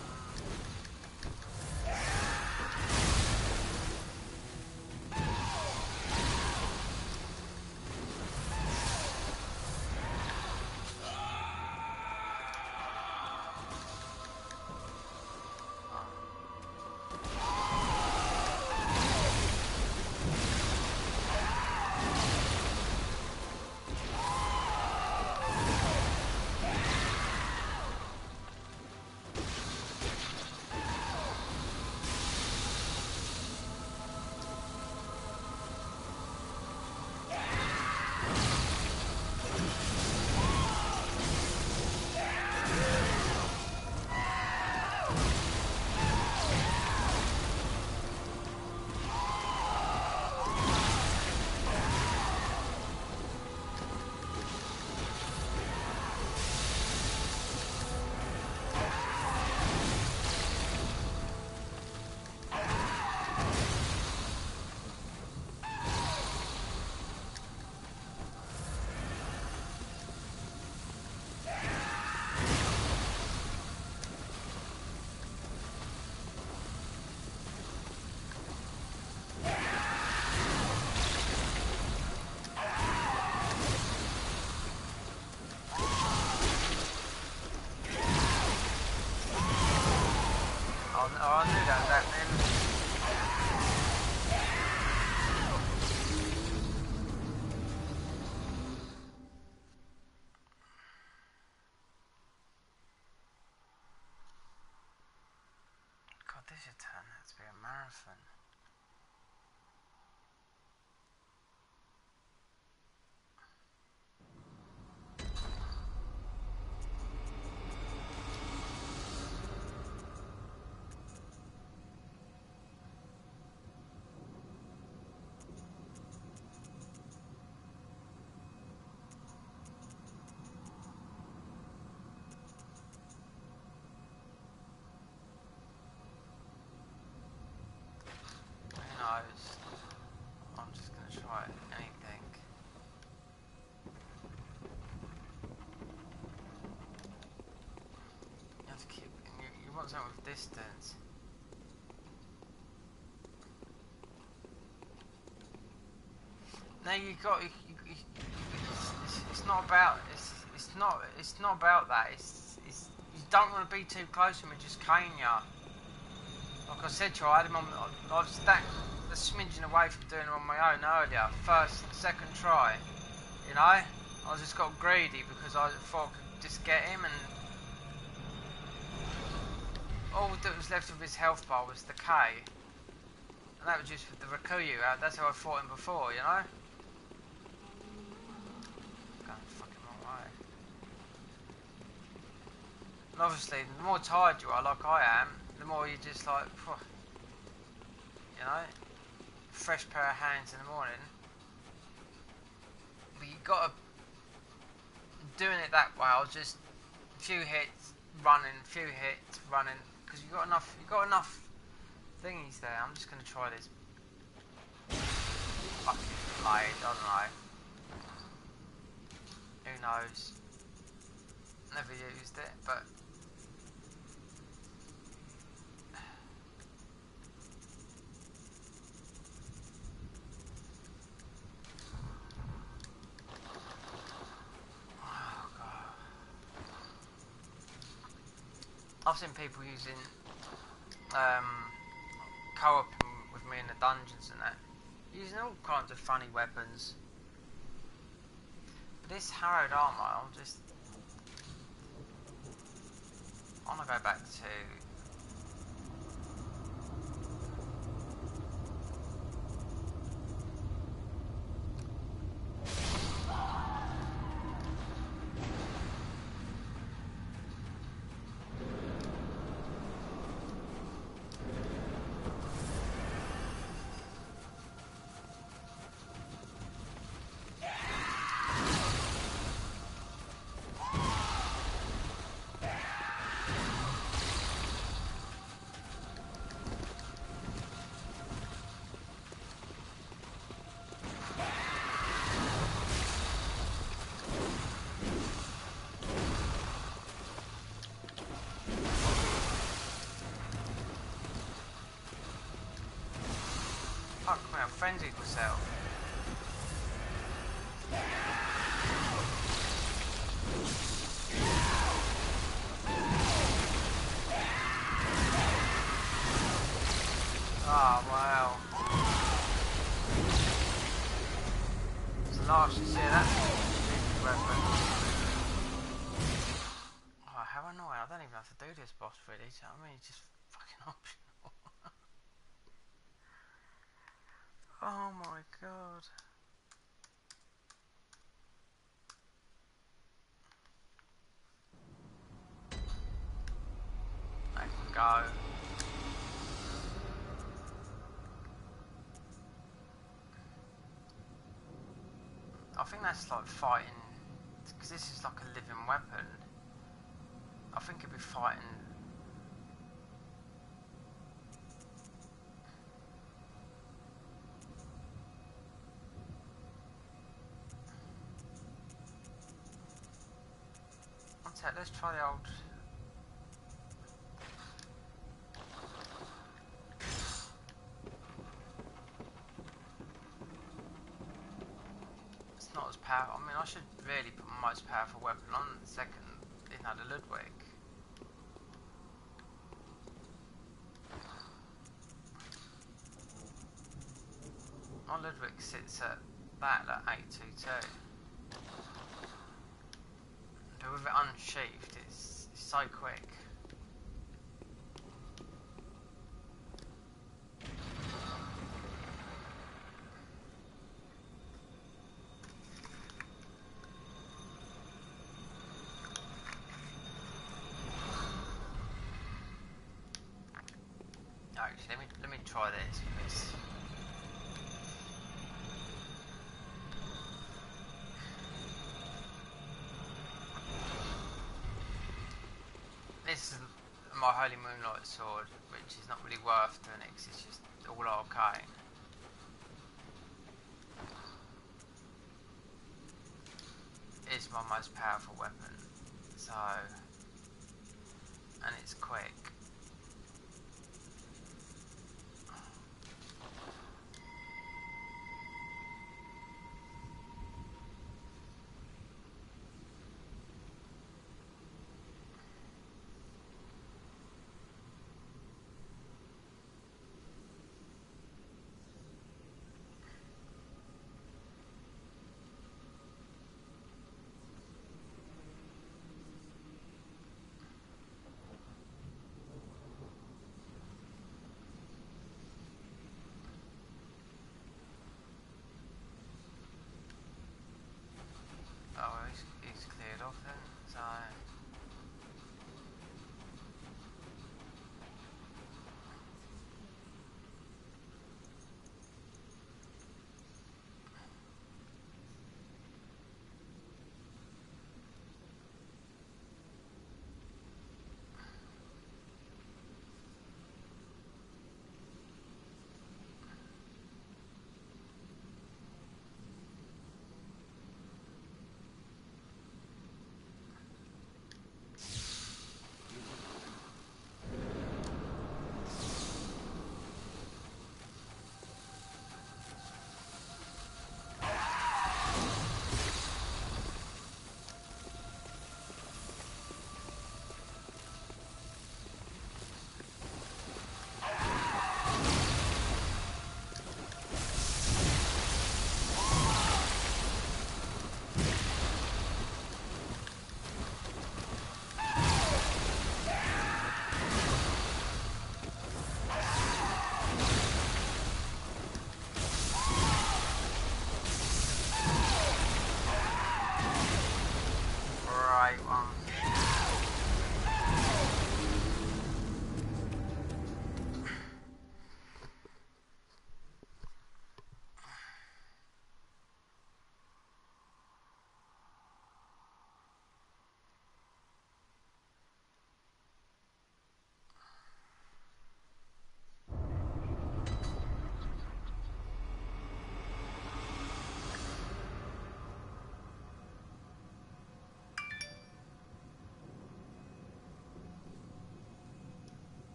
I knew that was happening. God, this should turn out to be a marathon. I'm just going to try anything. You have to keep. You want something with distance. No, you got. It's not about. It's not about that. You don't want to be too close to him and just cane ya. Like I said to you, I had him on. I was that a smidgen away from doing it on my own earlier. Second try. You know, I just got greedy because I thought I could just get him, and all that was left of his health bar was the K. And that was just with the Rikuyu out. That's how I fought him before, you know? Going the fucking wrong way. And obviously, the more tired you are, like I am, the more you just like, you know, fresh pair of hands in the morning. But you gotta, doing it that way, I was just a few hits, running, because you got enough thingies there. I'm just gonna try this fucking blade, I don't know. Who knows? Never used it, but oh god. I've seen people using co-op with me in the dungeons and that, using all kinds of funny weapons. But this harrowed armor, I want to go back to. Fuck me, I frenzied myself. Oh wow. It's large, you see that's a stupid weapon. Oh, how annoying, I don't even have to do this boss really, so I mean it's just fucking optional. Oh my god. I can go. I think that's like fighting, because this is like a living weapon. I think it'd be fighting. One sec, let's try the old. It's not as powerful. I mean, I should really put my most powerful weapon on the second, you know, the Ludwig. My Ludwig sits at that at 822. But with it unsheathed, it's so quick. Actually, let me try this because this is my Holy Moonlight sword, which is not really worth doing it because it's just all arcane. It's my most powerful weapon, so, and it's quick.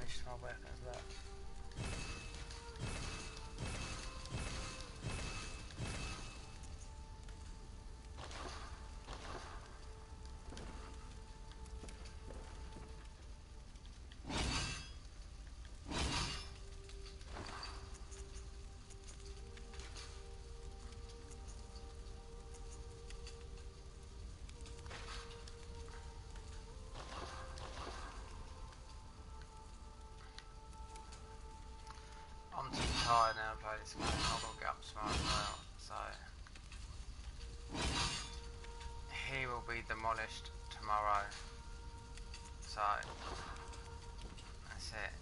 damage to my weapons, look. I'm too tired now to play this game. I've got to get up tomorrow as well, so he will be demolished tomorrow. So that's it.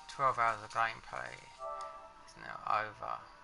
12 hours of gameplay is now over.